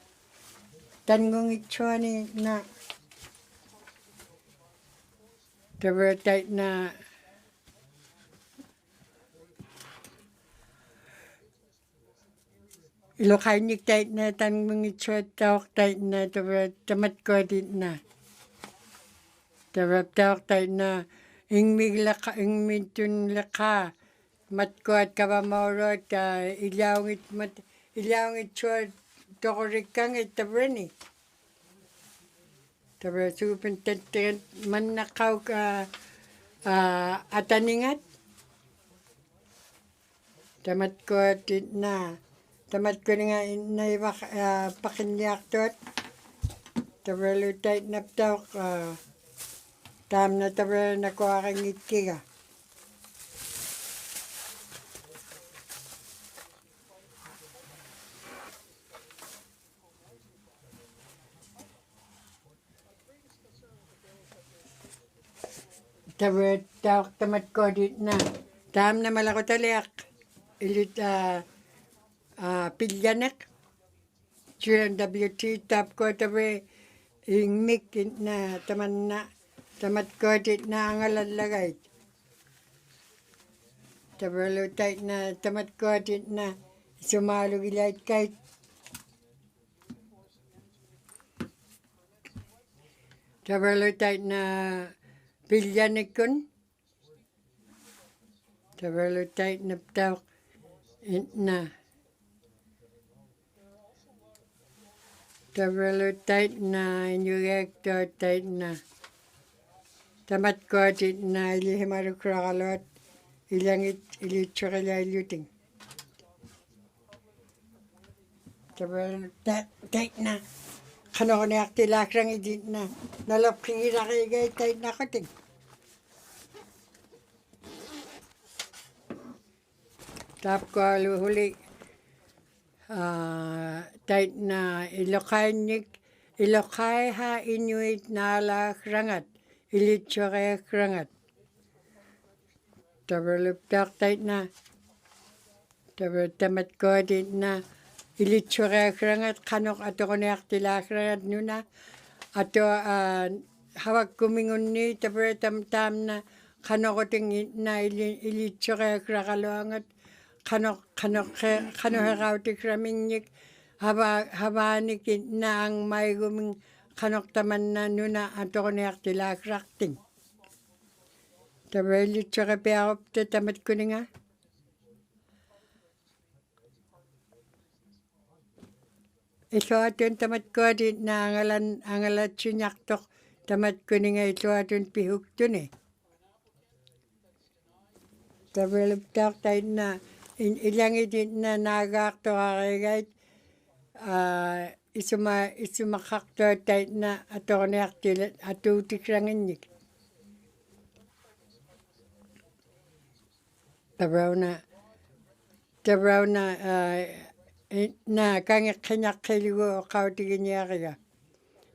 Tanggung itsua ni na. Tabralo tayo na. Ilokainik tayo na tanggung itsua tawak tayo na. Tamat ko din na. Tabraptak tayo na ingmintun laka matkuat kabamorot ilawngit chua tokorikangit tabrani. Tabrasupin tantigan manakaw ka ataningat. Tamat ko na tamat kuninga naiva pakinyak tabralo tait naptaw tam na tabra na ko aking itkiga. Tabra taw tamat ko dit na tam na malako taliak ilit pilyanek GNWT tap ko tabra ingmik na taman na tamat ko dit na angalan lagay tabra lo tait na tamat ko dit na sumalo gilait kay tabra lo tait na pilyanekun tabra lo tait na ptaw na tabra lo tait na Inuvialuktun tait na tamat ko dit na ilihimaru krakalot ilangit ilitsukila iluting tabra lo tait na kanok tilakrang idit na nalap kingira kigay tait na kuting tap ko huli tait na ilokay ha Inuit na ala krangat ilitsukay krangat tabra lo tait na tabra tamat ko dit na ilitsukay krangat kanok ato tilakrangat nuna ato hawak kumingun ni tabra tam na kanokoting na ilitsukay krakaloangat kanok herawtik ramingnik habanik na ang may guming kanok taman na nuna ato tilakrakting tabra ilitsukay piakop tamat kuninga ito atun tamat ko dit na angalat sinyaktok tamat kuninga ito atun pihuk tun tabra luptak tait na ilangi dit na nagakto kakigait isumakakto tait na ato atutik ranginyik tabra na kanyak kiligo kautigin yakiga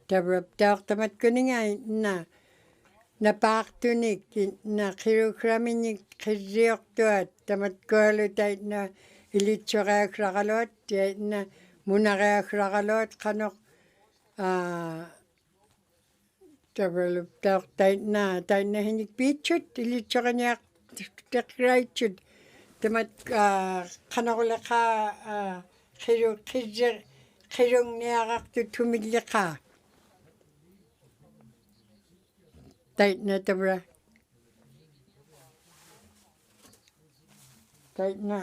tabra ptaw tamat kuninga na napaktunik na kirukraminik kiriok tuat tamat ko tait na ilitsukay krakalot tait na munakay krakalot kanok tabra ptaw tait na hinik pichut ilitsukay niyak takraichut tamat kanok kirung niyakak tutumilika tait na tabra tait na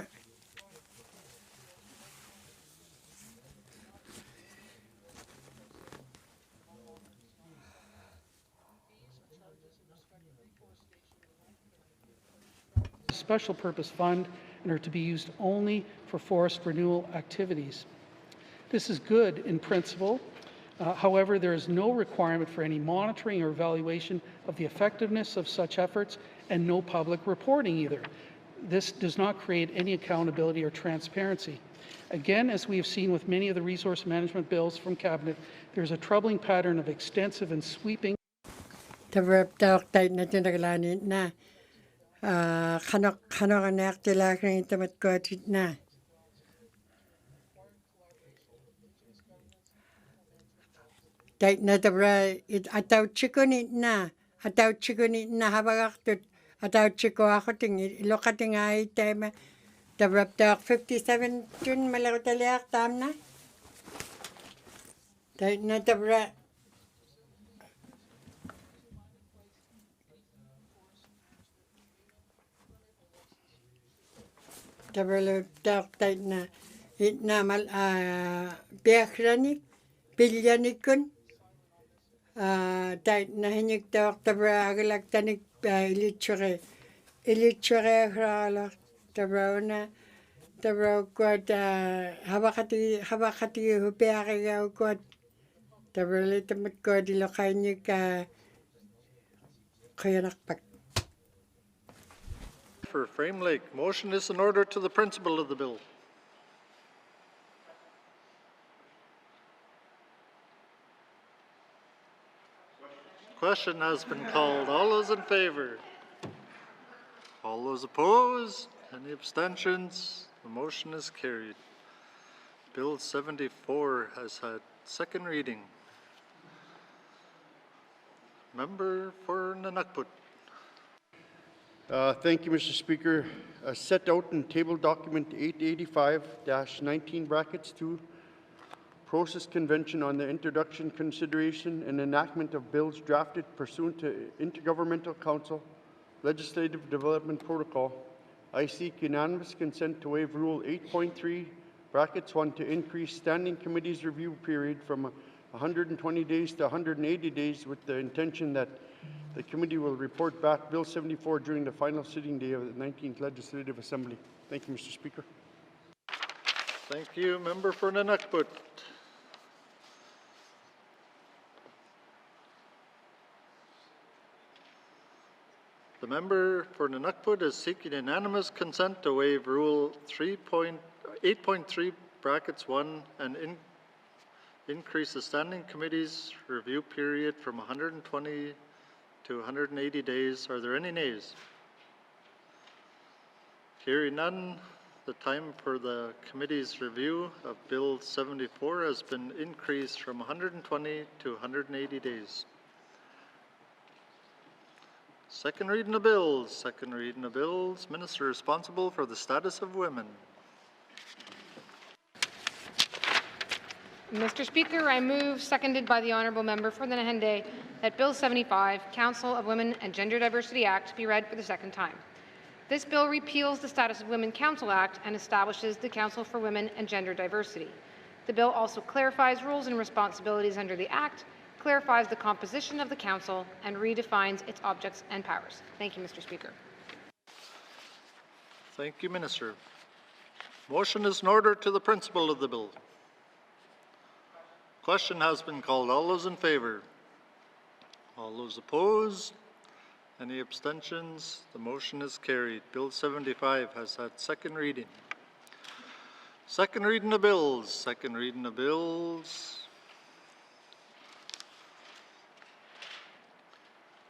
Special purpose fund and are to be used only for forest renewal activities. This is good in principle. However, there is no requirement for any monitoring or evaluation of the effectiveness of such efforts and no public reporting either. This does not create any accountability or transparency. Again, as we have seen with many of the resource management bills from Cabinet, there's a troubling pattern of extensive and sweeping kanok tilakring tamat ko dit na tait na tabra ataw chikunit na habagaktut ataw chiko ako ting ilokating ay tema tabra ptaw 57 tun malako taliak tam na tait na tabra tabra tait na itnamal piakranik pilyanikun tait na hinik tawak tabra agilaktanik ilitsure kralak tabra na Tara kuat habakati hupiaki kuat tara litamat kuat ilokainya ka kayanakpak. For Frame Lake, motion is in order to the principle of the bill. Question has been called. All those in favor? All those opposed? Any abstentions? The motion is carried. Bill 74 has had second reading. Member for Nanakput. Thank you, Mr. Speaker. Set out in table document 885-19 brackets 2, process convention on the introduction, consideration, and enactment of bills drafted pursuant to Intergovernmental Council Legislative Development Protocol. I seek unanimous consent to waive Rule 8.3 brackets 1 to increase standing committee's review period from 120 days to 180 days with the intention that the committee will report back Bill 74 during the final sitting day of the 19th Legislative Assembly. Thank you, Mr. Speaker. Thank you. Member for Nanakput. The member for Nanakput is seeking unanimous consent to waive Rule 8.3 brackets 1 and increase the standing committee's review period from 120 to 180 days. Are there any nays? Hearing none, the time for the committee's review of Bill 74 has been increased from 120 to 180 days. Second reading of bills. Second reading of bills. Minister responsible for the status of women. Mr. Speaker, I move, seconded by the Honourable Member for the Nahende, that Bill 75, Council of Women and Gender Diversity Act, be read for the second time. This bill repeals the Status of Women Council Act and establishes the Council for Women and Gender Diversity. The bill also clarifies rules and responsibilities under the Act, clarifies the composition of the Council, and redefines its objects and powers. Thank you, Mr. Speaker. Thank you, Minister. Motion is in order to the principle of the bill. Question has been called. All those in favor? All those opposed? Any abstentions? The motion is carried. Bill 75 has had second reading. Second reading of bills. Second reading of bills.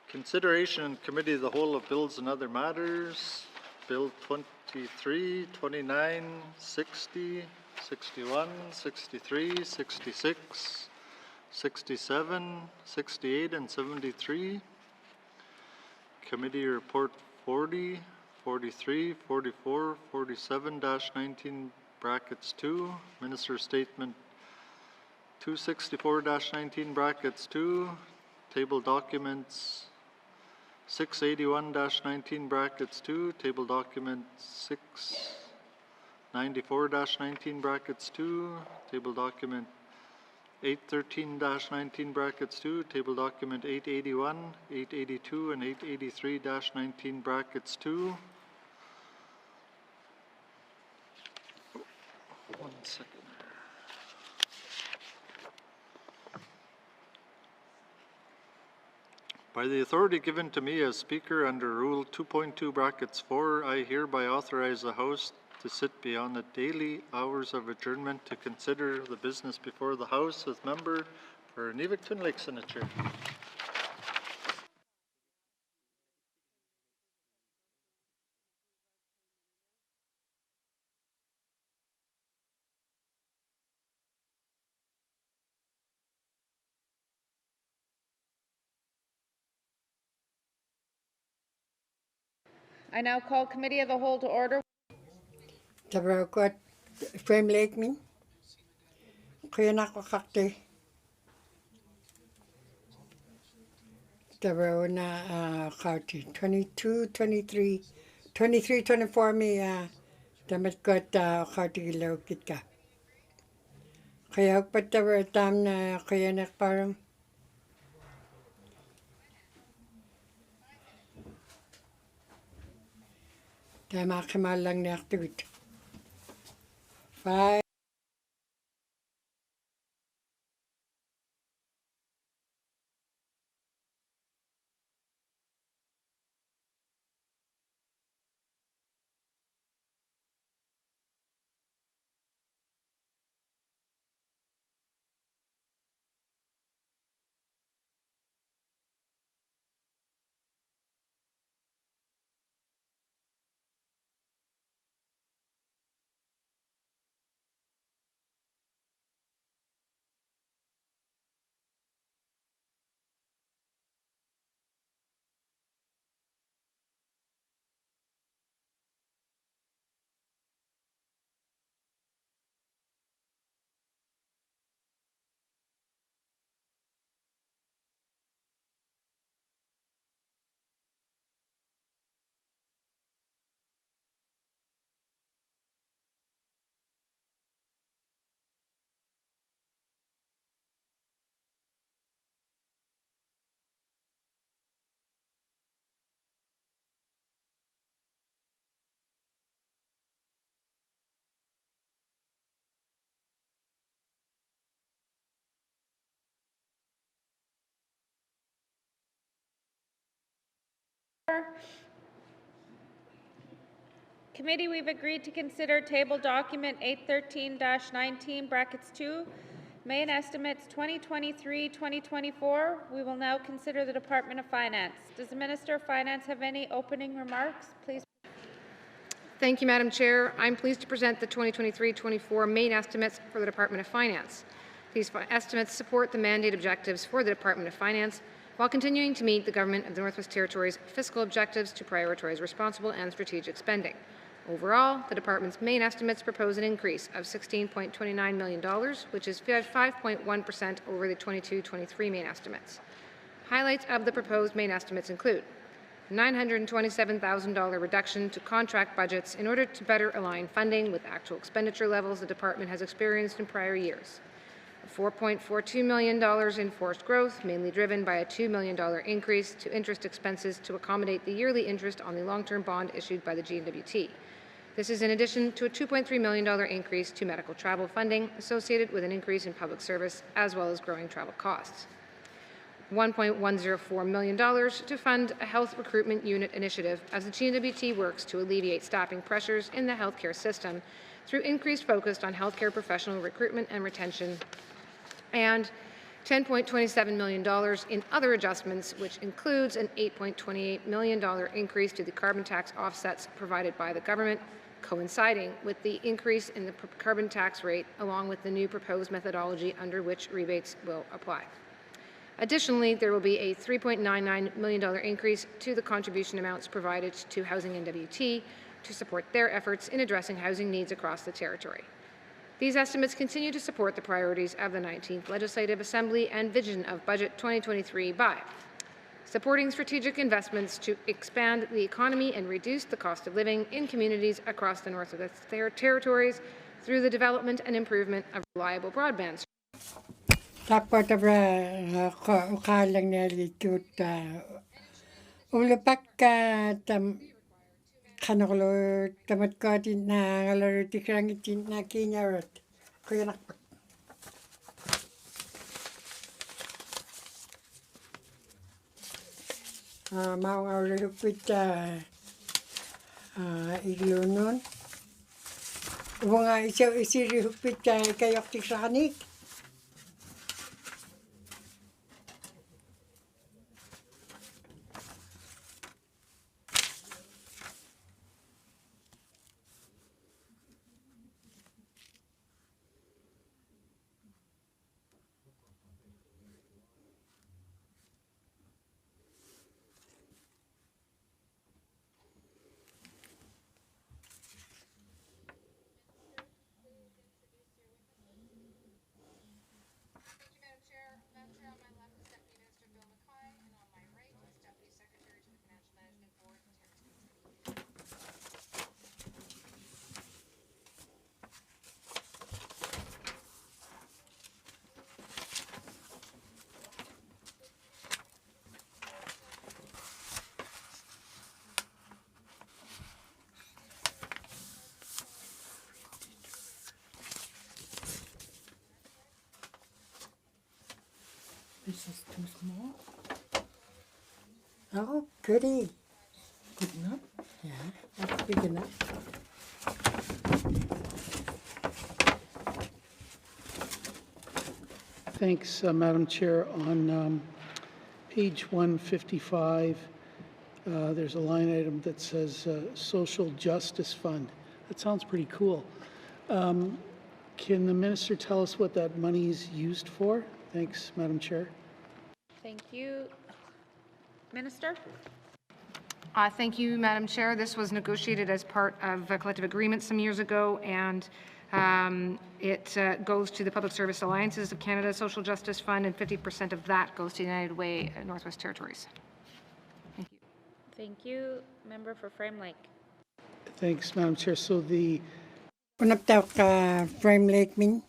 Consideration in committee of the whole of bills and other matters. Bill 23, 29, 60, 61, 63, 66, 67, 68, and 73. Committee report 40, 43, 44, 47-19 brackets 2. Minister statement 264-19 brackets 2. Table documents 681-19 brackets 2. Table document 694-19 brackets 2. Table document 813-19 brackets 2. Table document 881, 882, and 883-19 brackets 2. One second. By the authority given to me as Speaker under Rule 2.2 brackets 4, I hereby authorize the House to sit beyond the daily hours of adjournment to consider the business before the House with member for Inuvialuktun Lake Senator. I now call Committee of the Whole to order. Tara kuat Frame Lake me. Kayanak ko kakte. Tara na kauti 22, 23, 23, 24 me damat kuat kauti ilaw kita. Kaya pa tara tam na kayanak parang. Tama kamal lang na aktivit. Bye. Committee, we've agreed to consider table document 813-19, brackets 2, main estimates 2023-2024. We will now consider the Department of Finance. Does the Minister of Finance have any opening remarks? Please. Thank you, Madam Chair. I'm pleased to present the 2023-24 main estimates for the Department of Finance. These estimates support the mandate objectives for the Department of Finance while continuing to meet the Government of the Northwest Territories' fiscal objectives to prioritize responsible and strategic spending. Overall, the Department's main estimates propose an increase of $16.29 million, which is 5.1% over the 22-23 main estimates. Highlights of the proposed main estimates include a $927,000 reduction to contract budgets in order to better align funding with actual expenditure levels the Department has experienced in prior years. $4.42 million in forced growth, mainly driven by a $2 million increase to interest expenses to accommodate the yearly interest on the long-term bond issued by the GNWT. This is in addition to a $2.3 million increase to medical travel funding associated with an increase in public service as well as growing travel costs. $1.104 million to fund a health recruitment unit initiative as the GNWT works to alleviate staffing pressures in the healthcare system through increased focus on healthcare professional recruitment and retention, and $10.27 million in other adjustments, which includes an $8.28 million increase to the carbon tax offsets provided by the government, coinciding with the increase in the carbon tax rate, along with the new proposed methodology under which rebates will apply. Additionally, there will be a $3.99 million increase to the contribution amounts provided to Housing NWT to support their efforts in addressing housing needs across the territory. These estimates continue to support the priorities of the 19th Legislative Assembly and vision of Budget 2023 by supporting strategic investments to expand the economy and reduce the cost of living in communities across the Northwest Territories through the development and improvement of reliable broadband. Tapos ukalang nalitut ulupak kanoklo tamat ko tin na ngalaro tikrang tin na kinyarot kuyanak mau ngalupit ilunon bunga isiri hupit kayok tikranik. This is too small. Oh, goody. Good enough? Yeah, that's big enough. Thanks, Madam Chair. On page 155, there's a line item that says Social Justice Fund. That sounds pretty cool. Can the minister tell us what that money is used for? Thanks, Madam Chair. Thank you. Minister? Thank you, Madam Chair. This was negotiated as part of a collective agreement some years ago, and it goes to the Public Service Alliances of Canada Social Justice Fund, and 50% of that goes to United Way Northwest Territories. Thank you. Thank you. Member for Frame Lake. Thanks, Madam Chair. So the Unap tau ka frame lake min.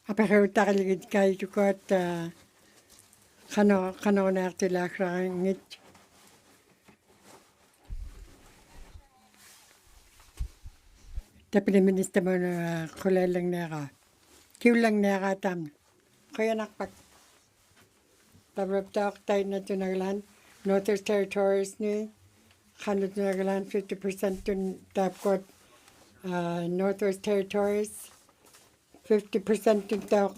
Apa kau tak ligit kai tukot kano na tila krangit. Tapi ni minister mo na kulay lang nera. Kiw lang nera tam. Kaya nakpak. Tabrap tau tayo na tunaglan. Northwest Territories ni. Kano tunaglan 50% tun tapkot. Northwest Territories, 50% tun tau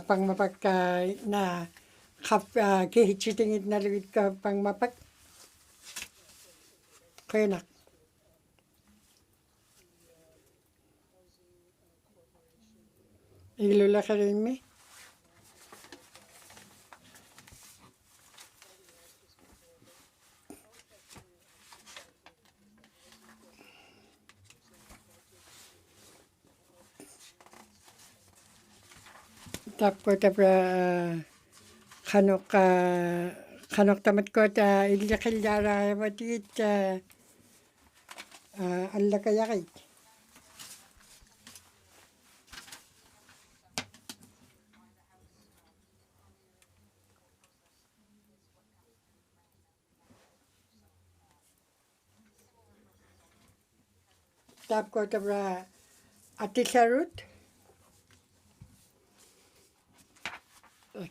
pangmapak na kihichitingit na lugit ka pangmapak. Kaya nak. Ilula ka rin mi? Tapos kanok tamat ko ilikil yara matit alla kayakit. Tapos ko atisarut.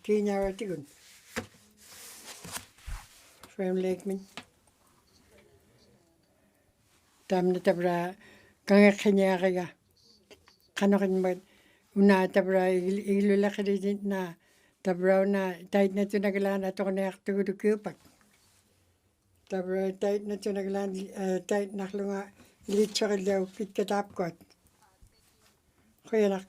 Kinyara tigun. Frame lake min. Tam na tabra kanga kinyara ga. Kanokin mag una tabra ilula kredit na tabra na tight na tunagalan ato na aktugudukupak. Tabra tight na tunagalan tight naklunga ilitsakil daw kitkatapkot. Kaya nak.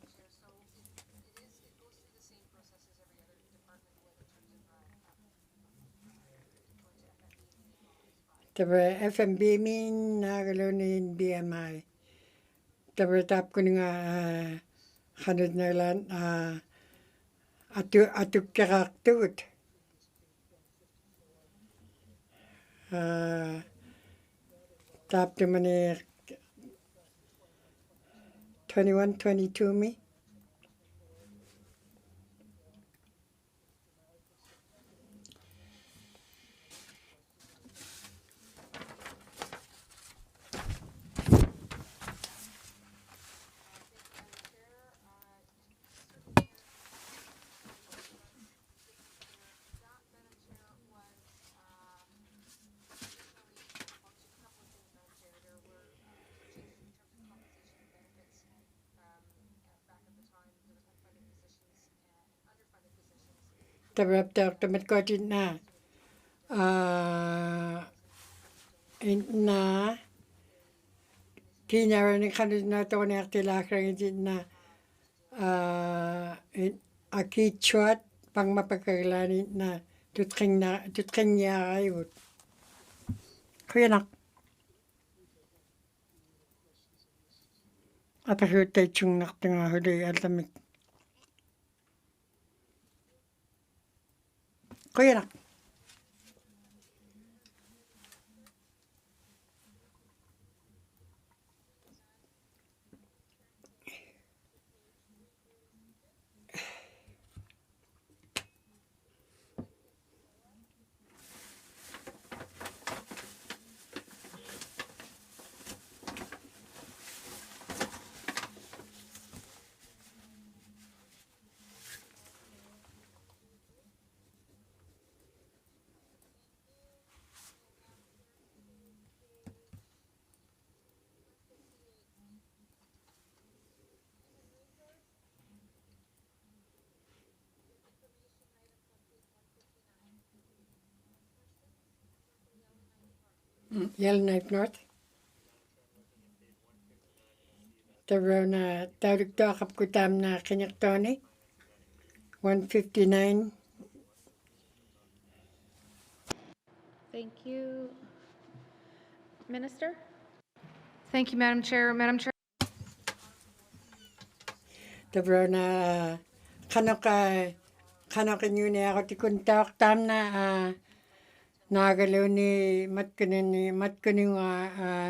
Tabre FMB min nagalonin BMI. Tabre tap ko nga kanod na lan atuk karaktot. Tap to mani 21-22 mi. Tabrap tamat ko din na kinyara ni kanod na to na aktilakang din na akichwat pang mapagkaglanin na tutking niya ayot. Kaya nak. Apahut tayo chung naktinga huli alamik. Kaya nak. Yellowknife North. Tarona Tauriktoakap Kutam na Kinyaktoni. 159. Thank you. Minister? Thank you, Madam Chair. Madam Chair. Tabrona Kanoka Yuni ako tikuntaak tam na nagaluni matkunin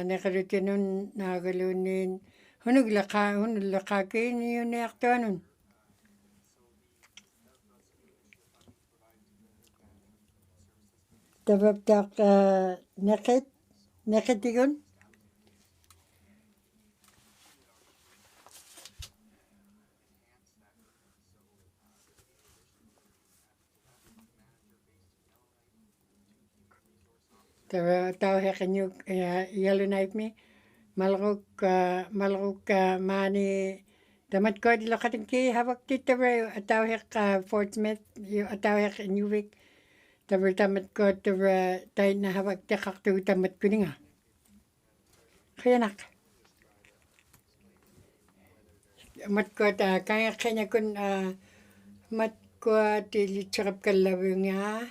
nakarutinun nagalunin hunuglaka kini yuni aktuanun. Tababtak nakitigun. Tau hekanyu Yellowknife me malruk mani damat ko di lokating ki hawak titawe tau hek Fort Smith tau hek Inuvik tabar tamat ko tabar tay na hawak tekak tu tamat kuninga khayanak mat ko ta kaya kanya kun mat ko ti lichap kalawinga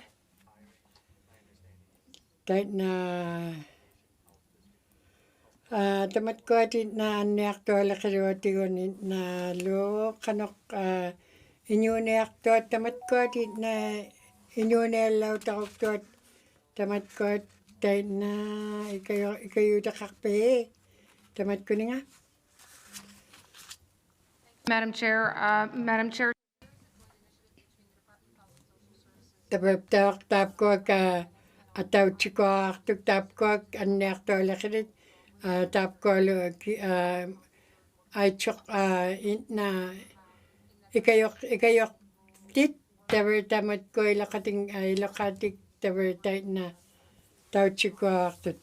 tay na tamat ko ti na anek to lakiroti na lo kanok inyunek to tamat ko ti na inyunelaw takok to tamat ko tay na ikayo takakpe tamat ko nga. Madam Chair. Madam Chair. Tap ko ka ataw chiko tuk tap ko anek to lakirit tap ko ay chok na ikayok tit tabar tamat ko ilakatik tabar tay na taw chiko tut.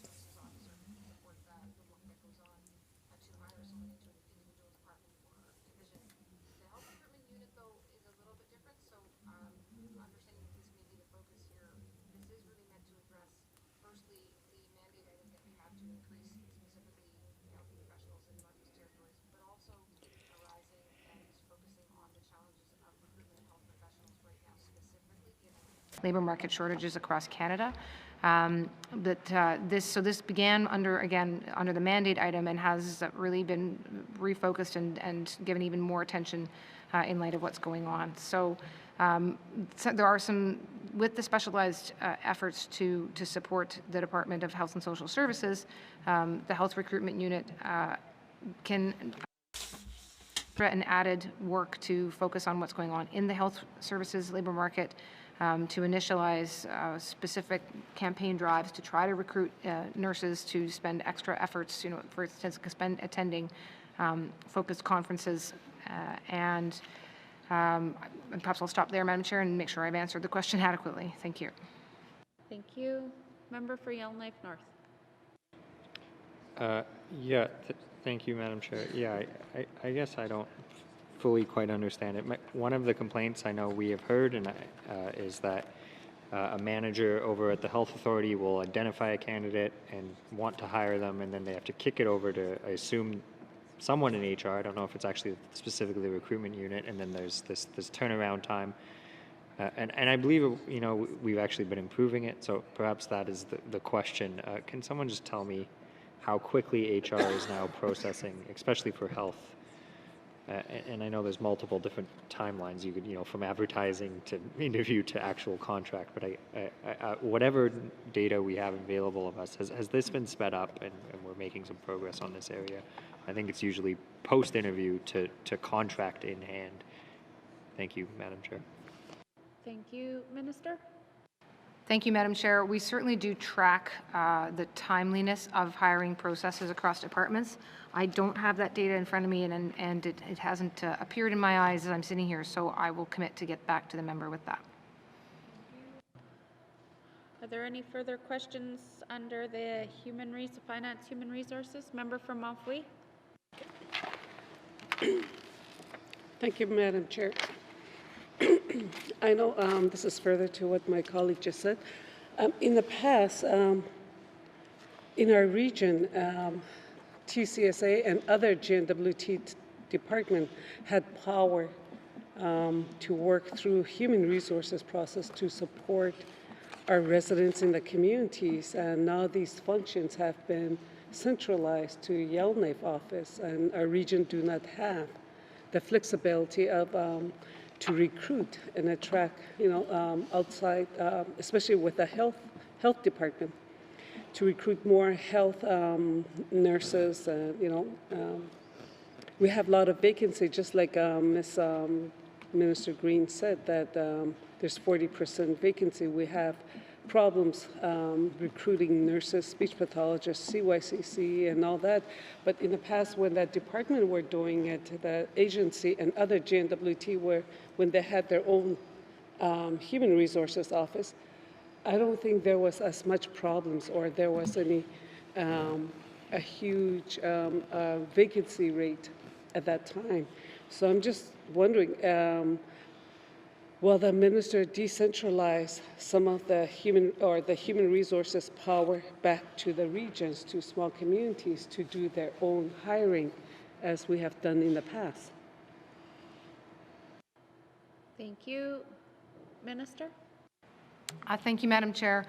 Labor market shortages across Canada. This began under the mandate item and has really been refocused and given even more attention in light of what's going on. So there are some, with the specialized efforts to support the Department of Health and Social Services, the Health Recruitment Unit can an added work to focus on what's going on in the health services labor market, to initialize specific campaign drives to try to recruit nurses to spend extra efforts, for instance, attending focused conferences. And perhaps I'll stop there, Madam Chair, and make sure I've answered the question adequately. Thank you. Thank you. Member for Yellowknife North. Thank you, Madam Chair. Yeah, I guess I don't fully quite understand it. One of the complaints I know we have heard is that a manager over at the health authority will identify a candidate and want to hire them, and then they have to kick it over to, I assume, someone in HR. I don't know if it's actually specifically the recruitment unit, and then there's this turnaround time. And I believe, we've actually been improving it, so perhaps that is the question. Can someone just tell me how quickly HR is now processing, especially for health? And I know there's multiple different timelines. You could, from advertising to interview to actual contract. But whatever data we have available of us, has this been sped up and we're making some progress on this area? I think it's usually post-interview to contract in hand. Thank you, Madam Chair. Thank you. Minister? Thank you, Madam Chair. We certainly do track the timeliness of hiring processes across departments. I don't have that data in front of me, and it hasn't appeared in my eyes as I'm sitting here, so I will commit to get back to the member with that. Are there any further questions under the Finance Human Resources? Member from Montfouille. Thank you, Madam Chair. I know this is further to what my colleague just said. In the past, In our region, TCSA and other GNWT department had power to work through human resources process to support our residents in the communities, and now these functions have been centralized to Yellowknife office, and our region do not have the flexibility of to recruit and attract, outside, especially with the health department, to recruit more health nurses. We have a lot of vacancy, just like Ms. Minister Green said, that there's 40% vacancy. We have problems recruiting nurses, speech pathologists, CYCC, and all that. But in the past, when that department were doing it, the agency and other GNWT were, when they had their own human resources office, I don't think there was as much problems or there was any a huge vacancy rate at that time. So I'm just wondering, will the minister decentralize some of the human resources power back to the regions, to small communities, to do their own hiring, as we have done in the past? Thank you. Minister? Thank you, Madam Chair.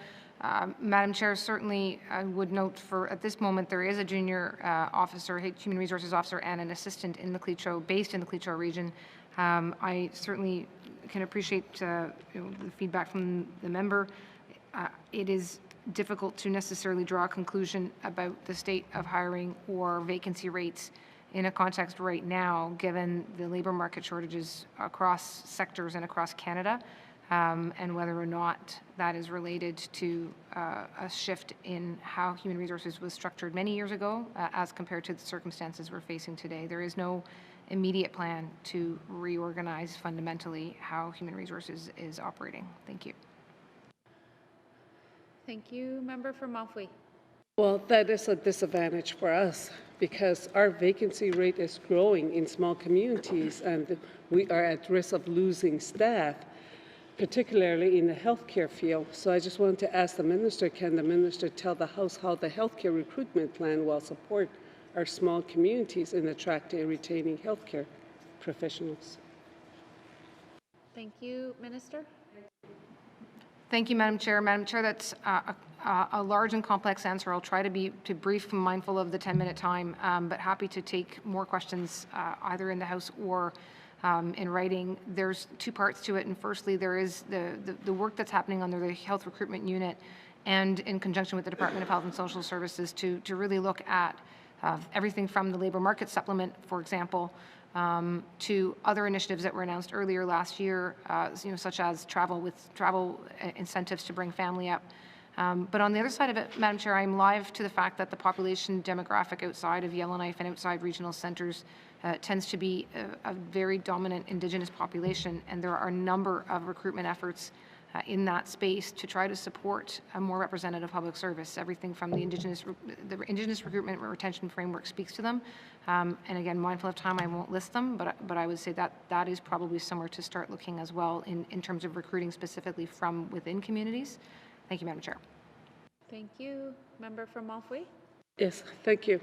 Madam Chair, certainly I would note at this moment there is a junior officer, human resources officer, and an assistant in the Clecho, based in the Clecho region. I certainly can appreciate the feedback from the member. It is difficult to necessarily draw a conclusion about the state of hiring or vacancy rates in a context right now, given the labour market shortages across sectors and across Canada. And whether or not that is related to a shift in how human resources was structured many years ago as compared to the circumstances we're facing today. There is no immediate plan to reorganize fundamentally how human resources is operating. Thank you. Thank you. Member for Malfui. Well, that is a disadvantage for us because our vacancy rate is growing in small communities and we are at risk of losing staff, particularly in the healthcare field. So I just wanted to ask the minister, can the minister tell the House how the healthcare recruitment plan will support our small communities in attracting and retaining healthcare professionals? Thank you. Minister? Thank you, Madam Chair. Madam Chair, that's a large and complex answer. I'll try to be brief and mindful of the 10-minute time, but happy to take more questions either in the House or in writing. There's two parts to it, and firstly, there is the work that's happening under the Health Recruitment Unit and in conjunction with the Department of Health and Social Services to really look at everything from the labour market supplement, for example, to other initiatives that were announced earlier last year, such as travel incentives to bring family up. But on the other side of it, Madam Chair, I'm live to the fact that the population demographic outside of Yellowknife and outside regional centres tends to be a very dominant Indigenous population, and there are a number of recruitment efforts in that space to try to support a more representative public service. Everything from the Indigenous recruitment retention framework speaks to them. And again, mindful of time, I won't list them, but I would say that is probably somewhere to start looking as well in terms of recruiting specifically from within communities. Thank you, Madam Chair. Thank you. Member from Malfui? Yes, thank you.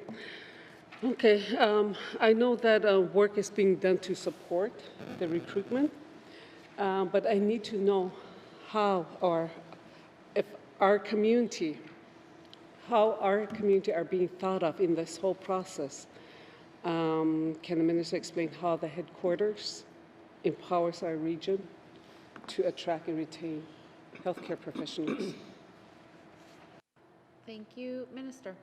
Okay, I know that work is being done to support the recruitment, but I need to know how or if our community are being thought of in this whole process. Can the minister explain how the headquarters empowers our region to attract and retain healthcare professionals? Thank you. Minister?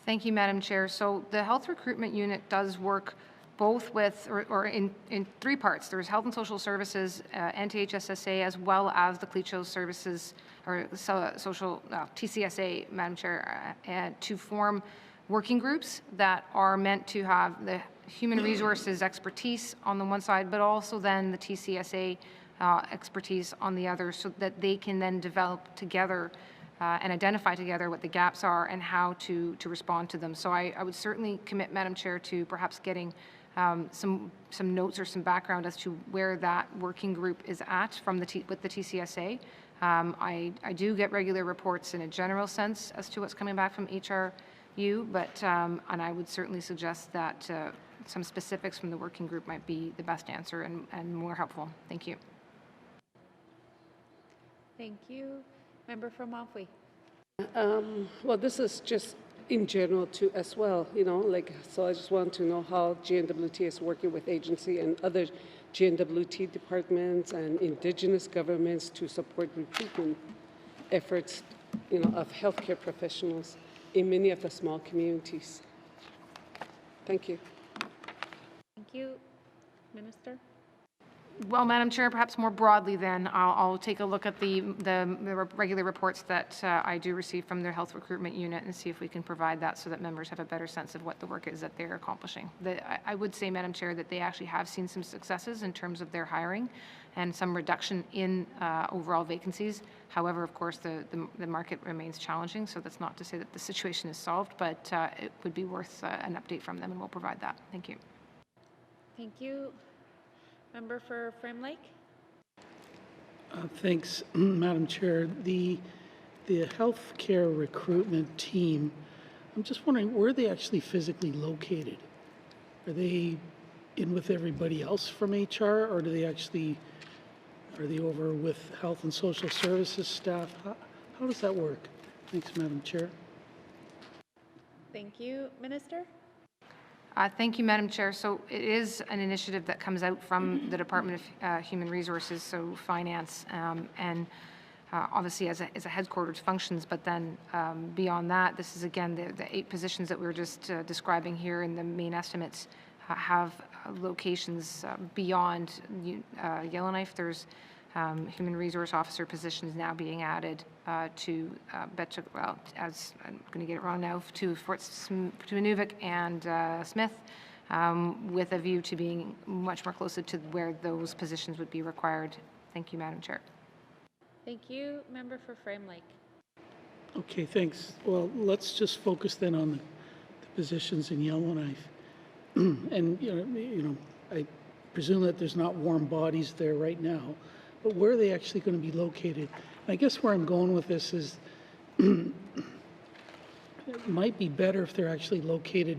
Thank you, Madam Chair. So the Health Recruitment Unit does work both with, or in three parts. There's Health and Social Services, NTHSSA, as well as the Clecho Services, or TCSA, Madam Chair, to form working groups that are meant to have the human resources expertise on the one side, but also then the TCSA expertise on the other, so that they can then develop together and identify together what the gaps are and how to respond to them. So I would certainly commit, Madam Chair, to perhaps getting some notes or some background as to where that working group is at with the TCSA, I do get regular reports in a general sense as to what's coming back from HRU, but, and I would certainly suggest that some specifics from the working group might be the best answer and more helpful. Thank you. Thank you. Member from Mountford. Well, this is just in general too as well, so I just want to know how GNWT is working with agency and other GNWT departments and indigenous governments to support recruitment efforts, of healthcare professionals in many of the small communities. Thank you. Thank you. Minister? Well, Madam Chair, perhaps more broadly then, I'll take a look at the regular reports that I do receive from their health recruitment unit and see if we can provide that so that members have a better sense of what the work is that they're accomplishing. I would say, Madam Chair, that they actually have seen some successes in terms of their hiring and some reduction in overall vacancies. However, of course, the market remains challenging, so that's not to say that the situation is solved, but it would be worth an update from them, and we'll provide that. Thank you. Thank you. Member for Frame Lake. Thanks, Madam Chair. The healthcare recruitment team, I'm just wondering, where are they actually physically located? Are they in with everybody else from HR, or are they over with Health and Social Services staff? How does that work? Thanks, Madam Chair. Thank you. Minister? Thank you, Madam Chair. So it is an initiative that comes out from the Department of Human Resources, so finance, and obviously as a headquarters functions, but then beyond that, this is again the 8 positions that we were just describing here in the main estimates have locations beyond Yellowknife. There's human resource officer positions now being added to as I'm going to get it wrong now, to Inuvik and Smith, with a view to being much more closer to where those positions would be required. Thank you, Madam Chair. Thank you. Member for Frame Lake. Okay, thanks. Well, let's just focus then on the positions in Yellowknife. And, I presume that there's not warm bodies there right now, but where are they actually going to be located? And I guess where I'm going with this is it might be better if they're actually located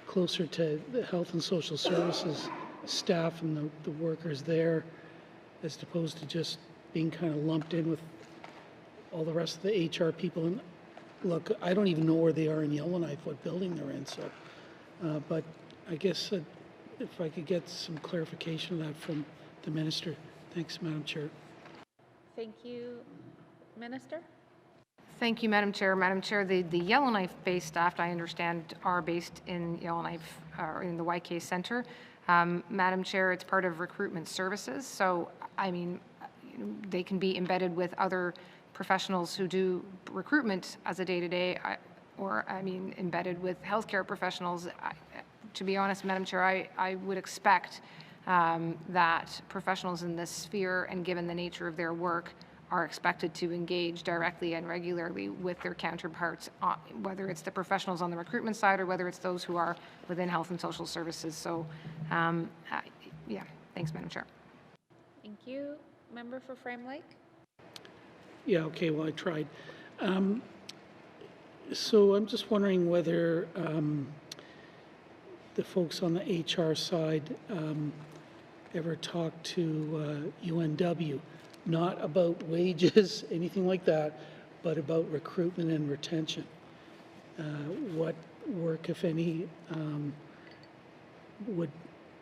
closer to the Health and Social Services staff and the workers there, as opposed to just being kind of lumped in with all the rest of the HR people. And look, I don't even know where they are in Yellowknife, what building they're in, so, but I guess if I could get some clarification of that from the Minister. Thanks, Madam Chair. Thank you. Minister? Thank you, Madam Chair. Madam Chair, the Yellowknife-based staff, I understand, are based in Yellowknife, or in the YK Centre. Madam Chair, it's part of recruitment services, so, I mean, they can be embedded with other professionals who do recruitment as a day-to-day, or, I mean, embedded with healthcare professionals. To be honest, Madam Chair, I would expect that professionals in this sphere, and given the nature of their work, are expected to engage directly and regularly with their counterparts, whether it's the professionals on the recruitment side or whether it's those who are within Health and Social Services. So, yeah, thanks, Madam Chair. Thank you. Member for Frame Lake? Yeah, okay, well, I tried. So I'm just wondering whether the folks on the HR side ever talked to UNW, not about wages, anything like that, but about recruitment and retention. What work, if any,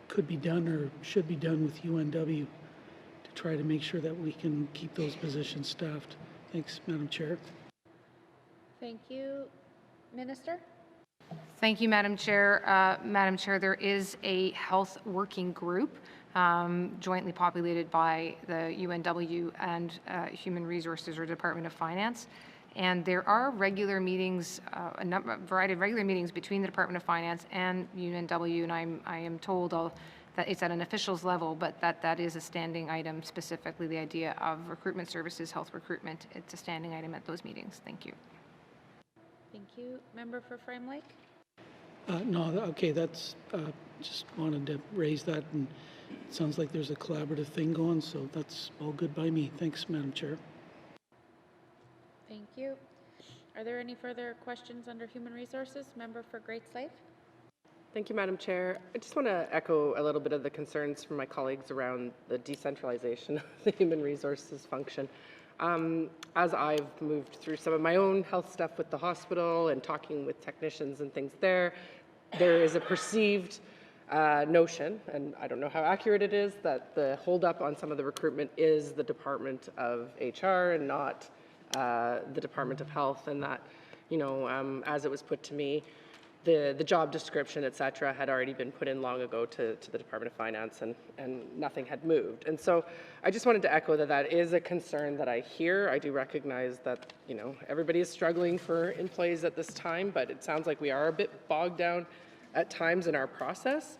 could be done or should be done with UNW to try to make sure that we can keep those positions staffed? Thanks, Madam Chair. Thank you. Minister? Thank you, Madam Chair. Madam Chair, there is a health working group jointly populated by the UNW and Human Resources or Department of Finance. And there are regular meetings, a variety of regular meetings between the Department of Finance and UNW, and I am told that it's at an officials level, but that is a standing item, specifically the idea of recruitment services, health recruitment. It's a standing item at those meetings. Thank you. Thank you. Member for Frame Lake? No, okay, that's, just wanted to raise that, and it sounds like there's a collaborative thing going, so that's all good by me. Thanks, Madam Chair. Thank you. Are there any further questions under Human Resources? Member for Great Slave. Thank you, Madam Chair. I just want to echo a little bit of the concerns from my colleagues around the decentralization of the human resources function. As I've moved through some of my own health stuff with the hospital and talking with technicians and things there is a perceived notion, and I don't know how accurate it is, that the holdup on some of the recruitment is the Department of HR and not the Department of Health, and that, you know, as it was put to me, the job description, et cetera, had already been put in long ago to the Department of Finance, and nothing had moved. And so I just wanted to echo that that is a concern that I hear. I do recognize that, you know, everybody is struggling for employees at this time, but it sounds like we are a bit bogged down at times in our process.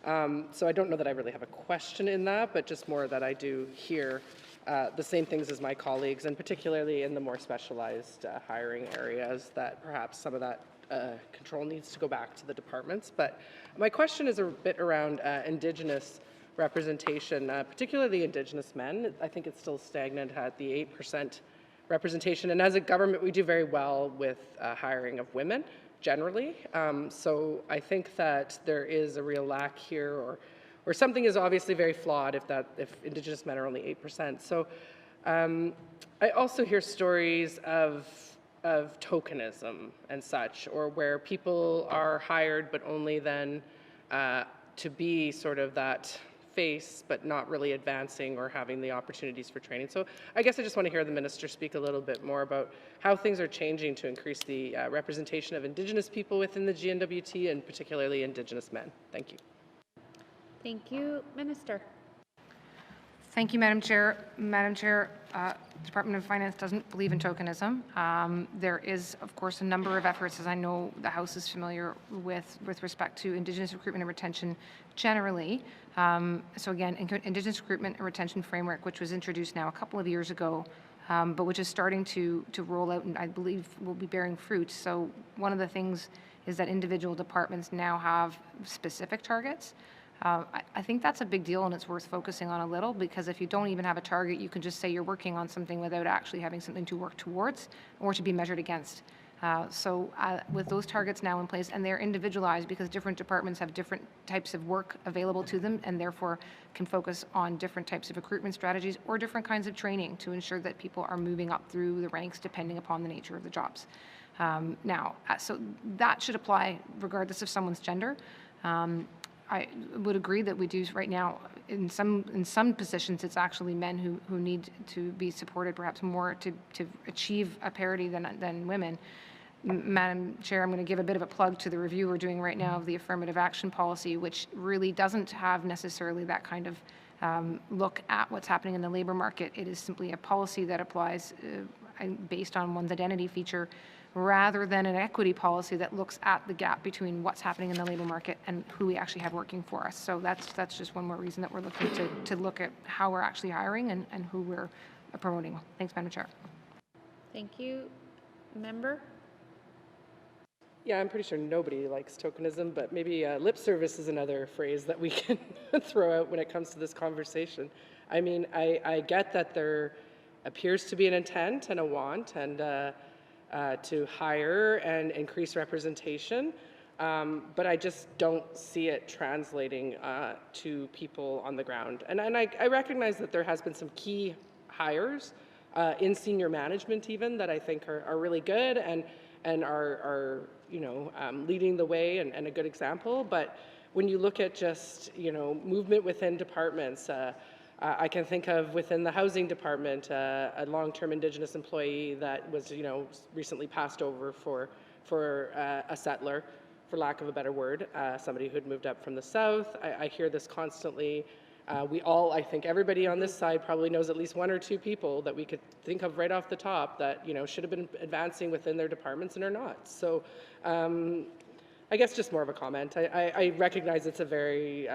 So I don't know that I really have a question in that, but just more that I do hear the same things as my colleagues, and particularly in the more specialized hiring areas, that perhaps some of that control needs to go back to the departments. But my question is a bit around Indigenous representation, particularly Indigenous men. I think it's still stagnant at the 8% representation, and as a government we do very well with hiring of women generally. So I think that there is a real lack here, or something is obviously very flawed if Indigenous men are only 8%. So I also hear stories of tokenism and such, or where people are hired but only then to be sort of that face, but not really advancing or having the opportunities for training. So I guess I just want to hear the Minister speak a little bit more about how things are changing to increase the representation of Indigenous people within the GNWT, and particularly Indigenous men. Thank you. Thank you. Minister. Thank you, Madam Chair. Madam Chair, Department of Finance doesn't believe in tokenism. There is, of course, a number of efforts, as I know the House is familiar with respect to Indigenous recruitment and retention generally. So again, Indigenous recruitment and retention framework, which was introduced now a couple of years ago, but which is starting to roll out, and I believe will be bearing fruit. So one of the things is that individual departments now have specific targets. I think that's a big deal, and it's worth focusing on a little, because if you don't even have a target, you can just say you're working on something without actually having something to work towards or to be measured against. So with those targets now in place, and they're individualized because different departments have different types of work available to them, and therefore can focus on different types of recruitment strategies or different kinds of training to ensure that people are moving up through the ranks depending upon the nature of the jobs. So that should apply regardless of someone's gender. I would agree that we do right now, in some positions, it's actually men who need to be supported perhaps more to achieve a parity than women. Madam Chair, I'm going to give a bit of a plug to the review we're doing right now of the affirmative action policy, which really doesn't have necessarily that kind of look at what's happening in the labor market. It is simply a policy that applies based on one's identity feature, rather than an equity policy that looks at the gap between what's happening in the labor market and who we actually have working for us. So that's just one more reason that we're looking to look at how we're actually hiring and who we're promoting. Thanks, Madam Chair. Thank you. Member? Yeah, I'm pretty sure nobody likes tokenism, but maybe lip service is another phrase that we can throw out when it comes to this conversation. I mean, I get that there appears to be an intent and a want, and to hire and increase representation, but I just don't see it translating to people on the ground. And I recognize that there has been some key hires in senior management even that I think are really good and are you know, leading the way and a good example. But when you look at just, you know, movement within departments, I can think of within the housing department a long-term Indigenous employee that was, you know, recently passed over for a settler, for lack of a better word, somebody who had moved up from the south. I hear this constantly. I think everybody on this side probably knows at least one or two people that we could think of right off the top that, you know, should have been advancing within their departments and are not. So I guess just more of a comment. I recognize it's a very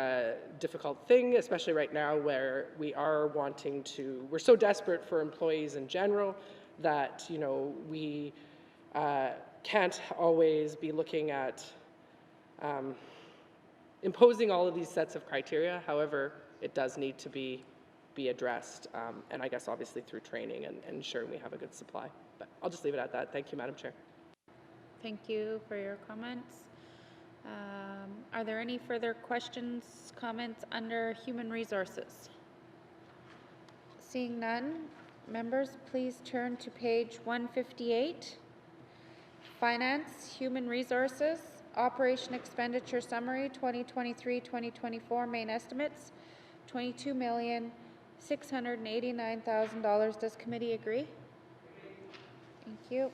difficult thing, especially right now where we're so desperate for employees in general that, you know, we can't always be looking at imposing all of these sets of criteria. However, it does need to be addressed, and I guess obviously through training and ensuring we have a good supply. But I'll just leave it at that. Thank you, Madam Chair. Thank you for your comments. Are there any further questions, comments under Human Resources? Seeing none, members, please turn to page 158. Finance, Human Resources, Operation Expenditure Summary 2023-2024 main estimates, $22,689,000. Does committee agree? Thank you.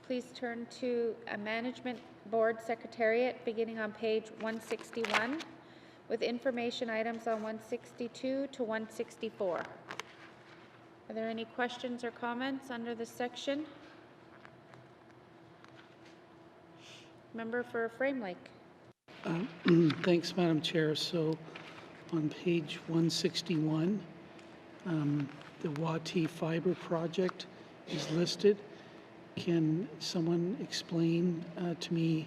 Please turn to a Management Board Secretariat beginning on page 161 with information items on 162 to 164. Are there any questions or comments under this section? Member for Frame Lake. Thanks, Madam Chair. So on page 161, the Wati Fiber Project is listed. Can someone explain to me,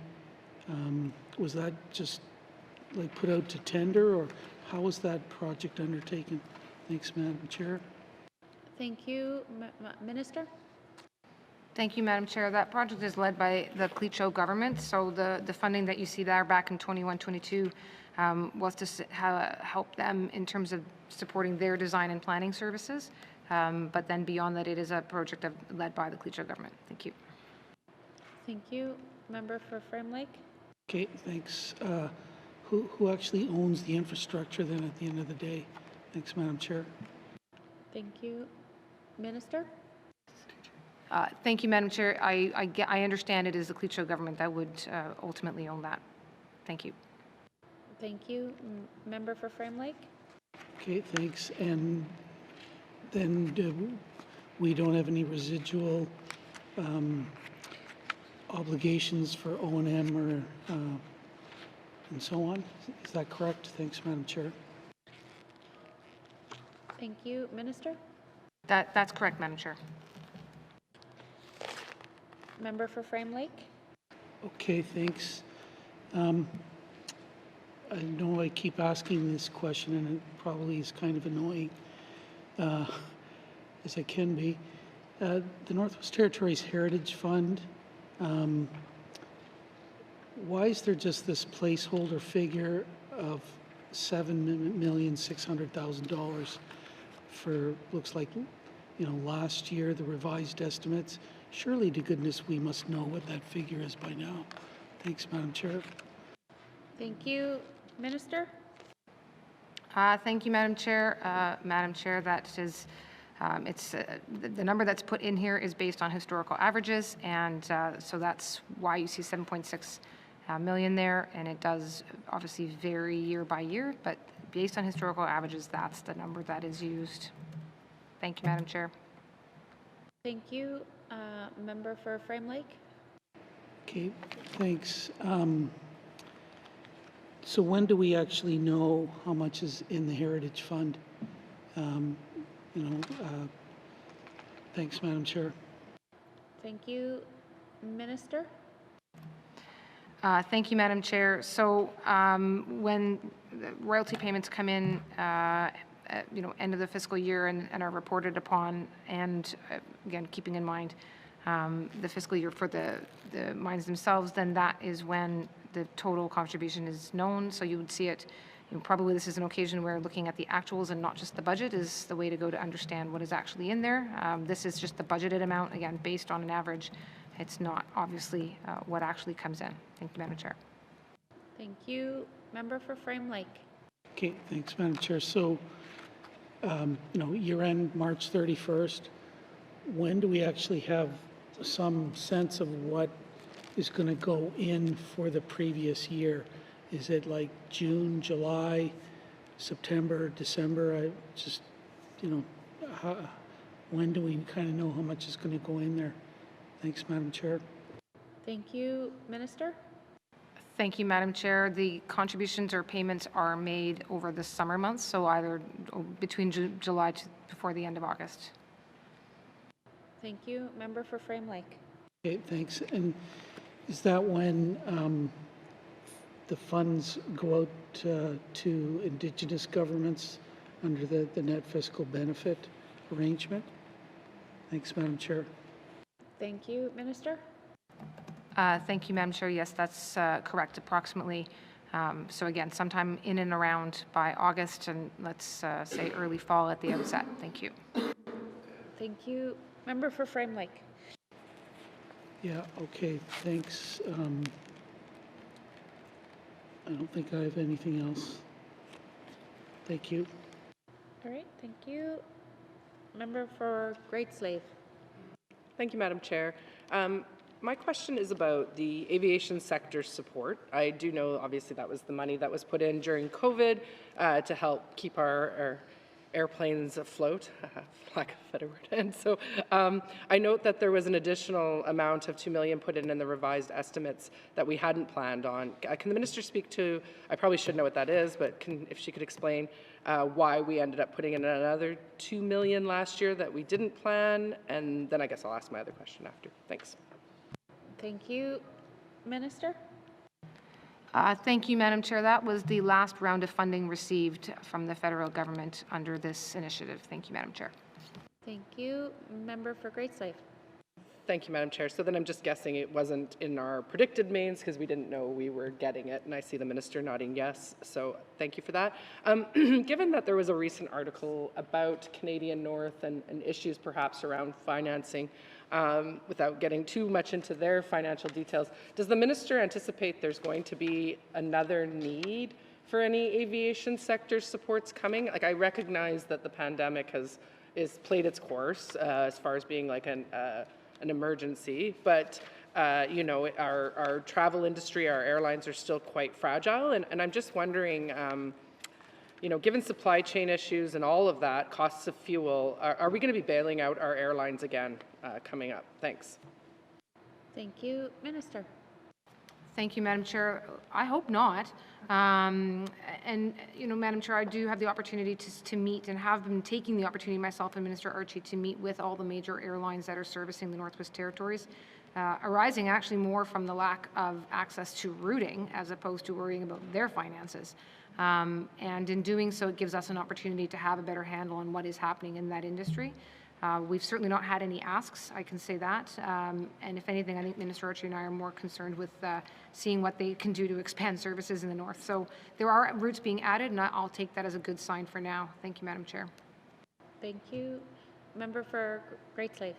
was that just like put out to tender, or how was that project undertaken? Thanks, Madam Chair. Thank you. Minister? Thank you, Madam Chair. That project is led by the Clecho government. So the funding that you see there back in 21-22 was to help them in terms of supporting their design and planning services. But then beyond that, it is a project led by the Clecho government. Thank you. Thank you. Member for Frame Lake? Okay, thanks. Who actually owns the infrastructure then at the end of the day? Thanks, Madam Chair. Thank you. Minister? Thank you, Madam Chair. I understand it is the Clecho government that would ultimately own that. Thank you. Thank you. Member for Frame Lake? Okay, thanks. And then we don't have any residual obligations for O&M or and so on. Is that correct? Thanks, Madam Chair. Thank you. Minister? That's correct, Madam Chair. Member for Frame Lake? Okay, thanks. I know I keep asking this question, and it probably is kind of annoying, as it can be. The Northwest Territories Heritage Fund, why is there just this placeholder figure of $7,600,000 for, looks like, last year, the revised estimates? Surely to goodness we must know what that figure is by now. Thanks, Madam Chair. Thank you. Minister? Thank you, Madam Chair. Madam Chair, that is, the number that's put in here is based on historical averages, and so that's why you see 7.6 million there, and it does obviously vary year by year, but based on historical averages, that's the number that is used. Thank you, Madam Chair. Thank you. Member for Frame Lake? Okay, thanks. So when do we actually know how much is in the Heritage Fund? Thanks, Madam Chair. Thank you. Minister? Thank you, Madam Chair. So when the royalty payments come in, end of the fiscal year and are reported upon, and again, keeping in mind the fiscal year for the mines themselves, then that is when the total contribution is known. So you would see it, probably this is an occasion where looking at the actuals and not just the budget is the way to go to understand what is actually in there. This is just the budgeted amount, again, based on an average. It's not obviously what actually comes in. Thank you, Madam Chair. Thank you. Member for Frame Lake? Okay, thanks, Madam Chair. So, year-end March 31st, when do we actually have some sense of what is going to go in for the previous year? Is it like June, July, September, December? When do we kind of know how much is going to go in there? Thanks, Madam Chair. Thank you. Minister? Thank you, Madam Chair. The contributions or payments are made over the summer months, so either between July to before the end of August. Thank you. Member for Frame Lake. Okay, thanks. And is that when the funds go out to Indigenous governments under the net fiscal benefit arrangement? Thanks, Madam Chair. Thank you. Minister? Thank you, Madam Chair. Yes, that's correct, approximately. So again, sometime in and around by August, and let's say early fall at the outset. Thank you. Thank you. Member for Frame Lake. Yeah, okay, thanks. I don't think I have anything else. Thank you. All right, thank you. Member for Great Slave. Thank you, Madam Chair. My question is about the aviation sector support. I do know, obviously, that was the money that was put in during COVID to help keep our airplanes afloat, lack of a better word. And so I note that there was an additional amount of $2 million put in the revised estimates that we hadn't planned on. Can the minister speak to, I probably should know what that is, but if she could explain why we ended up putting in another $2 million last year that we didn't plan, and then I guess I'll ask my other question after. Thanks. Thank you. Minister? Thank you, Madam Chair. That was the last round of funding received from the federal government under this initiative. Thank you, Madam Chair. Thank you. Member for Great Slave. Thank you, Madam Chair. So then I'm just guessing it wasn't in our predicted mains because we didn't know we were getting it, and I see the minister nodding yes, so thank you for that. Given that there was a recent article about Canadian North and issues perhaps around financing, without getting too much into their financial details, does the minister anticipate there's going to be another need for any aviation sector supports coming? Like, I recognize that the pandemic has played its course as far as being like an emergency, but you know, our travel industry, our airlines are still quite fragile, and I'm just wondering, you know, given supply chain issues and all of that, costs of fuel, are we going to be bailing out our airlines again coming up? Thanks. Thank you. Minister? Thank you, Madam Chair. I hope not. And, you know, Madam Chair, I do have the opportunity to meet and have been taking the opportunity myself and Minister Archie to meet with all the major airlines that are servicing the Northwest Territories, arising actually more from the lack of access to routing as opposed to worrying about their finances. And in doing so, it gives us an opportunity to have a better handle on what is happening in that industry. We've certainly not had any asks, I can say that. And if anything, I think Minister Archie and I are more concerned with seeing what they can do to expand services in the north. So there are routes being added, and I'll take that as a good sign for now. Thank you, Madam Chair. Thank you. Member for Great Slave.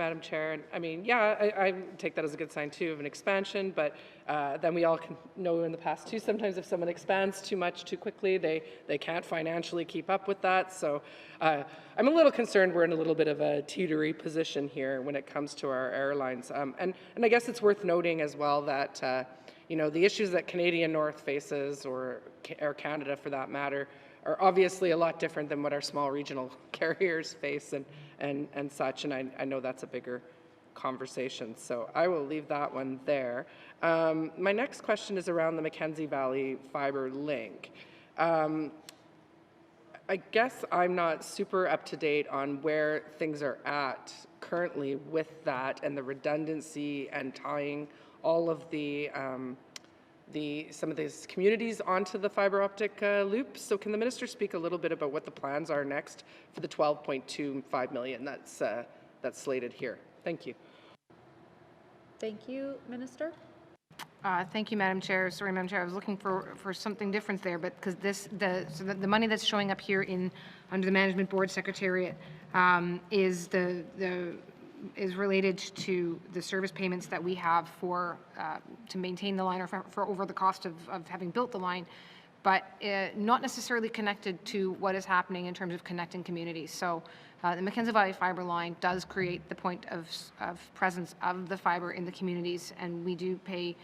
Madam Chair, I mean, yeah, I take that as a good sign too of an expansion, but then we all can know in the past too, sometimes if someone expands too much too quickly, they can't financially keep up with that. So I'm a little concerned we're in a little bit of a teetery position here when it comes to our airlines. And I guess it's worth noting as well that, you know, the issues that Canadian North faces, or Air Canada for that matter, are obviously a lot different than what our small regional carriers face and such, and I know that's a bigger conversation, so I will leave that one there. My next question is around the Mackenzie Valley Fiber Link. I guess I'm not super up to date on where things are at currently with that and the redundancy and tying all of some of these communities onto the fiber optic loop. So can the minister speak a little bit about what the plans are next for the $12.25 million that's slated here? Thank you. Thank you. Minister? Thank you, Madam Chair. Sorry, Madam Chair, I was looking for something different there, but because the money that's showing up here under the Management Board Secretariat is related to the service payments that we have for to maintain the line, or for over the cost of having built the line, but not necessarily connected to what is happening in terms of connecting communities. So the Mackenzie Valley Fiber Line does create the point of presence of the fiber in the communities, and we do pay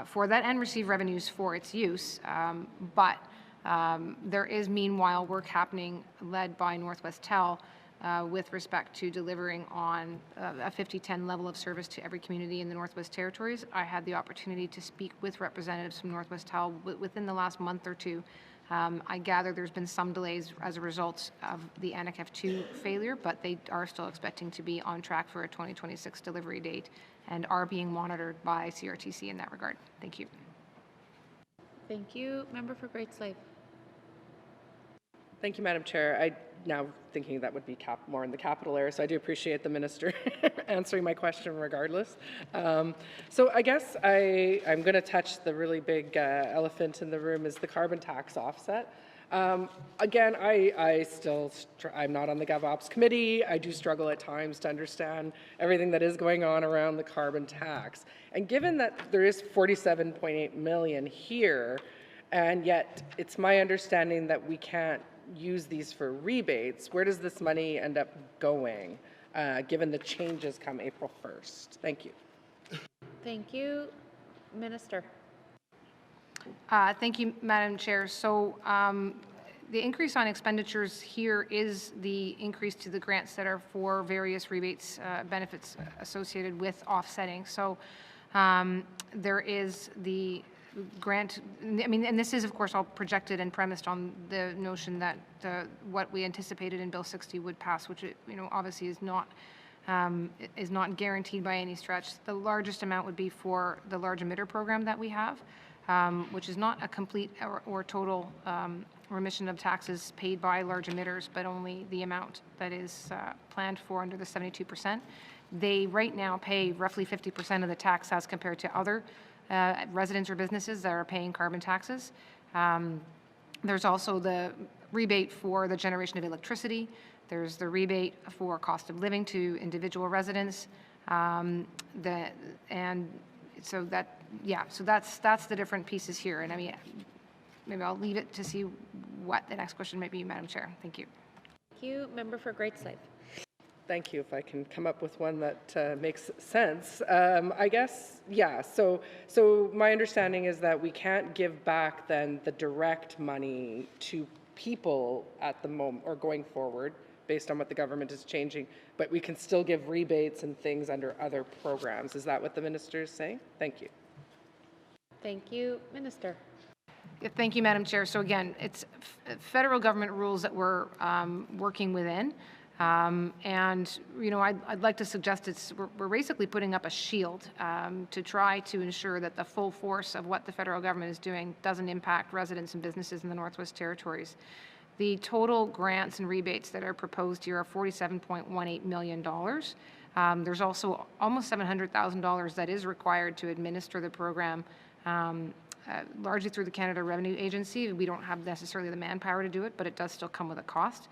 for that and receive revenues for its use. But there is meanwhile work happening led by Northwest Tel with respect to delivering on a 50-10 level of service to every community in the Northwest Territories. I had the opportunity to speak with representatives from Northwest Tel within the last month or two I gather there's been some delays as a result of the Annex F2 failure, but they are still expecting to be on track for a 2026 delivery date and are being monitored by CRTC in that regard. Thank you. Thank you. Member for Great Slave. Thank you, Madam Chair. I now thinking that would be more in the capital area, so I do appreciate the minister answering my question regardless. So I guess I'm going to touch the really big elephant in the room is the carbon tax offset. Again, I'm not on the GovOps committee. I do struggle at times to understand everything that is going on around the carbon tax. And given that there is 47.8 million here, and yet it's my understanding that we can't use these for rebates, where does this money end up going, given the changes come April 1st? Thank you. Thank you. Minister. Thank you, Madam Chair. So the increase on expenditures here is the increase to the grants that are for various rebates, benefits associated with offsetting. So there is the grant, I mean, and this is of course all projected and premised on the notion that what we anticipated in Bill 60 would pass, which it, obviously is not guaranteed by any stretch. The largest amount would be for the large emitter program that we have, which is not a complete or total remission of taxes paid by large emitters, but only the amount that is planned for under the 72%. They right now pay roughly 50% of the tax as compared to other residents or businesses that are paying carbon taxes. There's also the rebate for the generation of electricity. There's the rebate for cost of living to individual residents. So that's the different pieces here. And I mean, maybe I'll leave it to see what the next question might be, Madam Chair. Thank you. Thank you. Member for Great Slave. Thank you. If I can come up with one that makes sense. I guess, yeah, so my understanding is that we can't give back then the direct money to people at the moment or going forward based on what the government is changing, but we can still give rebates and things under other programs. Is that what the minister is saying? Thank you. Thank you. Minister. Thank you, Madam Chair. So again, it's federal government rules that we're working within. And, I'd like to suggest we're basically putting up a shield to try to ensure that the full force of what the federal government is doing doesn't impact residents and businesses in the Northwest Territories. The total grants and rebates that are proposed here are $47.18 million. There's also almost $700,000 that is required to administer the program, largely through the Canada Revenue Agency. We don't have necessarily the manpower to do it, but it does still come with a cost.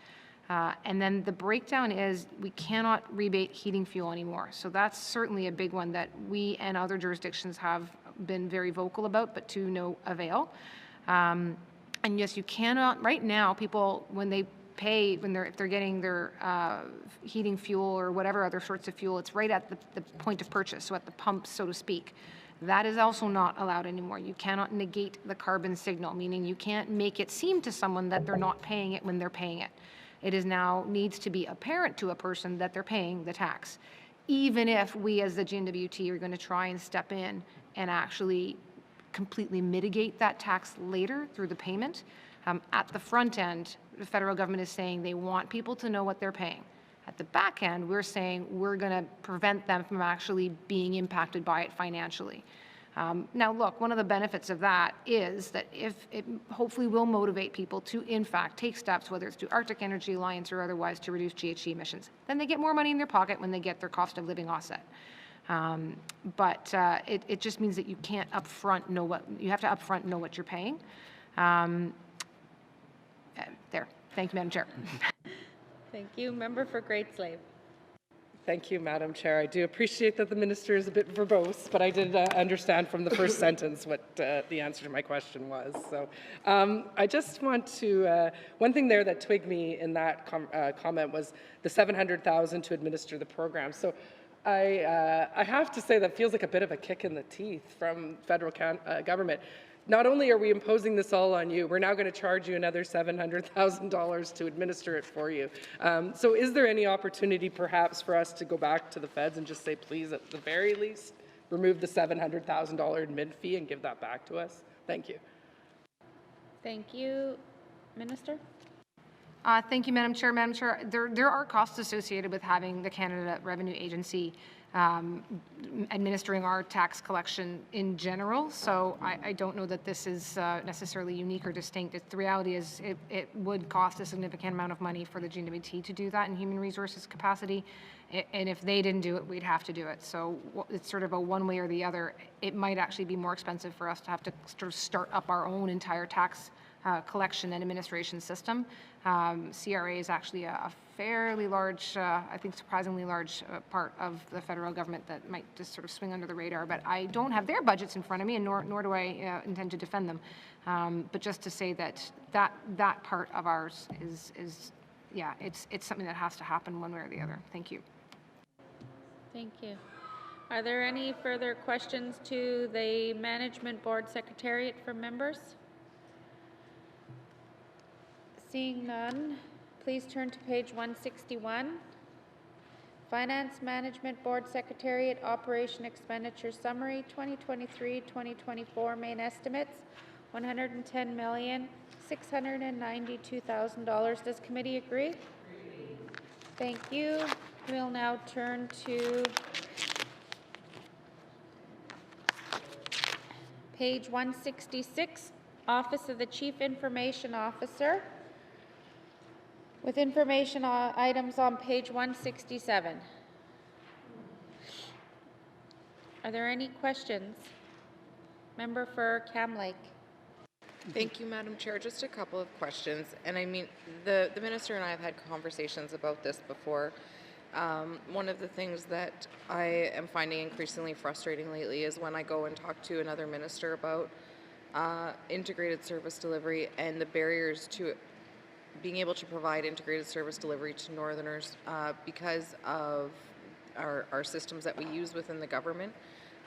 And then the breakdown is we cannot rebate heating fuel anymore. So that's certainly a big one that we and other jurisdictions have been very vocal about, but to no avail. And yes, you cannot, right now, people, when they pay, if they're getting their heating fuel or whatever other sorts of fuel, it's right at the point of purchase, so at the pump, so to speak. That is also not allowed anymore. You cannot negate the carbon signal, meaning you can't make it seem to someone that they're not paying it when they're paying it. It is now needs to be apparent to a person that they're paying the tax, even if we as the GNWT are going to try and step in and actually completely mitigate that tax later through the payment. At the front end, the federal government is saying they want people to know what they're paying. At the back end, we're saying we're going to prevent them from actually being impacted by it financially. Now, look, one of the benefits of that is that if it hopefully will motivate people to, in fact, take steps, whether it's through Arctic Energy Alliance or otherwise, to reduce GHG emissions. Then they get more money in their pocket when they get their cost of living offset. But it just means that you can't upfront know you have to upfront know what you're paying. There. Thank you, Madam Chair. Thank you. Member for Great Slave. Thank you, Madam Chair. I do appreciate that the minister is a bit verbose, but I did understand from the first sentence what the answer to my question was. So I just want to, one thing there that twigged me in that comment was the $700,000 to administer the program. So I have to say that feels like a bit of a kick in the teeth from federal government. Not only are we imposing this all on you, we're now going to charge you another $700,000 to administer it for you. So is there any opportunity perhaps for us to go back to the feds and just say, please, at the very least, remove the $700,000 admin fee and give that back to us? Thank you. Thank you. Minister? Thank you, Madam Chair. Madam Chair, there are costs associated with having the Canada Revenue Agency administering our tax collection in general, so I don't know that this is necessarily unique or distinct. The reality is it would cost a significant amount of money for the GWT to do that in human resources capacity, and if they didn't do it, we'd have to do it. So it's sort of a one way or the other. It might actually be more expensive for us to have to sort of start up our own entire tax collection and administration system. CRA is actually a fairly large, I think surprisingly large part of the federal government that might just sort of swing under the radar, but I don't have their budgets in front of me, and nor do I intend to defend them. But just to say that part of ours is yeah, it's something that has to happen one way or the other. Thank you. Thank you. Are there any further questions to the Management Board Secretariat from members? Seeing none, please turn to page 161. Finance Management Board Secretariat Operation Expenditure Summary 2023-2024 main estimates $110,692,000. Does committee agree? Thank you. We'll now turn to page 166, Office of the Chief Information Officer, with information items on page 167. Are there any questions? Member for Cam Lake. Thank you, Madam Chair. Just a couple of questions. And I mean, the Minister and I have had conversations about this before. One of the things that I am finding increasingly frustrating lately is when I go and talk to another minister about integrated service delivery and the barriers to being able to provide integrated service delivery to Northerners because of our systems that we use within the government.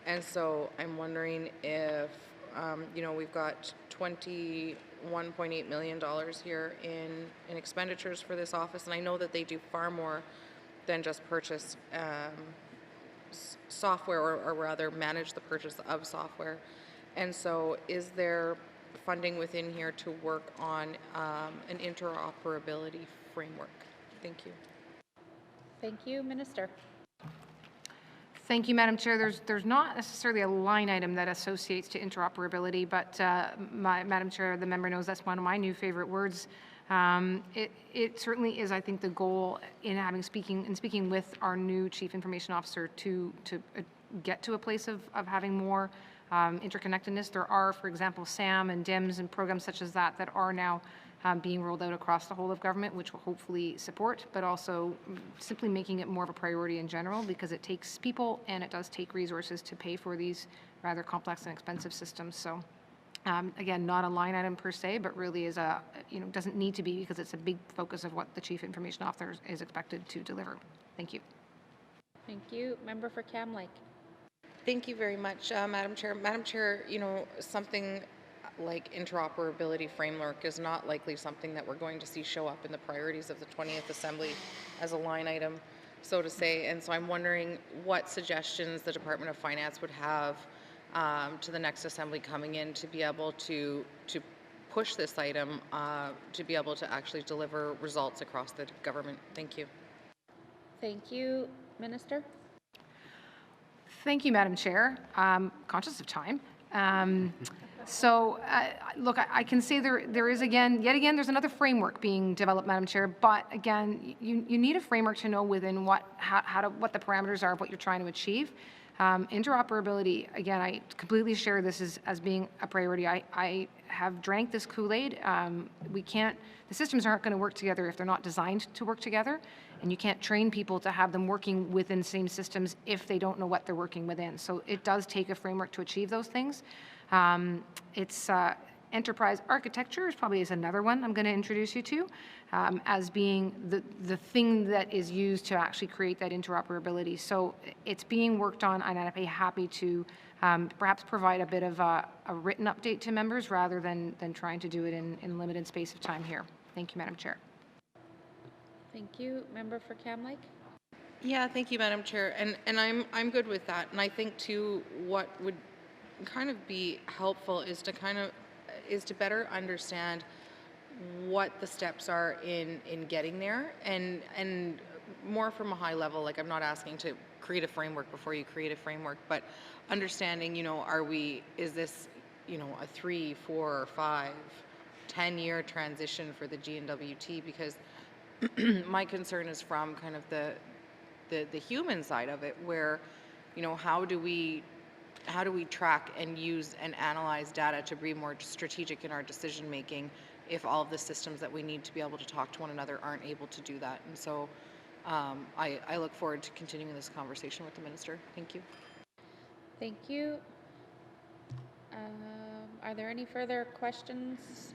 And so I'm wondering if, you know, we've got $21.8 million here in expenditures for this office, and I know that they do far more than just purchase software, or rather manage the purchase of software. And so is there funding within here to work on an interoperability framework? Thank you. Thank you. Minister. Thank you, Madam Chair. There's not necessarily a line item that associates to interoperability, but Madam Chair, the member knows that's one of my new favorite words. It certainly is, I think, the goal in speaking with our new Chief Information Officer to get to a place of having more interconnectedness. There are, for example, SAM and DIMS and programs such as that are now being rolled out across the whole of government, which will hopefully support, but also simply making it more of a priority in general, because it takes people and it does take resources to pay for these rather complex and expensive systems. So again, not a line item per se, but really is a, doesn't need to be, because it's a big focus of what the Chief Information Officer is expected to deliver. Thank you. Thank you. Member for Cam Lake. Thank you very much, Madam Chair. Madam Chair, something like interoperability framework is not likely something that we're going to see show up in the priorities of the 20th Assembly as a line item, so to say. And so I'm wondering what suggestions the Department of Finance would have to the next Assembly coming in to be able to push this item to be able to actually deliver results across the government. Thank you. Thank you. Minister. Thank you, Madam Chair. Conscious of time. Look, I can say there is yet again, there's another framework being developed, Madam Chair, but again, you need a framework to know within what the parameters are of what you're trying to achieve. Interoperability, again, I completely share this as being a priority. I have drank this Kool-Aid. The systems aren't going to work together if they're not designed to work together, and you can't train people to have them working within the same systems if they don't know what they're working within. So it does take a framework to achieve those things. Enterprise architecture is another one I'm going to introduce you to as being the thing that is used to actually create that interoperability. So it's being worked on, and I'd be happy to perhaps provide a bit of a written update to members rather than trying to do it in limited space of time here. Thank you, Madam Chair. Thank you. Member for Cam Lake. Yeah, thank you, Madam Chair. And I'm good with that. And I think too, what would kind of be helpful is to better understand what the steps are in getting there, and more from a high level. Like, I'm not asking to create a framework before you create a framework, but understanding, is this, a 3, 4, 5, 10-year transition for the GNWT? Because my concern is from kind of the human side of it, where, how do we track and use and analyze data to be more strategic in our decision making if all of the systems that we need to be able to talk to one another aren't able to do that? And so I look forward to continuing this conversation with the minister. Thank you. Thank you. Are there any further questions,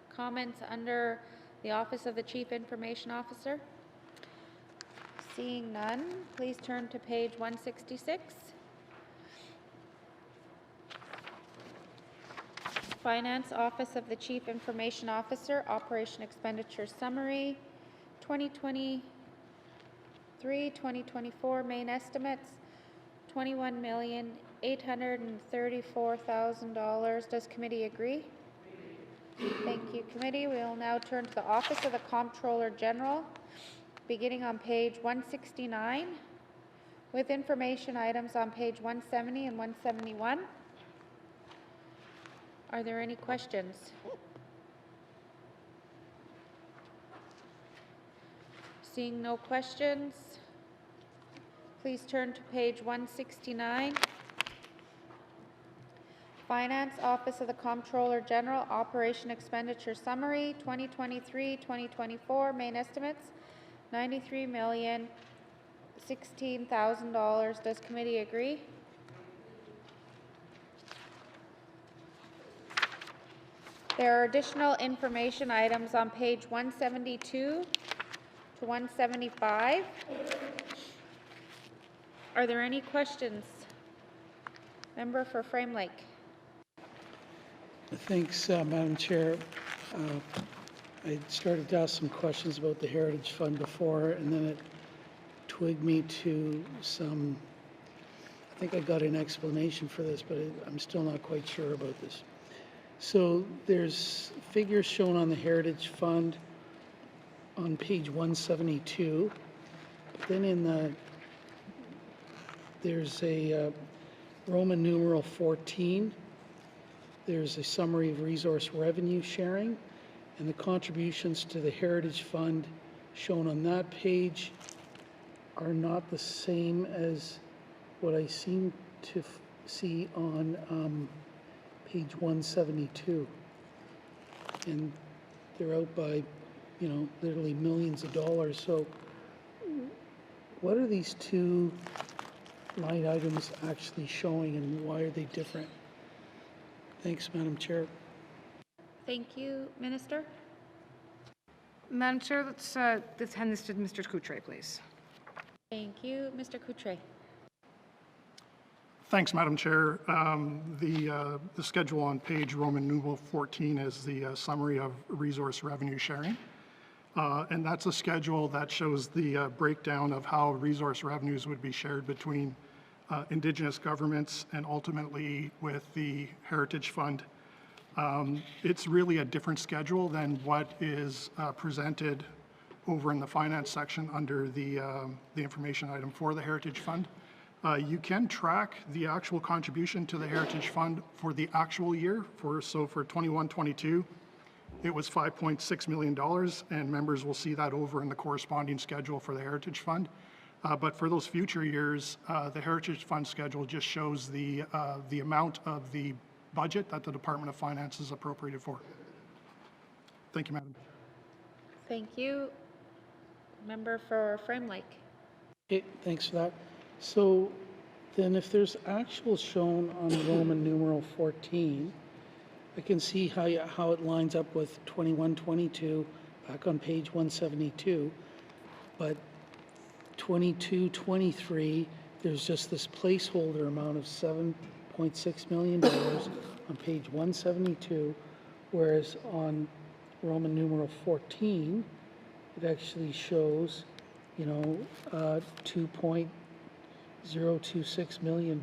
comments under the Office of the Chief Information Officer? Seeing none, please turn to page 166. Finance Office of the Chief Information Officer, Operation Expenditure Summary, 2023-2024 main estimates, $21,834,000. Does committee agree? Thank you, committee. We will now turn to the Office of the Comptroller General, beginning on page 169, with information items on page 170 and 171. Are there any questions? Seeing no questions, please turn to page 169. Finance Office of the Comptroller General, Operation Expenditure Summary, 2023-2024 main estimates, $93,016,000. Does committee agree? There are additional information items on page 172 to 175. Are there any questions? Member for Frame Lake. Thanks, Madam Chair. I started to ask some questions about the Heritage Fund before, and then it twigged me to some, I think I got an explanation for this, but I'm still not quite sure about this. So there's figures shown on the Heritage Fund on page 172. Then there's a Roman numeral 14. There's a summary of resource revenue sharing, and the contributions to the Heritage Fund shown on that page are not the same as what I seem to see on page 172. And they're out by, literally millions of dollars. So what are these two line items actually showing, and why are they different? Thanks, Madam Chair. Thank you, Minister. Madam Chair, let's hand this to Mr. Coutre, please. Thank you, Mr. Coutre. Thanks, Madam Chair. The schedule on page Roman numeral 14 is the summary of resource revenue sharing. And that's a schedule that shows the breakdown of how resource revenues would be shared between Indigenous governments and ultimately with the Heritage Fund. It's really a different schedule than what is presented over in the finance section under the information item for the Heritage Fund. You can track the actual contribution to the Heritage Fund for the actual year. For 21-22, it was $5.6 million, and members will see that over in the corresponding schedule for the Heritage Fund. But for those future years, the Heritage Fund schedule just shows the amount of the budget that the Department of Finance is appropriated for. Thank you, Madam. Thank you. Member for Frame Lake. Okay, thanks for that. So then if there's actual shown on Roman numeral 14, I can see how it lines up with 21-22 back on page 172, but 22-23, there's just this placeholder amount of $7.6 million on page 172, whereas on Roman numeral 14, it actually shows, $2.026 million,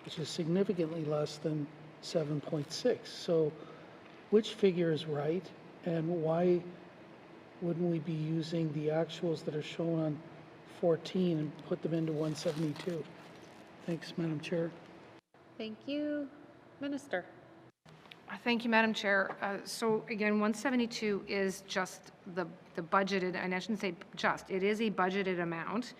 which is significantly less than 7.6. So which figure is right, And why wouldn't we be using the actuals that are shown on 14 and put them into 172? Thanks, Madam Chair. Thank you. Minister. Thank you, Madam Chair. So again, 172 is just the budgeted, and I shouldn't say just, it is a budgeted amount.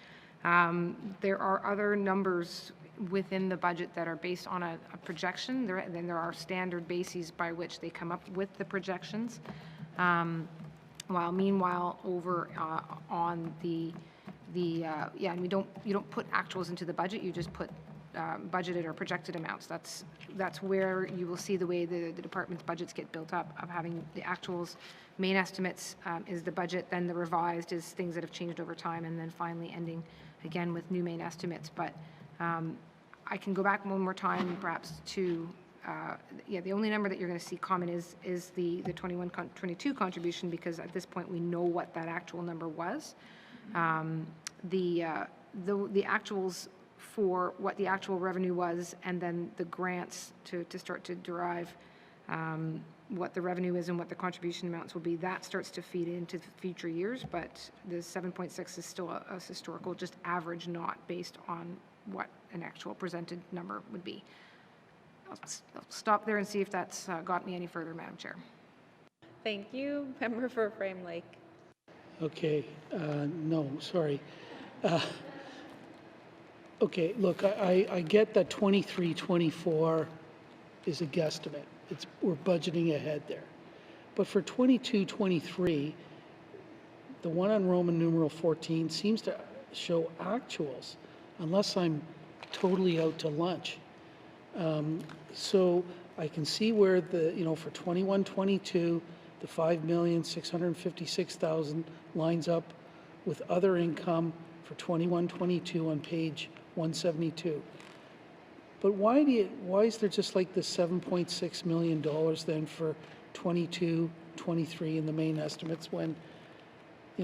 There are other numbers within the budget that are based on a projection. Then there are standard bases by which they come up with the projections. While meanwhile, over on and you don't put actuals into the budget, you just put budgeted or projected amounts. That's where you will see the way the department's budgets get built up, of having the actuals, main estimates is the budget, then the revised is things that have changed over time, and then finally ending again with new main estimates. But I can go back one more time perhaps to the only number that you're going to see common is the 21-22 contribution, because at this point we know what that actual number was. The actuals for what the actual revenue was, and then the grants to start to derive what the revenue is and what the contribution amounts will be, that starts to feed into future years. But the 7.6 is still a historical, just average, not based on what an actual presented number would be. I'll stop there and see if that's got me any further, Madam Chair. Thank you. Member for Frame Lake. Okay, no, sorry. Okay, look, I get that 23-24 is a guesstimate. We're budgeting ahead there. But for 22-23, the one on Roman numeral 14 seems to show actuals, unless I'm totally out to lunch. So I can see where for 21-22, the $5,656,000 lines up with other income for 21-22 on page 172. But why is there just like the $7.6 million then for 22-23 in the main estimates, when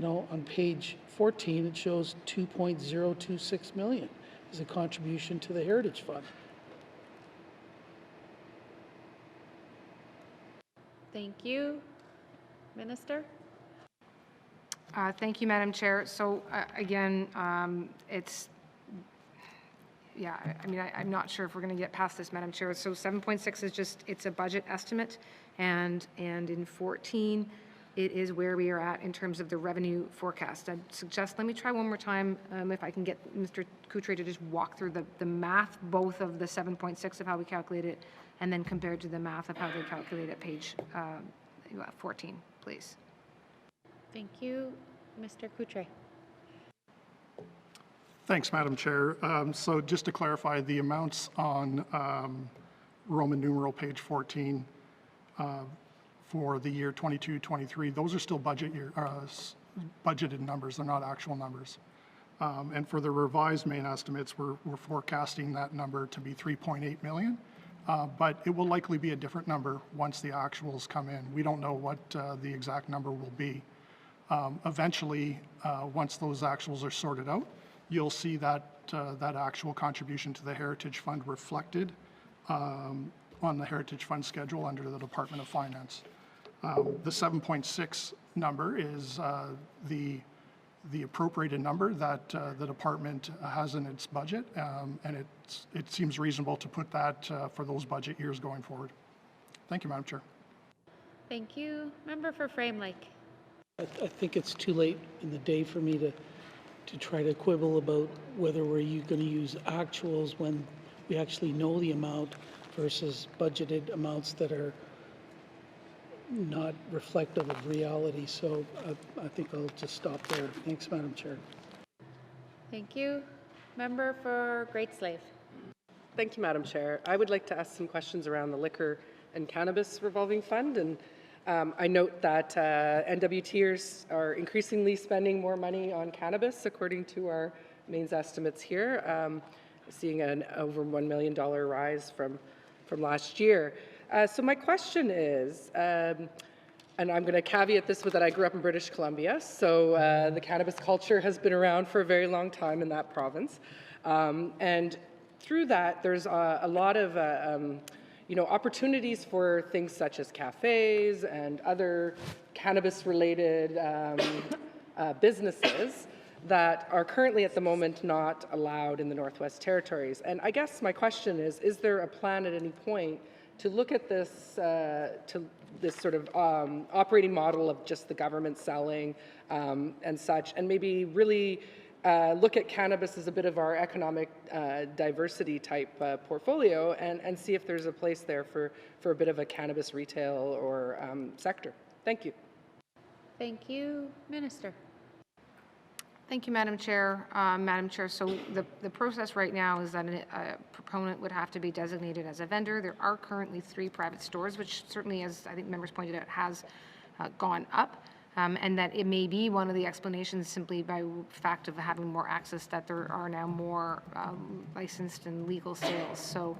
on page 14 it shows 2.026 million as a contribution to the Heritage Fund? Thank you. Minister? Thank you, Madam Chair. So again, I'm not sure if we're going to get past this, Madam Chair. So 7.6 is just, it's a budget estimate, and in 14, it is where we are at in terms of the revenue forecast. I'd suggest, let me try one more time, if I can get Mr. Coutre to just walk through the math, both of the 7.6 of how we calculate it, and then compared to the math of how they calculate it, page 14, please. Thank you. Mr. Coutre. Thanks, Madam Chair. So just to clarify, the amounts on Roman numeral page 14 for the year 22-23, those are still budgeted numbers. They're not actual numbers. And for the revised main estimates, we're forecasting that number to be 3.8 million. But it will likely be a different number once the actuals come in. We don't know what the exact number will be. Eventually, once those actuals are sorted out, you'll see that actual contribution to the Heritage Fund reflected on the Heritage Fund schedule under the Department of Finance. The 7.6 number is the appropriated number that the department has in its budget, and it seems reasonable to put that for those budget years going forward. Thank you, Madam Chair. Thank you. Member for Frame Lake. I think it's too late in the day for me to try to quibble about whether we're going to use actuals when we actually know the amount versus budgeted amounts that are not reflective of reality. So I think I'll just stop there. Thanks, Madam Chair. Thank you. Member for Great Slave. Thank you, Madam Chair. I would like to ask some questions around the Liquor and Cannabis Revolving Fund. And I note that NWTers are increasingly spending more money on cannabis, according to our mains estimates here, seeing an over $1 million rise from last year. So my question is, and I'm going to caveat this with that I grew up in British Columbia, so the cannabis culture has been around for a very long time in that province. And through that, there's a lot of opportunities for things such as cafes and other cannabis-related businesses that are currently at the moment not allowed in the Northwest Territories. And I guess my question is there a plan at any point to look at this, this sort of operating model of just the government selling and such, and maybe really look at cannabis as a bit of our economic diversity type portfolio and see if there's a place there for a bit of a cannabis retail or sector. Thank you. Thank you. Minister. Thank you, Madam Chair. Madam Chair, so the process right now is that a proponent would have to be designated as a vendor. There are currently 3 private stores, which certainly, as I think members pointed out, has gone up. And that it may be one of the explanations simply by fact of having more access that there are now more licensed and legal sales. So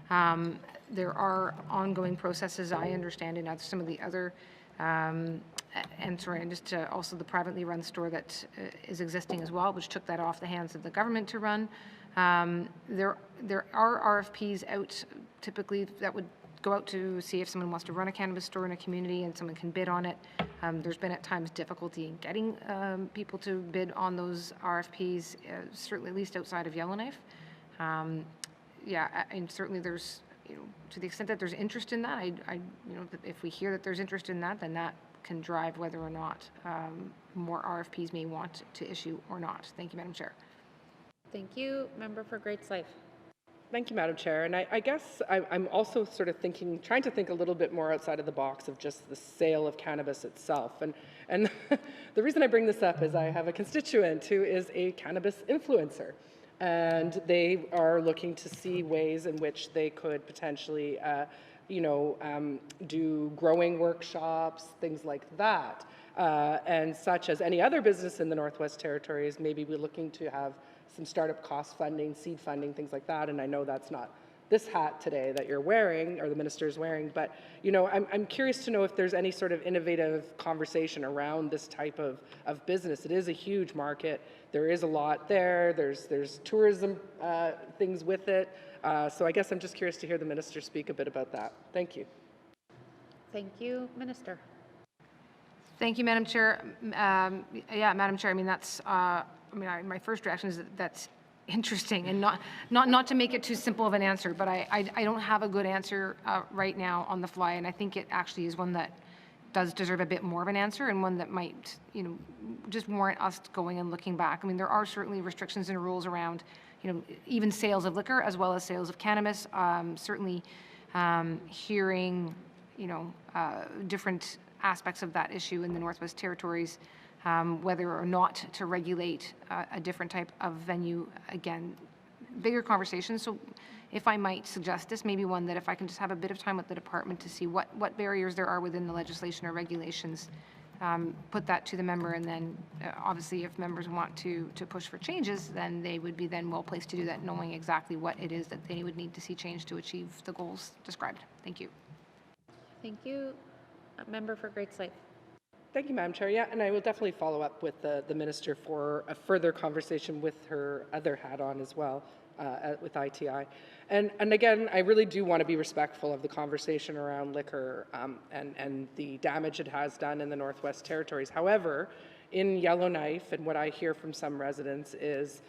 there are ongoing processes, I understand, in some of the other and sorry, and just also the privately run store that is existing as well, which took that off the hands of the government to run. There are RFPs out typically that would go out to see if someone wants to run a cannabis store in a community and someone can bid on it. There's been at times difficulty in getting people to bid on those RFPs, certainly at least outside of Yellowknife. Yeah, and certainly there's, to the extent that there's interest in that, if we hear that there's interest in that, then that can drive whether or not more RFPs may want to issue or not. Thank you, Madam Chair. Thank you. Member for Great Slave. Thank you, Madam Chair. And I guess I'm also sort of trying to think a little bit more outside of the box of just the sale of cannabis itself. And the reason I bring this up is I have a constituent who is a cannabis influencer. And they are looking to see ways in which they could potentially, do growing workshops, things like that. And such as any other business in the Northwest Territories, maybe we're looking to have some startup cost funding, seed funding, things like that. And I know that's not this hat today that you're wearing, or the minister is wearing, but I'm curious to know if there's any sort of innovative conversation around this type of business. It is a huge market. There is a lot there. There's tourism things with it. So I guess I'm just curious to hear the minister speak a bit about that. Thank you. Thank you. Minister. Thank you, Madam Chair. Yeah, Madam Chair, I mean, that's, my first reaction is that that's interesting, and not to make it too simple of an answer, but I don't have a good answer right now on the fly, and I think it actually is one that does deserve a bit more of an answer, and one that might, just warrant us going and looking back. I mean, there are certainly restrictions and rules around, even sales of liquor as well as sales of cannabis. Certainly hearing, different aspects of that issue in the Northwest Territories, whether or not to regulate a different type of venue. Again, bigger conversations. So if I might suggest this, maybe one that if I can just have a bit of time with the department to see what barriers there are within the legislation or regulations, put that to the member, and then obviously if members want to push for changes, then they would be then well placed to do that, knowing exactly what it is that they would need to see changed to achieve the goals described. Thank you. Thank you. Member for Great Slave. Thank you, Madam Chair. Yeah, and I will definitely follow up with the minister for a further conversation with her other hat on as well, with ITI. And again, I really do want to be respectful of the conversation around liquor and the damage it has done in the Northwest Territories. However, in Yellowknife, and what I hear from some residents is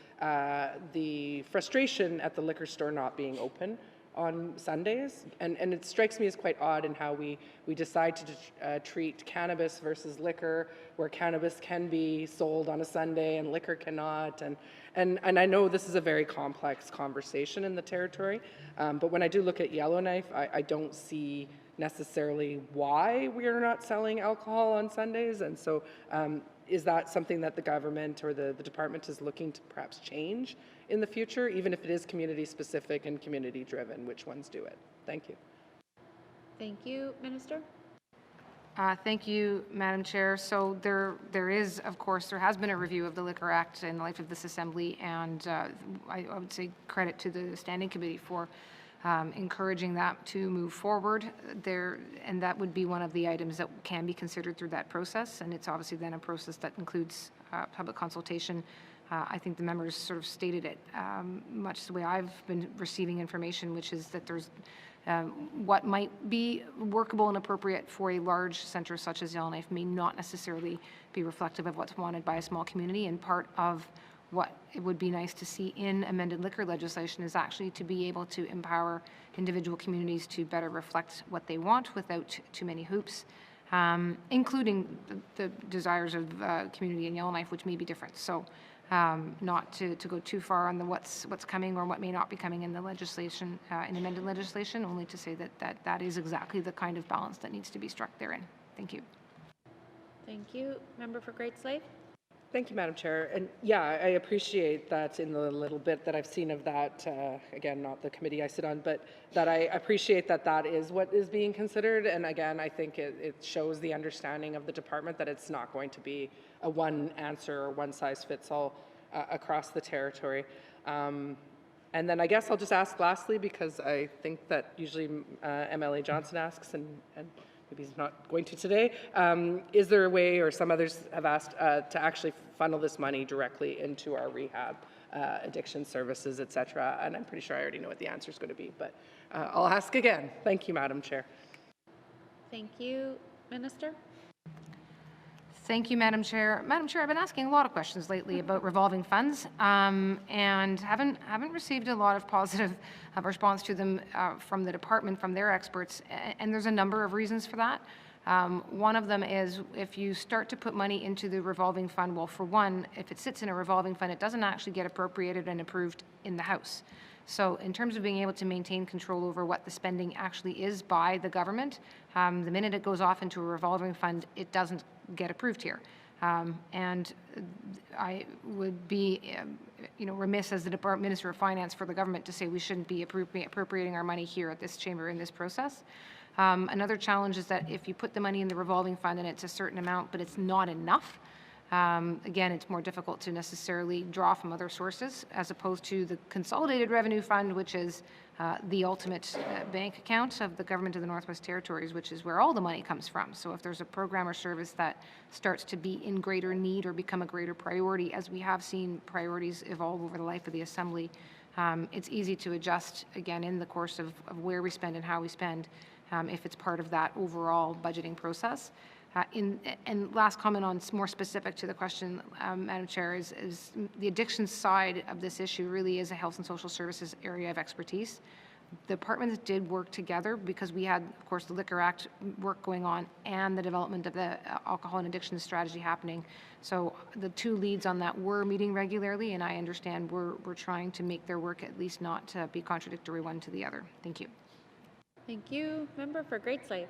the frustration at the liquor store not being open on Sundays, and it strikes me as quite odd in how we decide to treat cannabis versus liquor, where cannabis can be sold on a Sunday and liquor cannot, and I know this is a very complex conversation in the territory, but when I do look at Yellowknife, I don't see necessarily why we are not selling alcohol on Sundays, and so is that something that the government or the department is looking to perhaps change in the future, even if it is community specific and community driven? Which ones do it? Thank you. Thank you. Minister. Thank you, Madam Chair. So there is, of course, there has been a review of the Liquor Act in the life of this Assembly, and I would say credit to the Standing Committee for encouraging that to move forward there, and that would be one of the items that can be considered through that process, and it's obviously then a process that includes public consultation. I think the members sort of stated it much the way I've been receiving information, which is that there's what might be workable and appropriate for a large centre such as Yellowknife may not necessarily be reflective of what's wanted by a small community, and part of what it would be nice to see in amended liquor legislation is actually to be able to empower individual communities to better reflect what they want without too many hoops, including the desires of community in Yellowknife, which may be different. So not to go too far on the what's coming or what may not be coming in the legislation, in amended legislation, only to say that is exactly the kind of balance that needs to be struck therein. Thank you. Thank you. Member for Great Slave. Thank you, Madam Chair. And yeah, I appreciate that in the little bit that I've seen of that, again, not the committee I sit on, but that I appreciate that that is what is being considered. And again, I think it shows the understanding of the department that it's not going to be a one answer or one size fits all across the territory. And then I guess I'll just ask lastly, because I think that usually MLA Johnson asks, and maybe he's not going to today. Is there a way, or some others have asked, to actually funnel this money directly into our rehab, addiction services, et cetera? And I'm pretty sure I already know what the answer is going to be, but I'll ask again. Thank you, Madam Chair. Thank you. Minister? Thank you, Madam Chair. Madam Chair, I've been asking a lot of questions lately about revolving funds, and haven't received a lot of positive response to them from the department, from their experts, and there's a number of reasons for that. One of them is if you start to put money into the revolving fund, well, for one, if it sits in a revolving fund, it doesn't actually get appropriated and approved in the House. So in terms of being able to maintain control over what the spending actually is by the government, the minute it goes off into a revolving fund, it doesn't get approved here. And I would be remiss as the Minister of Finance for the government to say we shouldn't be appropriating our money here at this chamber in this process. Another challenge is that if you put the money in the revolving fund and it's a certain amount, but it's not enough, again, it's more difficult to necessarily draw from other sources as opposed to the Consolidated Revenue Fund, which is the ultimate bank account of the Government of the Northwest Territories, which is where all the money comes from. So if there's a program or service that starts to be in greater need or become a greater priority, as we have seen priorities evolve over the life of the Assembly, it's easy to adjust, again, in the course of where we spend and how we spend, if it's part of that overall budgeting process. And last comment on more specific to the question, Madam Chair, is the addiction side of this issue really is a health and social services area of expertise. The departments did work together because we had, of course, the Liquor Act work going on and the development of the alcohol and addiction strategy happening. So the two leads on that were meeting regularly, and I understand we're trying to make their work at least not to be contradictory one to the other. Thank you. Thank you. Member for Great Slave.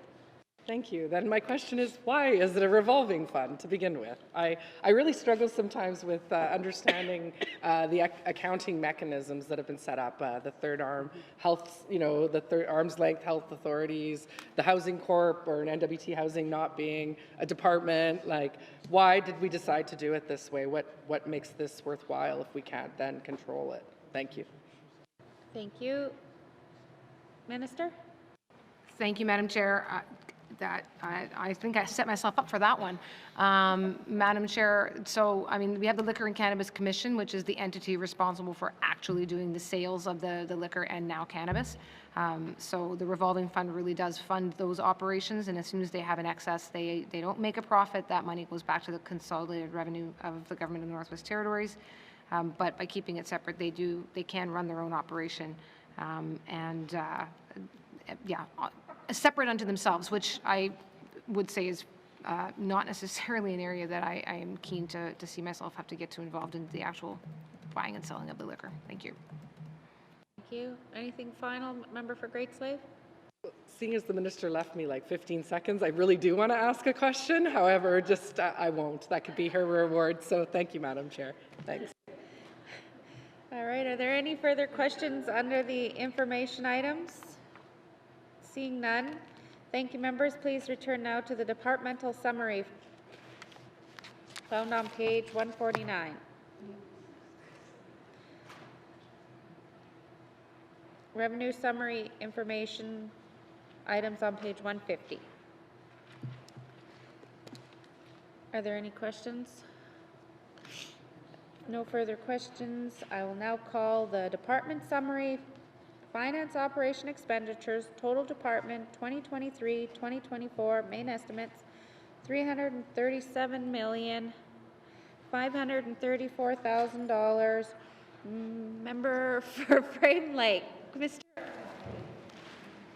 Thank you. Then my question is, why is it a revolving fund to begin with? I really struggle sometimes with understanding the accounting mechanisms that have been set up, the third arm health, the third arm's length health authorities, the housing corp or an NWT housing not being a department. Like, why did we decide to do it this way? What makes this worthwhile if we can't then control it? Thank you. Thank you. Minister? Thank you, Madam Chair. I think I set myself up for that one. Madam Chair, so I mean, we have the Liquor and Cannabis Commission, which is the entity responsible for actually doing the sales of the liquor and now cannabis. So the revolving fund really does fund those operations, and as soon as they have an excess, they don't make a profit. That money goes back to the consolidated revenue of the Government of the Northwest Territories. But by keeping it separate, they can run their own operation. Yeah, separate unto themselves, which I would say is not necessarily an area that I am keen to see myself have to get too involved in the actual buying and selling of the liquor. Thank you. Thank you. Anything final, Member for Great Slave? Seeing as the minister left me like 15 seconds, I really do want to ask a question. However, just I won't. That could be her reward. So thank you, Madam Chair. Thanks. All right. Are there any further questions under the information items? Seeing none, thank you, members. Please return now to the departmental summary found on page 149. Revenue summary information items on page 150. Are there any questions? No further questions. I will now call the department summary Finance Operation Expenditures, Total Department 2023-2024, main estimates $337,534,000. Member for Frame Lake, Mr.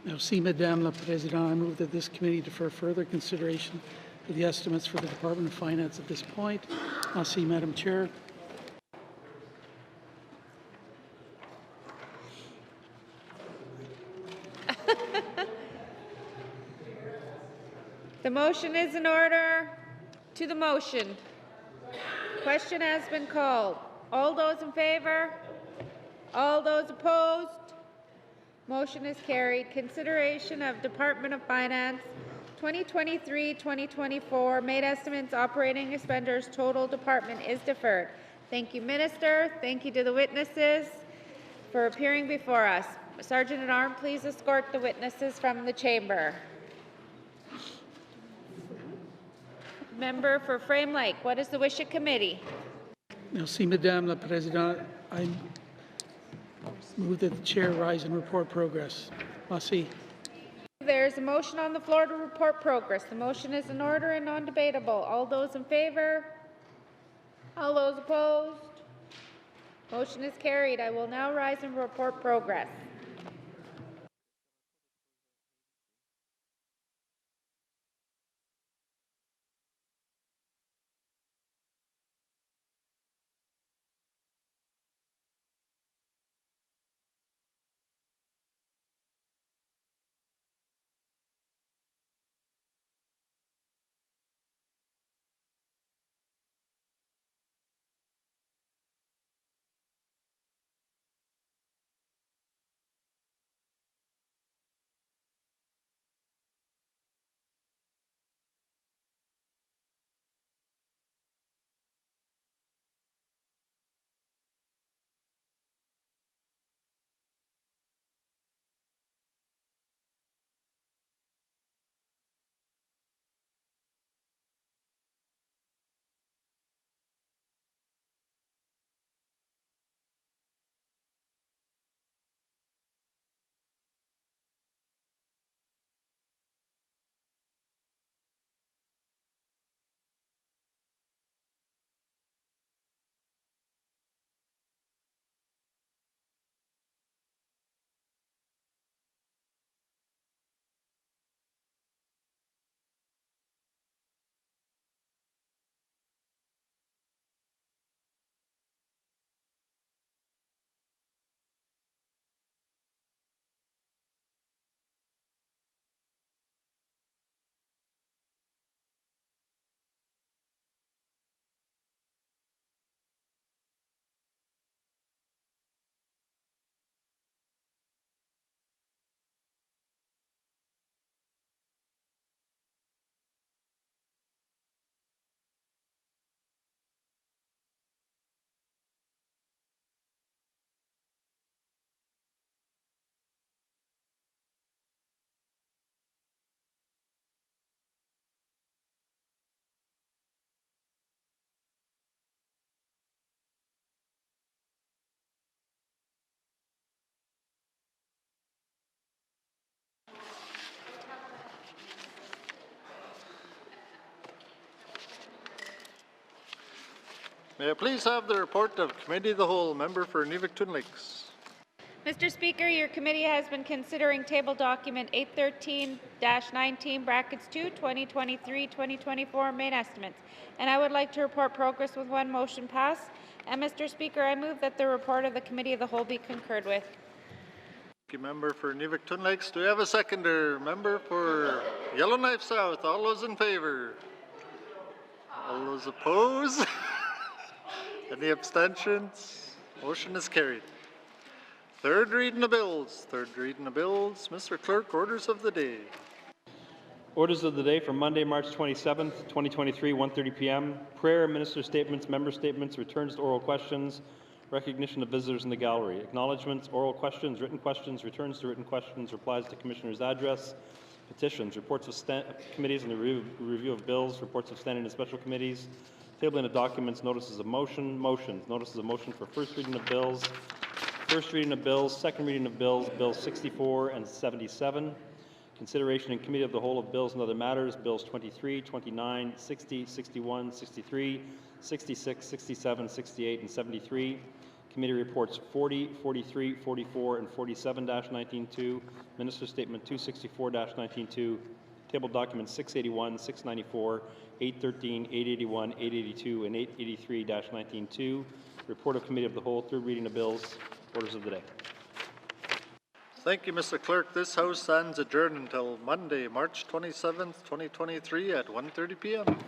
Merci, Madame la Présidente. I move that this committee defer further consideration of the estimates for the Department of Finance at this point. Merci, Madam Chair. The motion is in order. To the motion. Question has been called. All those in favor? All those opposed? Motion is carried. Consideration of Department of Finance 2023-2024 made estimates operating expenditures total department is deferred. Thank you, Minister. Thank you to the witnesses for appearing before us. Sergeant at Arms, please escort the witnesses from the chamber. Member for Frame Lake, what is the wish of committee? Merci, Madame la Présidente. I move that the chair rise and report progress. Merci. There is a motion on the floor to report progress. The motion is in order and non-debatable. All those in favor? All those opposed? Motion is carried. I will now rise and report progress. May I please have the report of Committee of the Whole, Member for Inuvialuktun Lakes. Mr. Speaker, your committee has been considering table document 813-19 brackets 2 2023-2024 main estimates, and I would like to report progress with one motion passed. And Mr. Speaker, I move that the report of the Committee of the Whole be concurred with. Thank you, Member for Inuvialuktun Lakes. Do we have a seconder? Member for Yellowknife South. All those in favor? All those opposed? Any abstentions? Motion is carried. Third reading of bills. Third reading of bills. Mr. Clerk, orders of the day. Orders of the day for Monday, March 27th, 2023, 1:30 p.m. Prayer, minister statements, member statements, returns to oral questions, recognition of visitors in the gallery, acknowledgements, oral questions, returns to written questions, replies to commissioner's address, petitions, reports of committees and the review of bills, reports of standing and special committees, tabling of documents, notices of motion, motions, notices of motion for first reading of bills, First reading of bills, second reading of bills, Bills 64 and 77. Consideration in Committee of the Whole of bills and other matters, Bills 23, 29, 60, 61, 63, 66, 67, 68, and 73. Committee reports 40, 43, 44, and 47-19-2. Minister's Statement 264-19-2. Table documents 681, 694, 813, 881, 882, and 883-19-2. Report of Committee of the Whole, third reading of bills, orders of the day. Thank you, Mr. Clerk. This House stands adjourned until Monday, March 27th, 2023 at 1:30 p.m.